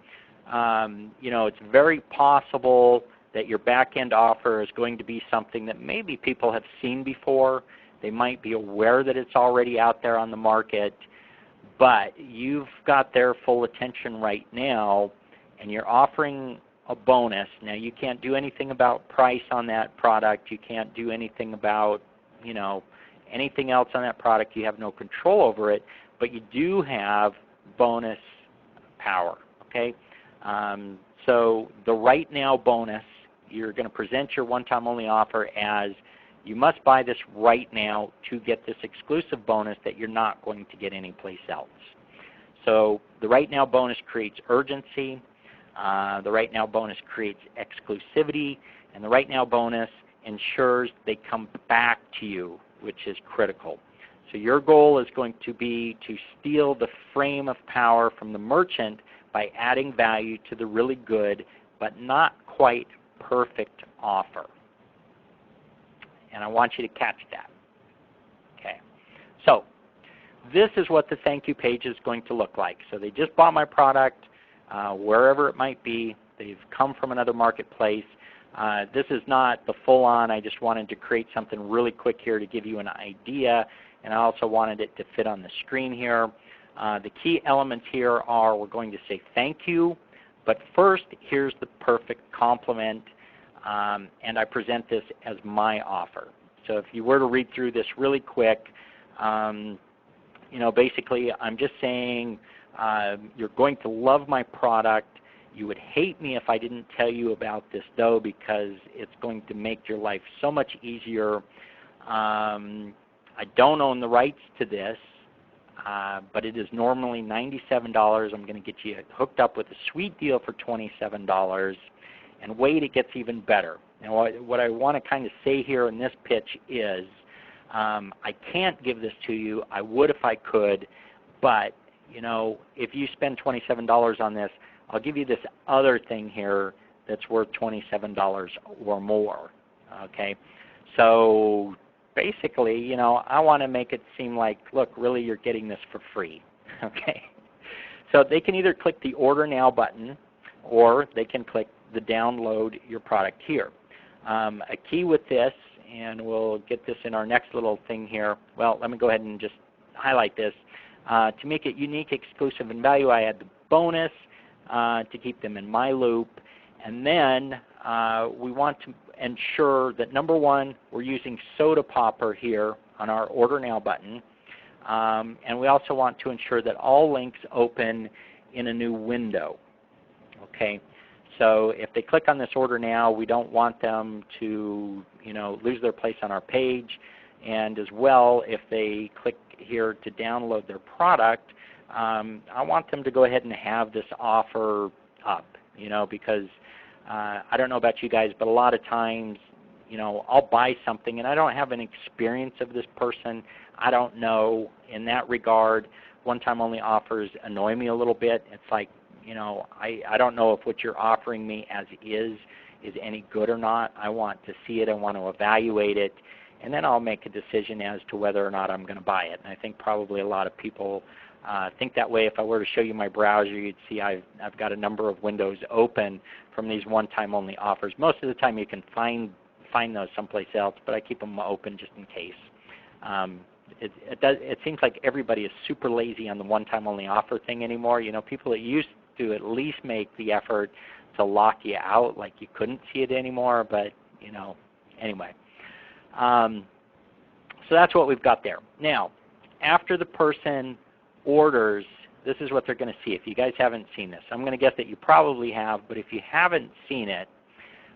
Speaker 1: It's very possible that your back-end offer is going to be something that maybe people have seen before. They might be aware that it's already out there on the market, but you've got their full attention right now, and you're offering a bonus. Now, you can't do anything about price on that product. You can't do anything about, anything else on that product. You have no control over it, but you do have bonus power, okay? So the right now bonus, you're going to present your one-time only offer as you must buy this right now to get this exclusive bonus that you're not going to get anyplace else. So the right now bonus creates urgency. The right now bonus creates exclusivity. And the right now bonus ensures they come back to you, which is critical. So your goal is going to be to steal the frame of power from the merchant by adding value to the really good but not quite perfect offer. and I want you to catch that. Okay. So this is what the thank you page is going to look like. So they just bought my product, wherever it might be. They've come from another marketplace. This is not the full-on. I just wanted to create something really quick here to give you an idea, and I also wanted it to fit on the screen here. The key elements here are we're going to say thank you, but first here's the perfect compliment, and I present this as my offer. So if you were to read through this really quick, basically I'm just saying you're going to love my product. You would hate me if I didn't tell you about this, though, because it's going to make your life so much easier. I don't own the rights to this, but it is normally $97. I'm going to get you hooked up with a sweet deal for $27. And wait, it gets even better. Now, what I want to kind of say here in this pitch is I can't give this to you. I would if I could, but if you spend $27 on this, I'll give you this other thing here that's worth $27 or more. Okay, so basically, I want to make it seem like, look, really, you're getting this for free. Okay, so they can either click the Order Now button, or they can click the Download Your Product here. A key with this, and we'll get this in our next little thing here. Well, let me go ahead and just highlight this. To make it unique, exclusive, and value, I add the bonus to keep them in my loop. And then we want to ensure that, number one, we're using Soda Popper here on our Order Now button. And we also want to ensure that all links open in a new window. Okay, so if they click on this Order Now, we don't want them to lose their place on our page. And as well, if they click here to download their product, I want them to go ahead and have this offer up, because I don't know about you guys, but a lot of times, I'll buy something and I don't have an experience of this person. I don't know. In that regard, one-time only offers annoy me a little bit. It's like, I don't know if what you're offering me as is any good or not. I want to see it. I want to evaluate it. And then I'll make a decision as to whether or not I'm going to buy it. And I think probably a lot of people think that way. If I were to show you my browser, you'd see I've got a number of windows open from these one-time only offers. Most of the time you can find those someplace else, but I keep them open just in case. It seems like everybody is super lazy on the one-time only offer thing anymore. People that used to at least make the effort to lock you out, like you couldn't see it anymore, but anyway. So that's what we've got there. Now, after the person orders, this is what they're going to see. If you guys haven't seen this, I'm going to guess that you probably have, but if you haven't seen it,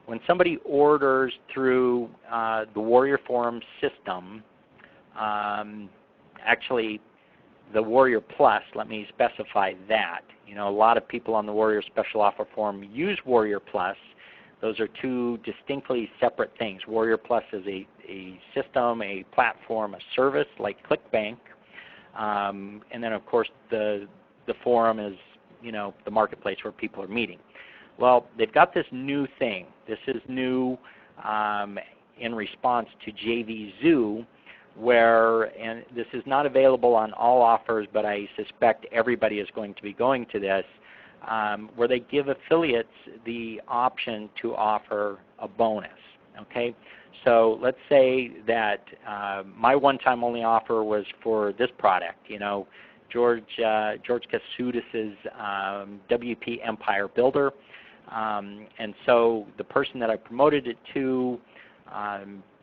Speaker 1: when somebody orders through the Warrior Forum system, actually the Warrior Plus, let me specify that. A lot of people on the Warrior Special Offer Forum use Warrior Plus. Those are two distinctly separate things. Warrior Plus is a system, a platform, a service like ClickBank. And then, of course, the forum is, the marketplace where people are meeting. Well, they've got this new thing. This is new in response to JV Zoo, and this is not available on all offers, but I suspect everybody is going to be going to this, where they give affiliates the option to offer a bonus. Okay, so let's say that my one-time only offer was for this product. George Kasudis's WP Empire Builder, and so the person that I promoted it to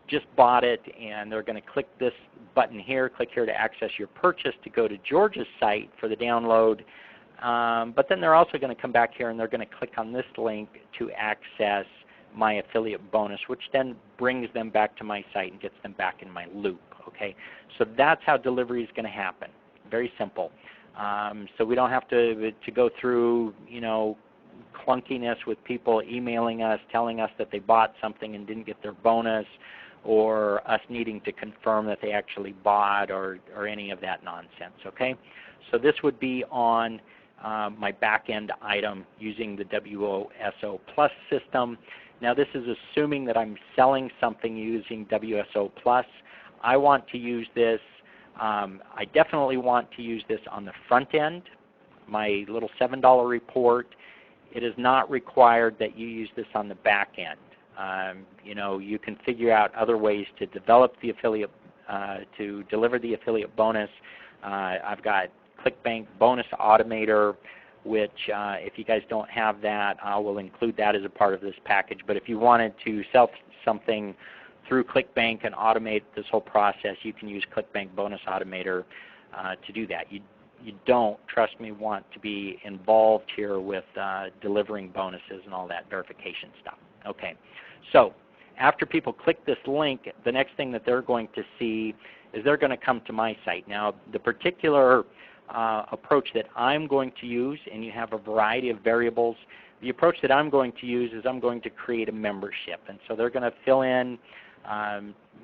Speaker 1: just bought it, and they're going to click this button here, click here to access your purchase, to go to George's site for the download. But then they're also going to come back here and they're going to click on this link to access my affiliate bonus, which then brings them back to my site and gets them back in my loop. Okay, so that's how delivery is going to happen. Very simple. So we don't have to go through clunkiness with people emailing us, telling us that they bought something and didn't get their bonus, or us needing to confirm that they actually bought, or any of that nonsense. Okay, so this would be on my back-end item using the WOSO Plus system. Now this is assuming that I'm selling something using WSO Plus. I want to use this, I definitely want to use this on the front end, my little $7 report. It is not required that you use this on the back end. You know, you can figure out other ways to develop the affiliate, to deliver the affiliate bonus. I've got ClickBank Bonus Automator, which if you guys don't have that, I will include that as a part of this package. But if you wanted to sell something through ClickBank and automate this whole process, you can use ClickBank Bonus Automator to do that. You don't, trust me, want to be involved here with delivering bonuses and all that verification stuff. Okay, so after people click this link, the next thing that they're going to see is they're going to come to my site. Now, the particular approach that I'm going to use, and you have a variety of variables, the approach that I'm going to use is I'm going to create a membership. And so they're going to fill in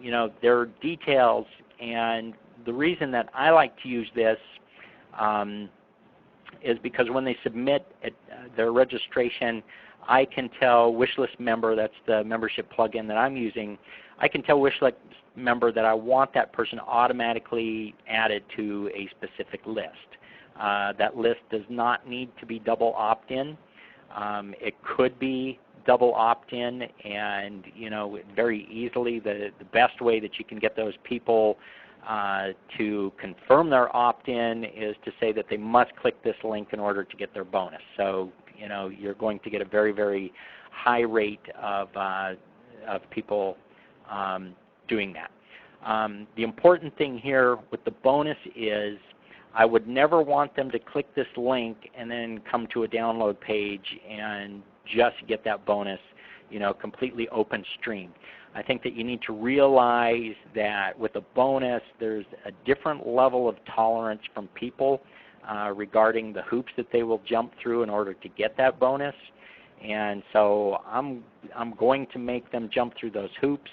Speaker 1: you know, their details. And the reason that I like to use this is because when they submit their registration, I can tell Wishlist Member, that's the membership plugin that I'm using, I can tell Wishlist Member that I want that person automatically added to a specific list. That list does not need to be double opt-in. It could be double opt-in, and you know, very easily the best way that you can get those people to confirm their opt-in is to say that they must click this link in order to get their bonus. So you know, you're going to get a very, very high rate of people doing that. The important thing here with the bonus is I would never want them to click this link and then come to a download page and just get that bonus, you know, completely open stream. I think that you need to realize that with a bonus, there's a different level of tolerance from people regarding the hoops that they will jump through in order to get that bonus. And so I'm going to make them jump through those hoops.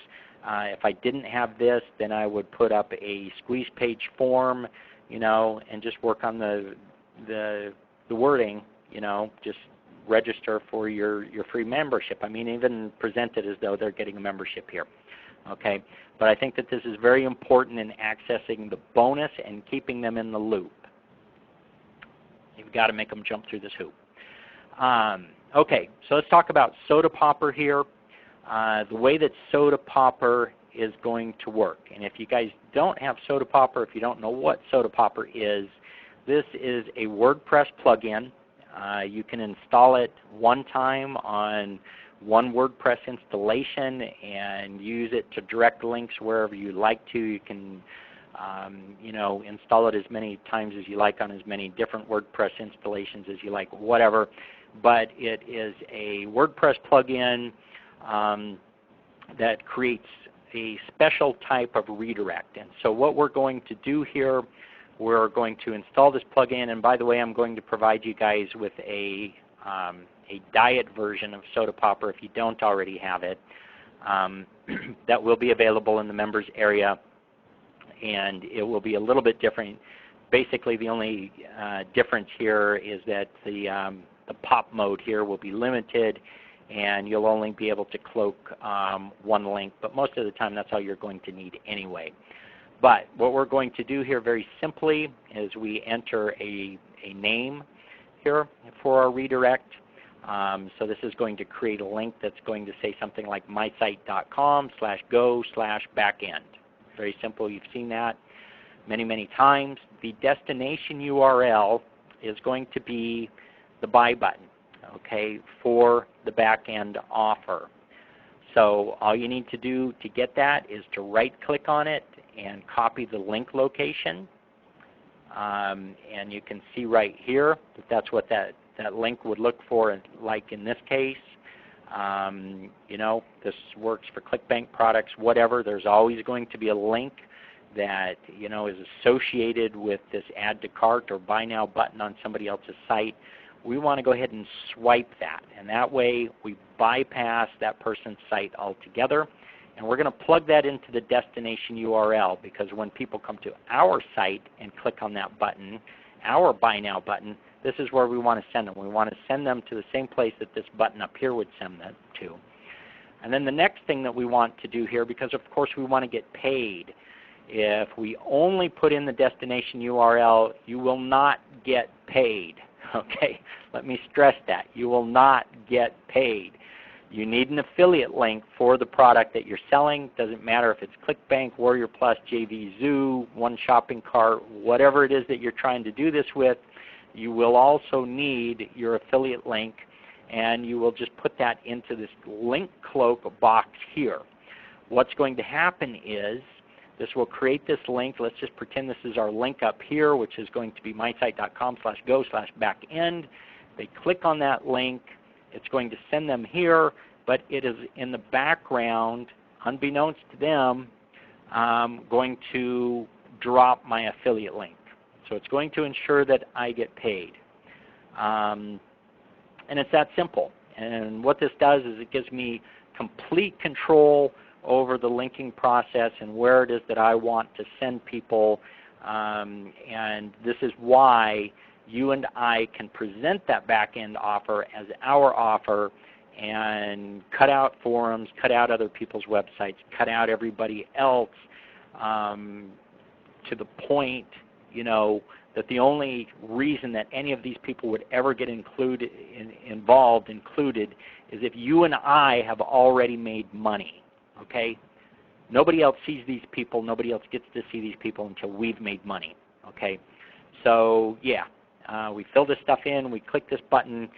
Speaker 1: If I didn't have this, then I would put up a squeeze page form, you know, and just work on the wording, you know, just register for your free membership. I mean, even present it as though they're getting a membership here. Okay, but I think that this is very important in accessing the bonus and keeping them in the loop. You've got to make them jump through this hoop. Okay, so let's talk about Soda Popper here. The way that Soda Popper is going to work. And if you guys don't have Soda Popper, if you don't know what Soda Popper is, this is a WordPress plugin. You can install it one time on one WordPress installation and use it to direct links wherever you like to. You can you know, install it as many times as you like on as many different WordPress installations as you like, whatever. But it is a WordPress plugin that creates a special type of redirect. And so what we're going to do here, we're going to install this plugin. And by the way, I'm going to provide you guys with a diet version of Soda Popper if you don't already have it. That will be available in the members area, and it will be a little bit different. Basically, the only difference here is that the pop mode here will be limited, and you'll only be able to cloak one link, but most of the time that's all you're going to need anyway. But what we're going to do here very simply is we enter a name here for our redirect. So this is going to create a link that's going to say something like mysite.com/go/backend. Very simple. You've seen that many, many times. The destination URL is going to be the buy button, okay, for the back-end offer. So all you need to do to get that is to right-click on it and copy the link location. And you can see right here that that's what that link would look for, like in this case. You know, this works for ClickBank products, whatever. There's always going to be a link that, you know, is associated with this add to cart or buy now button on somebody else's site. We want to go ahead and swipe that, and that way we bypass that person's site altogether. And we're going to plug that into the destination URL, because when people come to our site and click on that button, our buy now button, this is where we want to send them. We want to send them to the same place that this button up here would send them to. And then the next thing that we want to do here, because of course we want to get paid, if we only put in the destination URL, you will not get paid. Okay, let me stress that. You will not get paid. You need an affiliate link for the product that you're selling. Doesn't matter if it's ClickBank, Warrior Plus, JV Zoo, One Shopping Cart, whatever it is that you're trying to do this with. You will also need your affiliate link, and you will just put that into this link cloak box here. What's going to happen is this will create this link. Let's just pretend this is our link up here, which is going to be mysite.com/go/backend. They click on that link. It's going to send them here, but it is in the background, unbeknownst to them, going to drop my affiliate link. So it's going to ensure that I get paid. And it's that simple. And what this does is it gives me complete control over the linking process and where it is that I want to send people. And this is why you and I can present that back-end offer as our offer and cut out forums, cut out other people's websites, cut out everybody else to the point, that the only reason that any of these people would ever get included is if you and I have already made money. Okay? Nobody else sees these people. Nobody else gets to see these people until we've made money. Okay? So yeah, we fill this stuff in. We click this button,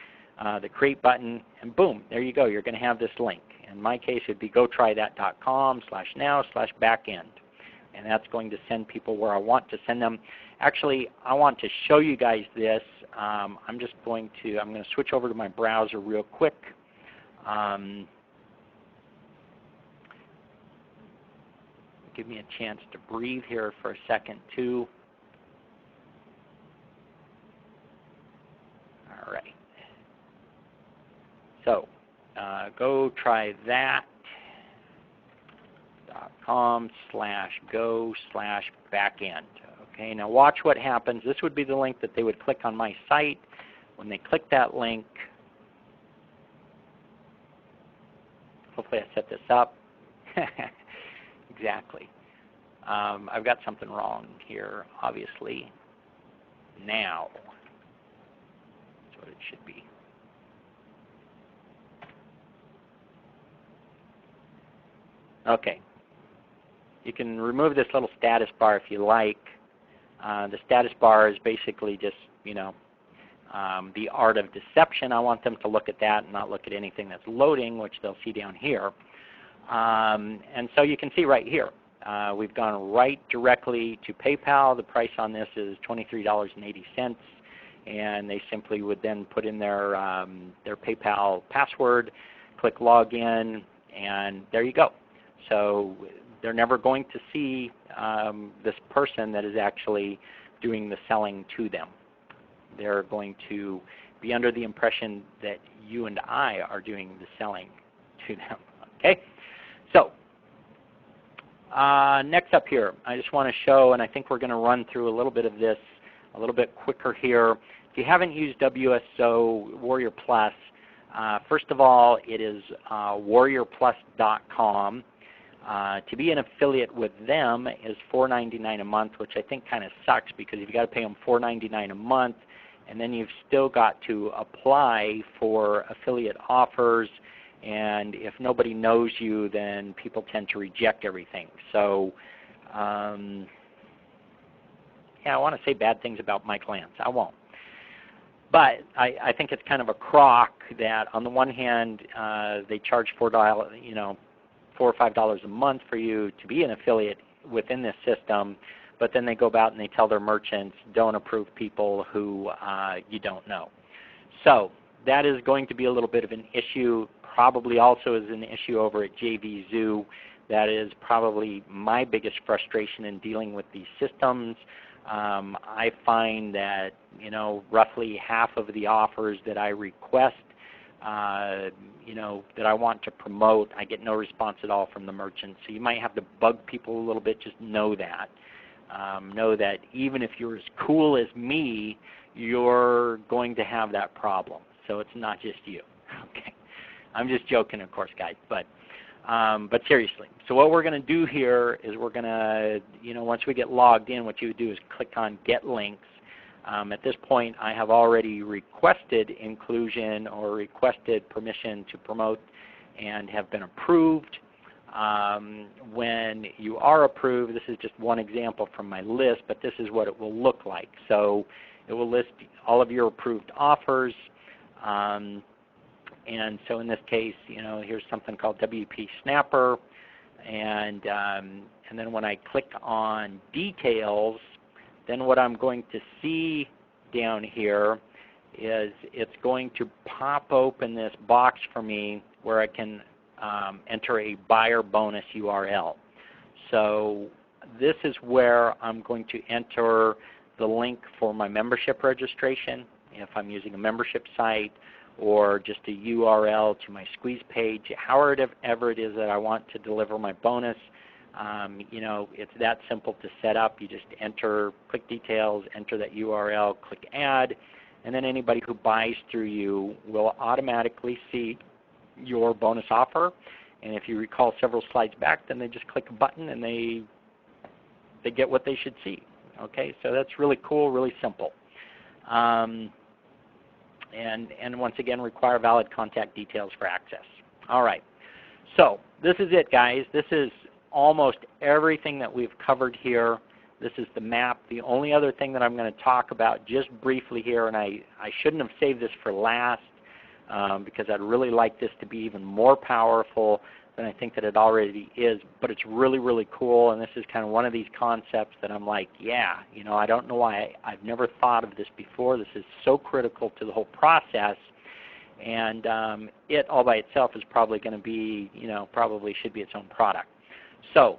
Speaker 1: the create button, and boom, there you go. You're going to have this link. In my case, it would be gotrythat.com/now/backend. And that's going to send people where I want to send them. Actually, I want to show you guys this. I'm going to switch over to my browser real quick. Give me a chance to breathe here for a second too. All right. So go try that.com/go/backend. Okay, now watch what happens. This would be the link that they would click on my site. When they click that link, hopefully I set this up. Exactly. I've got something wrong here, obviously. Now, that's what it should be. Okay. You can remove this little status bar if you like. The status bar is basically just, the art of deception. I want them to look at that and not look at anything that's loading, which they'll see down here. And so you can see right here, we've gone right directly to PayPal. The price on this is $23.80, and they simply would then put in their PayPal password, click login, and there you go. So they're never going to see this person that is actually doing the selling to them. They're going to be under the impression that you and I are doing the selling to them. Okay? So next up here, I just want to show, and I think we're going to run through a little bit of this a little bit quicker here. If you haven't used WSO Warrior Plus, first of all, it is warriorplus.com. To be an affiliate with them is $4.99 a month, which I think kind of sucks because you've got to pay them $4.99 a month, and then you've still got to apply for affiliate offers. And if nobody knows you, then people tend to reject everything. So, yeah, I want to say bad things about Mike Lance. I won't. But I think it's kind of a crock that on the one hand, they charge $4, $4 or $5 a month for you to be an affiliate within this system, but then they go about and they tell their merchants, don't approve people who you don't know. So that is going to be a little bit of an issue. Probably also is an issue over at JV Zoo. That is probably my biggest frustration in dealing with these systems. I find that roughly half of the offers that I request, that I want to promote, I get no response at all from the merchants. So you might have to bug people a little bit. Just know that. Know that even if you're as cool as me, you're going to have that problem. So it's not just you. Okay. I'm just joking, of course, guys. But But seriously, so what we're going to do here is we're going to, once we get logged in, what you would do is click on Get Links. At this point, I have already requested inclusion or requested permission to promote and have been approved. When you are approved, this is just one example from my list, but this is what it will look like. So it will list all of your approved offers. And so in this case, here's something called WP Snapper. And then when I click on Details, then what I'm going to see down here is it's going to pop open this box for me where I can enter a buyer bonus URL. So this is where I'm going to enter the link for my membership registration if I'm using a membership site, or just a URL to my squeeze page, however it is that I want to deliver my bonus. It's that simple to set up. You just click Details, enter that URL, click Add, and then anybody who buys through you will automatically see your bonus offer. And if you recall several slides back, then they just click a button and they get what they should see. Okay, so that's really cool, really simple. And once again, require valid contact details for access. All right, so this is it, guys. This is almost everything that we've covered here. This is the map. The only other thing that I'm going to talk about just briefly here, and I shouldn't have saved this for last because I'd really like this to be even more powerful than I think that it already is, but it's really, really cool, and this is kind of one of these concepts that I'm like, yeah, I don't know why I've never thought of this before. This is so critical to the whole process, and it all by itself is probably going to be, probably should be its own product. So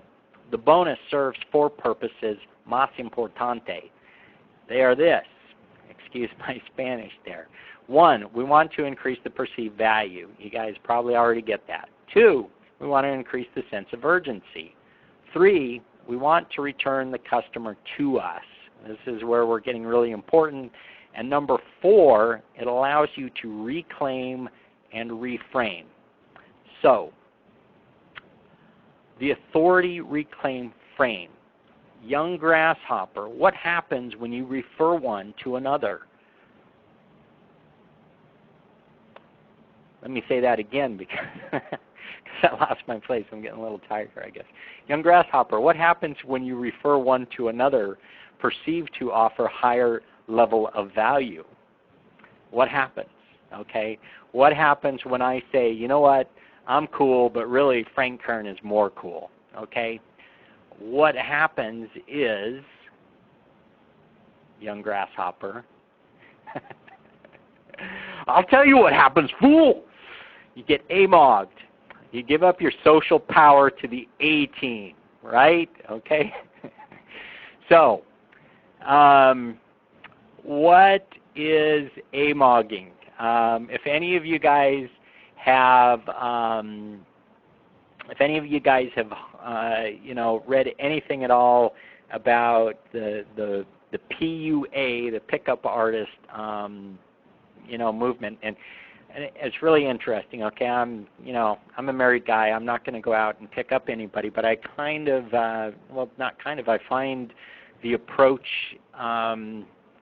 Speaker 1: the bonus serves four purposes, más importante. They are this, excuse my Spanish there. One, we want to increase the perceived value. You guys probably already get that. Two, we want to increase the sense of urgency. Three, we want to return the customer to us. This is where we're getting really important. And number four, it allows you to reclaim and reframe. So, the authority reclaim frame. Young grasshopper, what happens when you refer one to another? Let me say that again because I lost my place. I'm getting a little tired here, I guess. Young grasshopper, what happens when you refer one to another perceived to offer higher level of value? What happens? Okay? What happens when I say, you know what, I'm cool, but really Frank Kern is more cool? Okay? What happens is, young grasshopper, I'll tell you what happens, fool! You get AMOG'd. You give up your social power to the A team, right? Okay? So, what is AMOGing? If any of you guys have, read anything at all about the PUA, the pickup artist, movement, and it's really interesting. Okay, I'm a married guy. I'm not going to go out and pick up anybody, but I kind of, I find the approach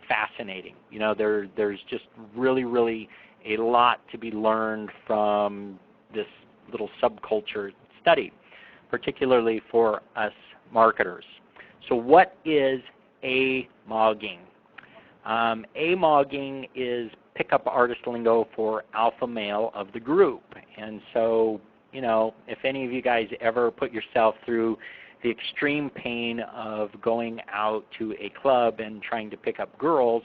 Speaker 1: fascinating. There's just really, really a lot to be learned from this little subculture study, particularly for us marketers. So what is AMOGing? AMOGing is pickup artist lingo for alpha male of the group. And so, if any of you guys ever put yourself through the extreme pain of going out to a club and trying to pick up girls,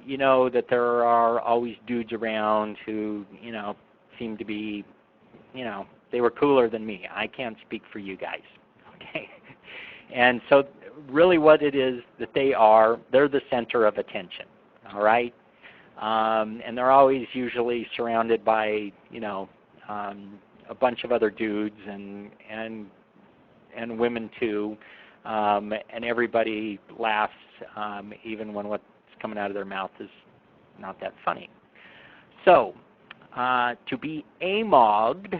Speaker 1: you know that there are always dudes around who, seem to be, they were cooler than me. I can't speak for you guys, okay? And so really what it is that they're the center of attention, all right? And they're always usually surrounded by, a bunch of other dudes and women too, and everybody laughs even when what's coming out of their mouth is not that funny. So to be AMOG'd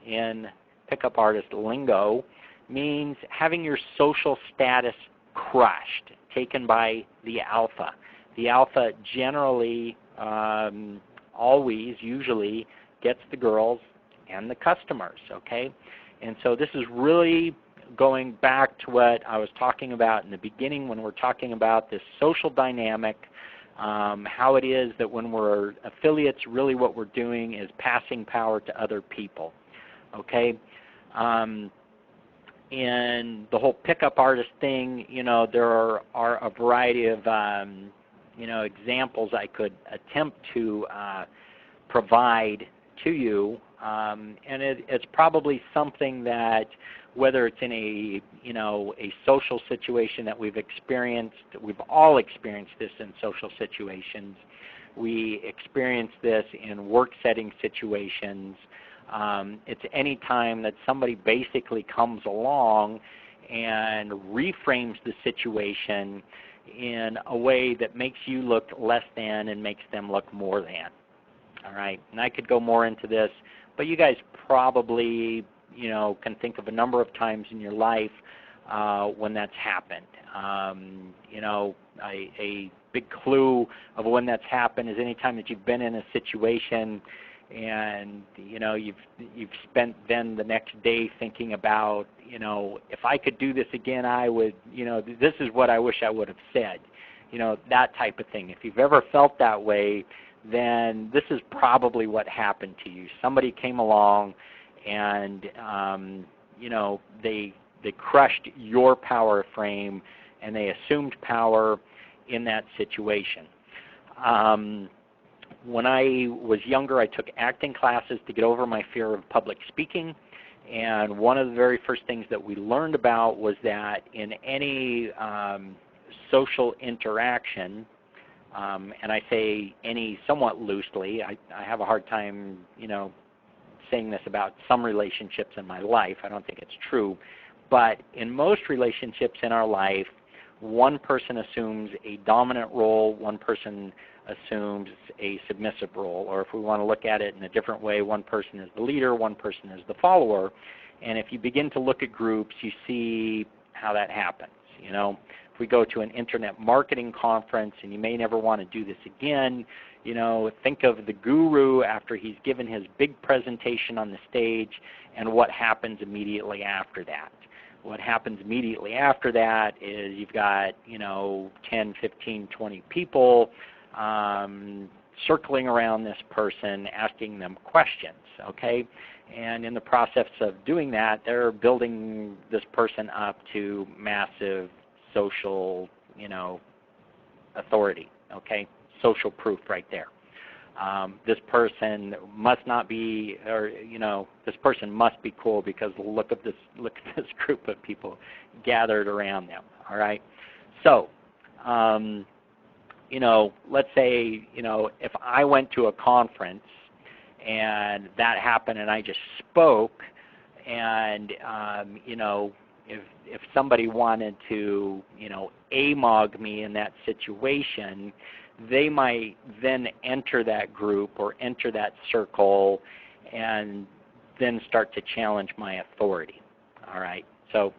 Speaker 1: in pickup artist lingo means having your social status crushed, taken by the alpha. The alpha generally, always, usually gets the girls and the customers, okay? And so this is really going back to what I was talking about in the beginning when we're talking about this social dynamic, how it is that when we're affiliates, really what we're doing is passing power to other people, okay? In the whole pickup artist thing, there are a variety of examples I could attempt to provide to you, and it's probably something that, whether it's in a social situation that we've experienced, we've all experienced this in social situations. We experience this in work setting situations. It's any time that somebody basically comes along and reframes the situation in a way that makes you look less than and makes them look more than. All right, and I could go more into this, but you guys probably can think of a number of times in your life when that's happened. A big clue of when that's happened is any time that you've been in a situation and you've spent then the next day thinking about, if I could do this again, I would, this is what I wish I would have said, that type of thing. If you've ever felt that way, then this is probably what happened to you. Somebody came along and they crushed your power frame and they assumed power in that situation. When I was younger, I took acting classes to get over my fear of public speaking, and one of the very first things that we learned about was that in any social interaction, and I say any somewhat loosely, I have a hard time saying this about some relationships in my life. I don't think it's true. But in most relationships in our life, one person assumes a dominant role, one person assumes a submissive role. Or if we want to look at it in a different way, one person is the leader, one person is the follower. And if you begin to look at groups, you see how that happens. If we go to an internet marketing conference, and you may never want to do this again, think of the guru after he's given his big presentation on the stage and what happens immediately after that. What happens immediately after that is you've got 10, 15, 20 people circling around this person, asking them questions, okay? And in the process of doing that, they're building this person up to massive social, authority, okay? Social proof right there. This person must not be, or this person must be cool because look at this group of people gathered around them. All right. So, let's say if I went to a conference and that happened and I just spoke, and if somebody wanted to AMOG me in that situation, they might then enter that group or enter that circle and then start to challenge my authority. All right, so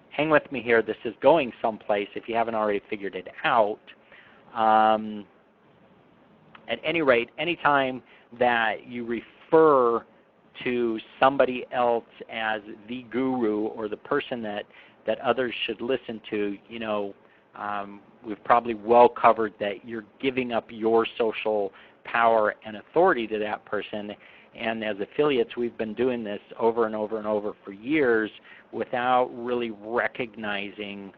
Speaker 1: hang with me here. This is going someplace if you haven't already figured it out. At any rate, anytime that you refer to somebody else as the guru or the person that others should listen to, we've probably well covered that you're giving up your social power and authority to that person. And as affiliates, we've been doing this over and over and over for years without really recognizing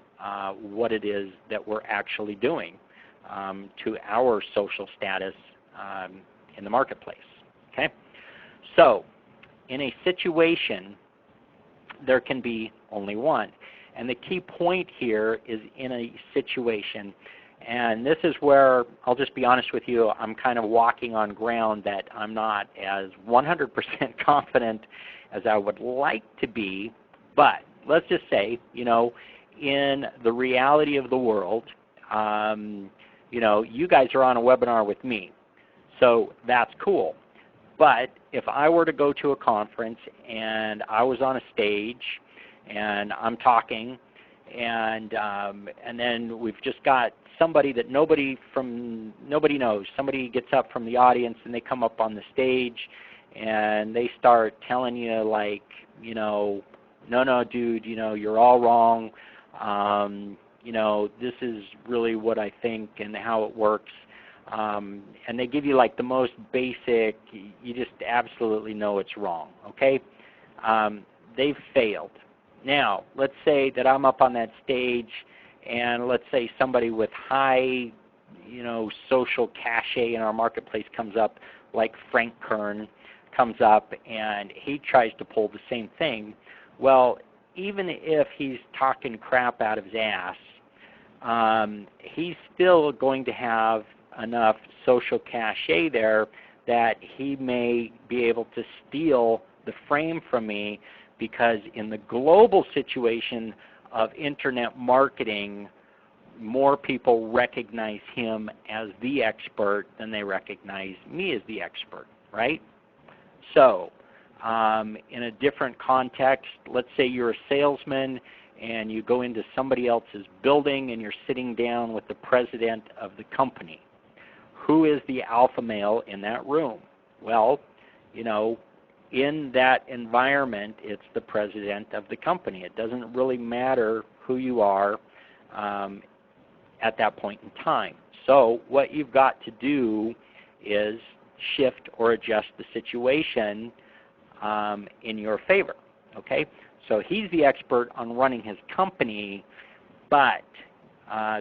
Speaker 1: what it is that we're actually doing to our social status in the marketplace. Okay? So, in a situation, there can be only one. And the key point here is in a situation, and this is where, I'll just be honest with you, I'm kind of walking on ground that I'm not as 100% confident as I would like to be, but let's just say, in the reality of the world, you guys are on a webinar with me, so that's cool. But if I were to go to a conference and I was on a stage and I'm talking, and then we've just got somebody that nobody knows. Somebody gets up from the audience and they come up on the stage and they start telling you like, no, dude, you're all wrong. This is really what I think and how it works. And they give you like the most basic, you just absolutely know it's wrong, okay? They've failed. Now, let's say that I'm up on that stage and let's say somebody with high, social cachet in our marketplace comes up, like Frank Kern comes up and he tries to pull the same thing. Well, even if he's talking crap out of his ass, he's still going to have enough social cachet there that he may be able to steal the frame from me, because in the global situation of internet marketing, more people recognize him as the expert than they recognize me as the expert, right? So in a different context, let's say you're a salesman and you go into somebody else's building and you're sitting down with the president of the company. Who is the alpha male in that room? Well, in that environment, it's the president of the company. It doesn't really matter who you are at that point in time. So what you've got to do is shift or adjust the situation in your favor, okay? So he's the expert on running his company, but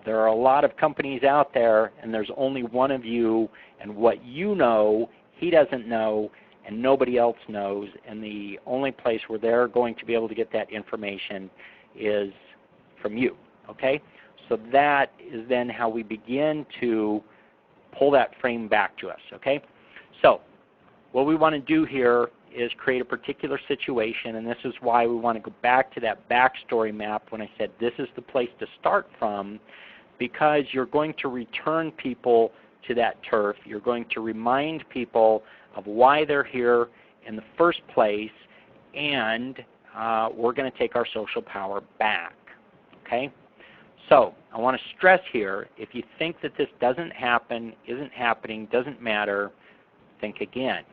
Speaker 1: there are a lot of companies out there, and there's only one of you, and what you know, he doesn't know, and nobody else knows, and the only place where they're going to be able to get that information is from you, okay? So that is then how we begin to pull that frame back to us, okay? So what we want to do here is create a particular situation, and this is why we want to go back to that backstory map when I said this is the place to start from, because you're going to return people to that turf. You're going to remind people of why they're here in the first place, and we're going to take our social power back, okay? So I want to stress here, if you think that this doesn't happen, isn't happening, doesn't matter, think again.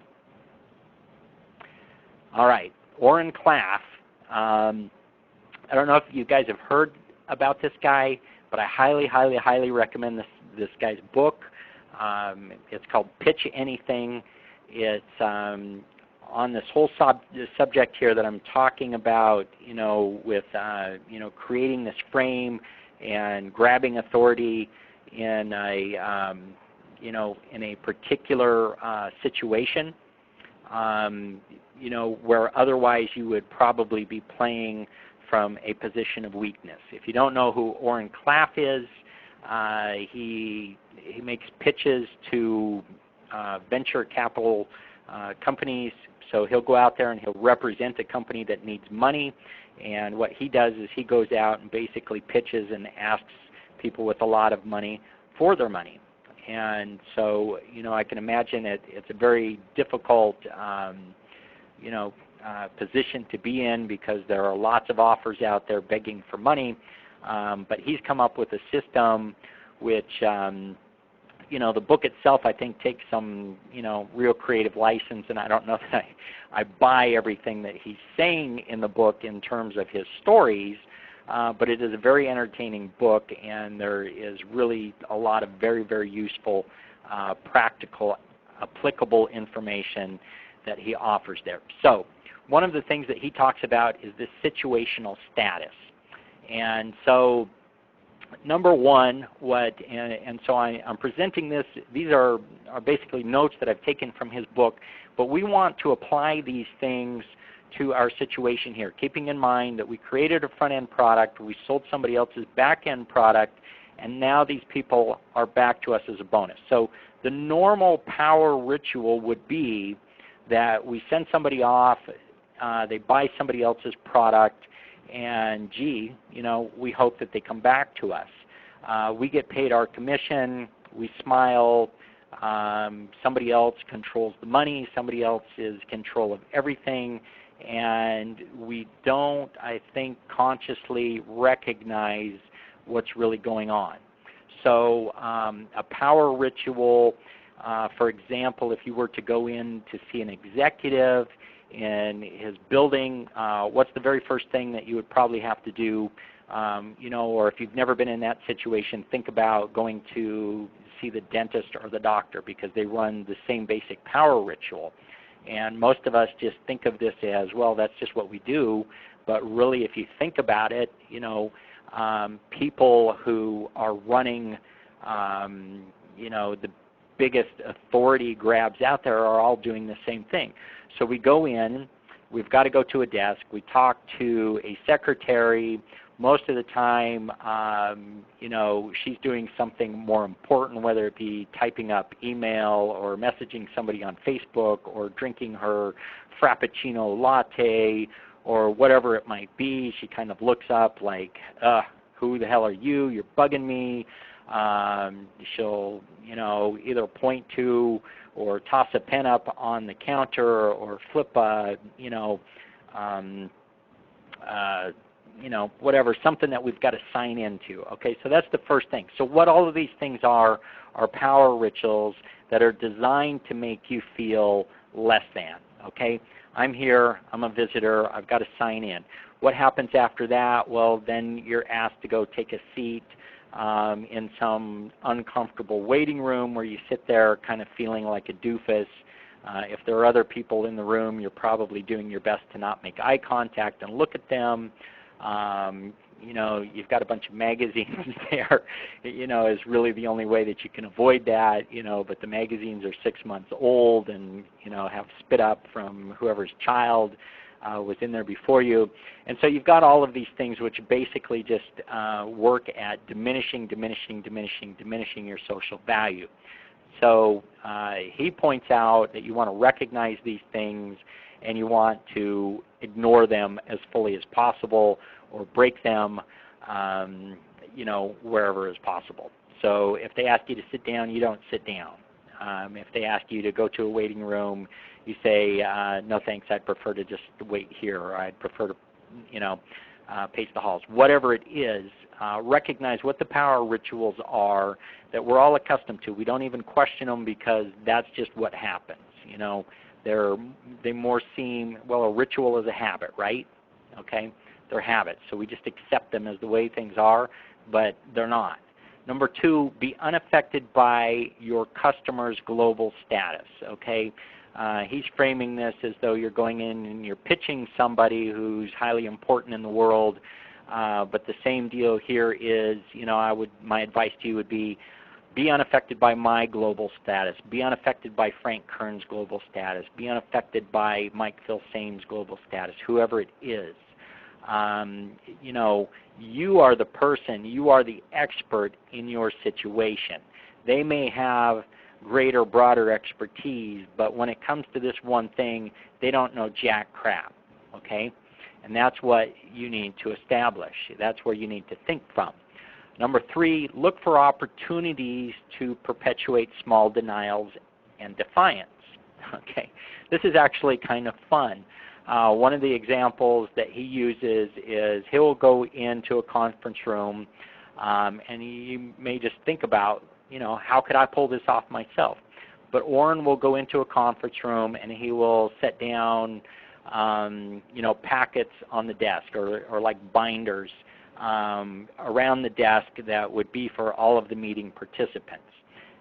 Speaker 1: All right, Oren Klaff. I don't know if you guys have heard about this guy, but I highly, highly, highly recommend this guy's book. It's called Pitch Anything. It's on this whole subject here that I'm talking about, with creating this frame and grabbing authority in a in a particular situation. Where otherwise you would probably be playing from a position of weakness. If you don't know who Oren Klaff is, he makes pitches to venture capital companies. So he'll go out there and he'll represent a company that needs money, and what he does is he goes out and basically pitches and asks people with a lot of money for their money. And so, I can imagine it's a very difficult position to be in, because there are lots of offers out there begging for money. But he's come up with a system which, the book itself I think takes some, real creative license, and I don't know that I buy everything that he's saying in the book in terms of his stories, but it is a very entertaining book, and there is really a lot of very, very useful, practical, applicable information that he offers there. So one of the things that he talks about is this situational status. And so number one, so I'm presenting this, these are basically notes that I've taken from his book, but we want to apply these things to our situation here, keeping in mind that we created a front-end product, we sold somebody else's back-end product, and now these people are back to us as a bonus. So the normal power ritual would be that we send somebody off, they buy somebody else's product, and we hope that they come back to us. We get paid our commission, we smile, Somebody else controls the money. Somebody else is in control of everything. And we don't, I think, consciously recognize what's really going on. So a power ritual, for example, if you were to go in to see an executive in his building, what's the very first thing that you would probably have to do? Or if you've never been in that situation, think about going to see the dentist or the doctor, because they run the same basic power ritual. And most of us just think of this as, well, that's just what we do. But really, if you think about it, people who are running, the biggest authority grabs out there are all doing the same thing. So we go in, we've got to go to a desk, we talk to a secretary. Most of the time, she's doing something more important, whether it be typing up email or messaging somebody on Facebook or drinking her Frappuccino latte or whatever it might be. She kind of looks up like, who the hell are you? You're bugging me. She'll, either point to or toss a pen up on the counter or flip a, whatever, something that we've got to sign into. Okay, so that's the first thing. So what all of these things are power rituals that are designed to make you feel less than. Okay, I'm here, I'm a visitor, I've got to sign in. What happens after that? Well, then you're asked to go take a seat in some uncomfortable waiting room where you sit there kind of feeling like a doofus. If there are other people in the room, you're probably doing your best to not make eye contact and look at them. You've got a bunch of magazines there, is really the only way that you can avoid that, but the magazines are 6 months old and, have spit up from whoever's child was in there before you. And so you've got all of these things which basically just work at diminishing your social value. So he points out that you want to recognize these things and you want to ignore them as fully as possible or break them, wherever is possible. So if they ask you to sit down, you don't sit down. If they ask you to go to a waiting room, you say, no thanks, I'd prefer to just wait here, or I'd prefer to, pace the halls. Whatever it is, recognize what the power rituals are that we're all accustomed to. We don't even question them because that's just what happens. They more seem, well, a ritual is a habit, right? Okay, they're habits, so we just accept them as the way things are, but they're not. Number two, be unaffected by your customer's global status, okay? He's framing this as though you're going in and you're pitching somebody who's highly important in the world, but the same deal here is, my advice to you would be unaffected by my global status. Be unaffected by Frank Kern's global status. Be unaffected by Mike Filsame's global status, whoever it is. You are the person, you are the expert in your situation. They may have greater, broader expertise, but when it comes to this one thing, they don't know jack crap, okay? And that's what you need to establish. That's where you need to think from. Number three, look for opportunities to perpetuate small denials and defiance. Okay, this is actually kind of fun. One of the examples that he uses is he'll go into a conference room and he may just think about, how could I pull this off myself? But Orrin will go into a conference room and he will set down, packets on the desk or like binders around the desk that would be for all of the meeting participants.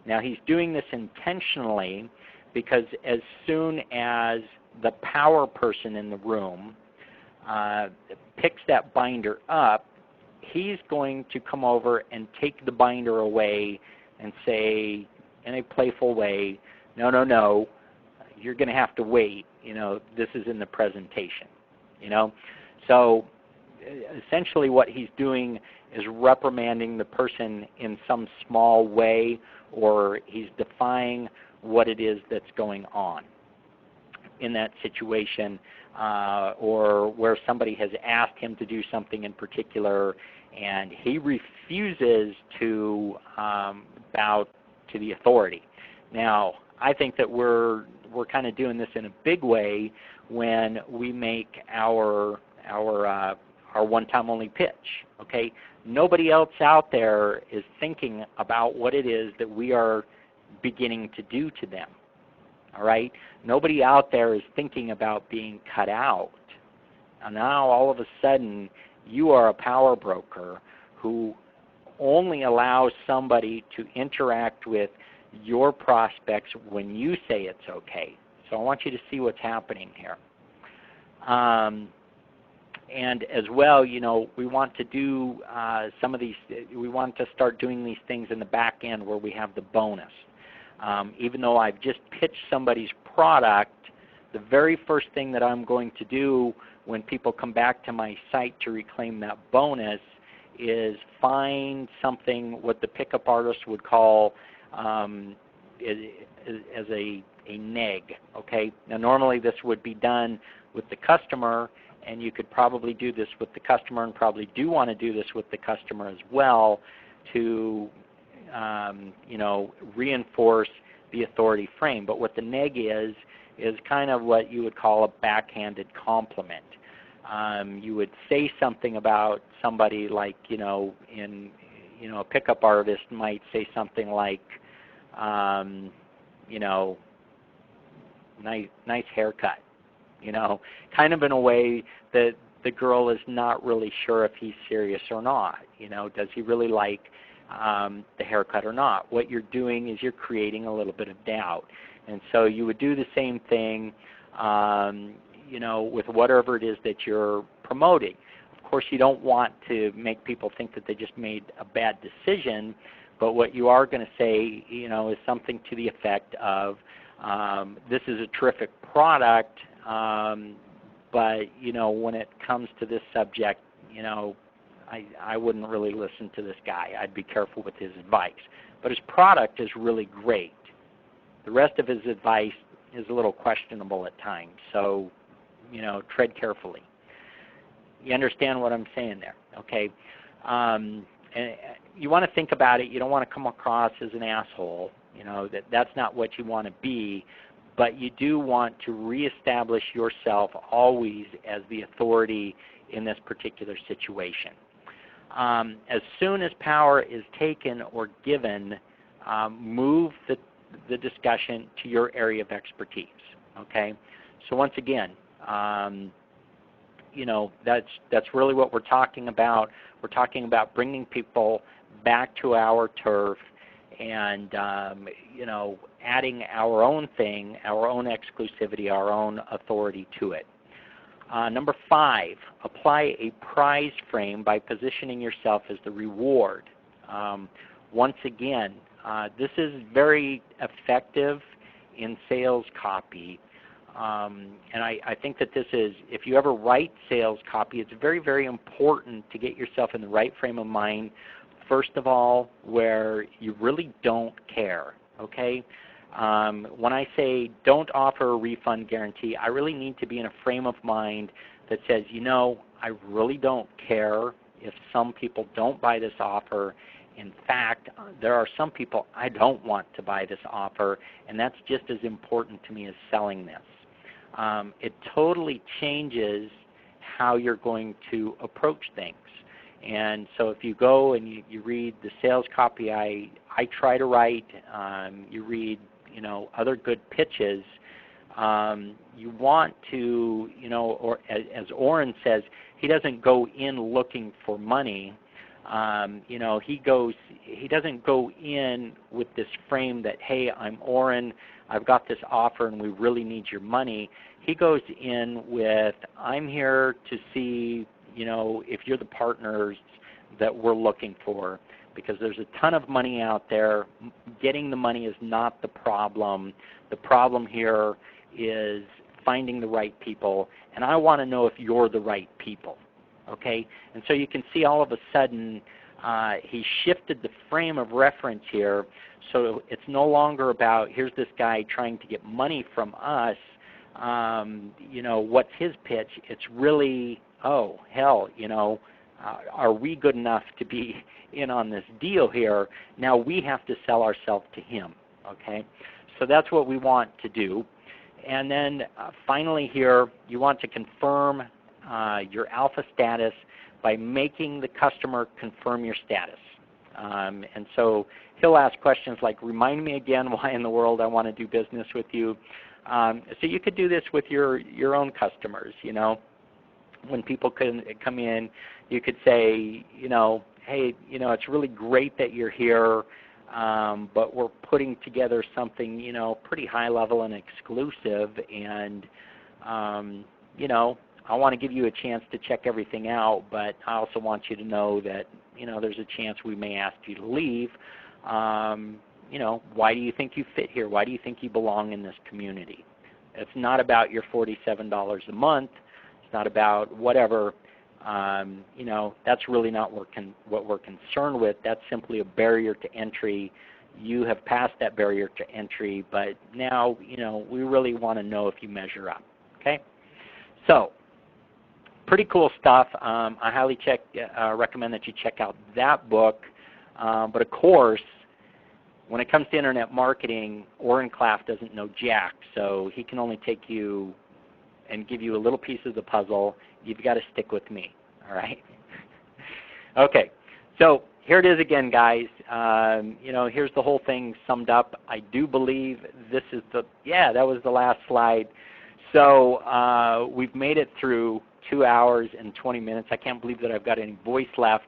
Speaker 1: Now he's doing this intentionally because as soon as the power person in the room picks that binder up, he's going to come over and take the binder away and say in a playful way, no, you're going to have to wait. This is in the presentation. So essentially what he's doing is reprimanding the person in some small way, or he's defying what it is that's going on in that situation, or where somebody has asked him to do something in particular and he refuses to bow to the authority. Now, I think that we're kind of doing this in a big way when we make our one-time only pitch. Okay, nobody else out there is thinking about what it is that we are beginning to do to them. All right, nobody out there is thinking about being cut out. And now all of a sudden, you are a power broker who only allows somebody to interact with your prospects when you say it's okay. So I want you to see what's happening here. And as well, you know, we want to do some of these, we want to start doing these things in the back end where we have the bonus. Even though I've just pitched somebody's product, the very first thing that I'm going to do when people come back to my site to reclaim that bonus is find something what the pickup artist would call as a neg. Okay? Now normally this would be done with the customer, and you could probably do this with the customer and probably do want to do this with the customer as well to you know, reinforce the authority frame. But what the neg is kind of what you would call a backhanded compliment. You would say something about somebody like, you know, a pickup artist might say something like, you know, nice haircut, you know, kind of in a way that the girl is not really sure if he's serious or not. You know, does he really like the haircut or not? What you're doing is you're creating a little bit of doubt. And so you would do the same thing, you know, with whatever it is that you're promoting. Of course, you don't want to make people think that they just made a bad decision, but what you are going to say, you know, is something to the effect of, this is a terrific product, but, you know, when it comes to this subject, you know, I wouldn't really listen to this guy. I'd be careful with his advice. But his product is really great. The rest of his advice is a little questionable at times, so, you know, tread carefully. You understand what I'm saying there, okay? And you want to think about it. You don't want to come across as an asshole. You know, that's not what you want to be, but you do want to reestablish yourself always as the authority in this particular situation. As soon as power is taken or given, move the discussion to your area of expertise. Okay, so once again, you know, that's really what we're talking about. We're talking about bringing people back to our turf and you know, adding our own thing, our own exclusivity, our own authority to it. Number 5, apply a prize frame by positioning yourself as the reward. Once again, this is very effective in sales copy. And I think that this is, if you ever write sales copy, it's very, very important to get yourself in the right frame of mind, first of all, where you really don't care, okay? When I say don't offer a refund guarantee, I really need to be in a frame of mind that says, you know, I really don't care if some people don't buy this offer. In fact, there are some people I don't want to buy this offer, and that's just as important to me as selling this. It totally changes how you're going to approach things. And so if you go and you read the sales copy I try to write, you read, you know, other good pitches, you want to, you know, or as Orrin says, he doesn't go in looking for money. You know, he doesn't go in with this frame that, hey, I'm Orrin, I've got this offer and we really need your money. He goes in with, I'm here to see, you know, if you're the partners that we're looking for, because there's a ton of money out there. Getting the money is not the problem. The problem here is finding the right people, and I want to know if you're the right people. Okay? And so you can see all of a sudden he shifted the frame of reference here, so it's no longer about here's this guy trying to get money from us, you know, what's his pitch? It's really, oh, hell, you know, are we good enough to be in on this deal here? Now we have to sell ourselves to him. Okay? so that's what we want to do. And then finally here, you want to confirm your alpha status by making the customer confirm your status. And so he'll ask questions like, remind me again why in the world I want to do business with you. So you could do this with your own customers. When people come in, you could say, hey, it's really great that you're here, but we're putting together something, pretty high level and exclusive, and I want to give you a chance to check everything out, but I also want you to know that there's a chance we may ask you to leave. Why do you think you fit here? Why do you think you belong in this community? It's not about your $47 a month. It's not about whatever. That's really not what we're concerned with. That's simply a barrier to entry. You have passed that barrier to entry, but now we really want to know if you measure up. Okay, so pretty cool stuff. I highly recommend that you check out that book. But of course, when it comes to internet marketing, Oren Klaff doesn't know jack, so he can only take you and give you a little piece of the puzzle. You've got to stick with me, all right? Okay, so here it is again, guys. Here's the whole thing summed up. I do believe this is that was the last slide. So we've made it through 2 hours and 20 minutes. I can't believe that I've got any voice left.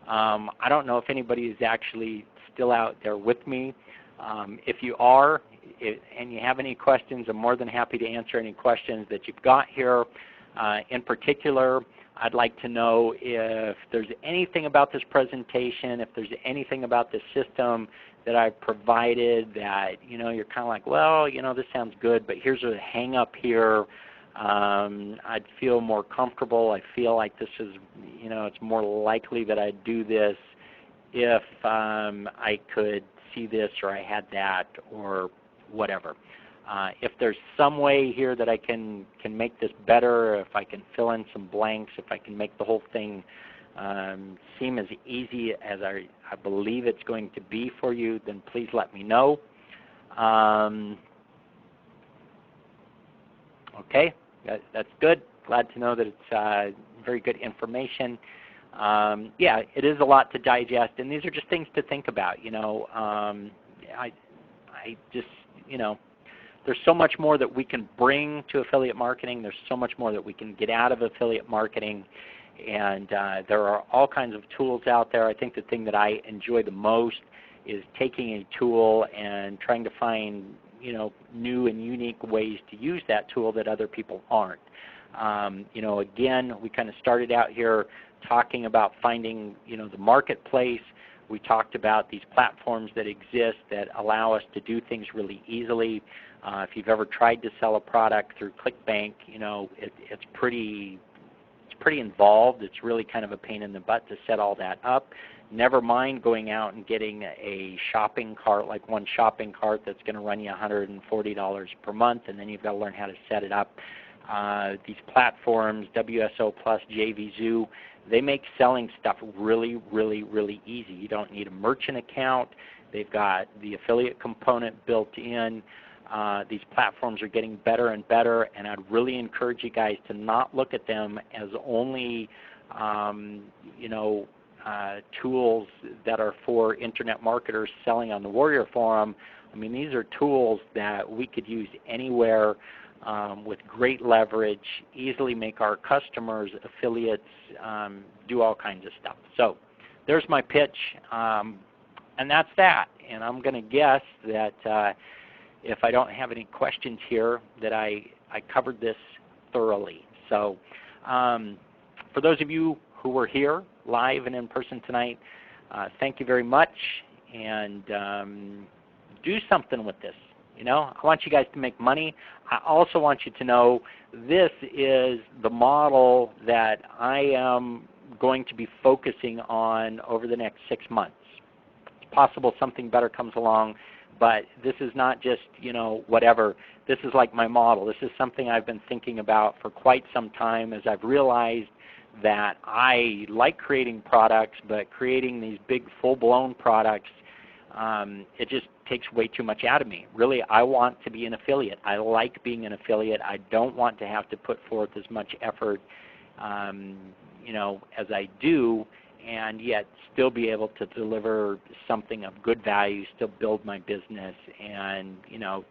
Speaker 1: I don't know if anybody is actually still out there with me. If you are, and you have any questions, I'm more than happy to answer any questions that you've got here. In particular, I'd like to know if there's anything about this presentation, if there's anything about this system that I've provided that you're kind of like, well, this sounds good, but here's a hang up here. I'd feel more comfortable. I feel like this is, it's more likely that I'd do this if I could see this or I had that or whatever. If there's some way here that I can make this better, if I can fill in some blanks, if I can make the whole thing seem as easy as I believe it's going to be for you, then please let me know. Okay, that's good. Glad to know that it's very good information. Yeah, it is a lot to digest, and these are just things to think about. I just, there's so much more that we can bring to affiliate marketing. There's so much more that we can get out of affiliate marketing, and there are all kinds of tools out there. I think the thing that I enjoy the most is taking a tool and trying to find new and unique ways to use that tool that other people aren't. Again, we kind of started out here talking about finding the marketplace. We talked about these platforms that exist that allow us to do things really easily. If you've ever tried to sell a product through ClickBank, it's pretty involved. It's really kind of a pain in the butt to set all that up. Never mind going out and getting a shopping cart, like one shopping cart that's going to run you $140 per month, and then you've got to learn how to set it up. These platforms, WSO Plus, JVZoo, they make selling stuff really, really, really easy. You don't need a merchant account. They've got the affiliate component built in. These platforms are getting better and better, and I'd really encourage you guys to not look at them as only tools that are for internet marketers selling on the Warrior Forum. I mean, these are tools that we could use anywhere with great leverage, easily make our customers, affiliates, do all kinds of stuff. So there's my pitch, and that's that. And I'm going to guess that if I don't have any questions here, that I covered this thoroughly. So for those of you who were here live and in person tonight, thank you very much, and do something with this. I want you guys to make money. I also want you to know this is the model that I am going to be focusing on over the next 6 months. It's possible something better comes along, but this is not just, whatever. This is like my model. This is something I've been thinking about for quite some time, as I've realized that I like creating products, but creating these big full-blown products it just takes way too much out of me. Really, I want to be an affiliate. I like being an affiliate. I don't want to have to put forth as much effort as I do, and yet still be able to deliver something of good value, still build my business, and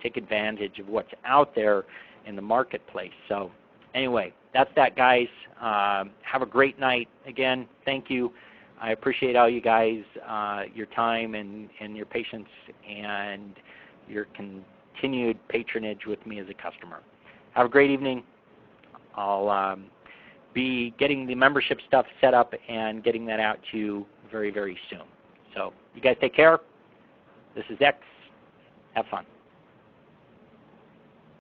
Speaker 1: take advantage of what's out there in the marketplace. So anyway, that's that, guys. Have a great night. Again, thank you. I appreciate all you guys, your time and your patience and your continued patronage with me as a customer. Have a great evening. I'll be getting the membership stuff set up and getting that out to you very, very soon. So you guys take care. This is X. Have fun.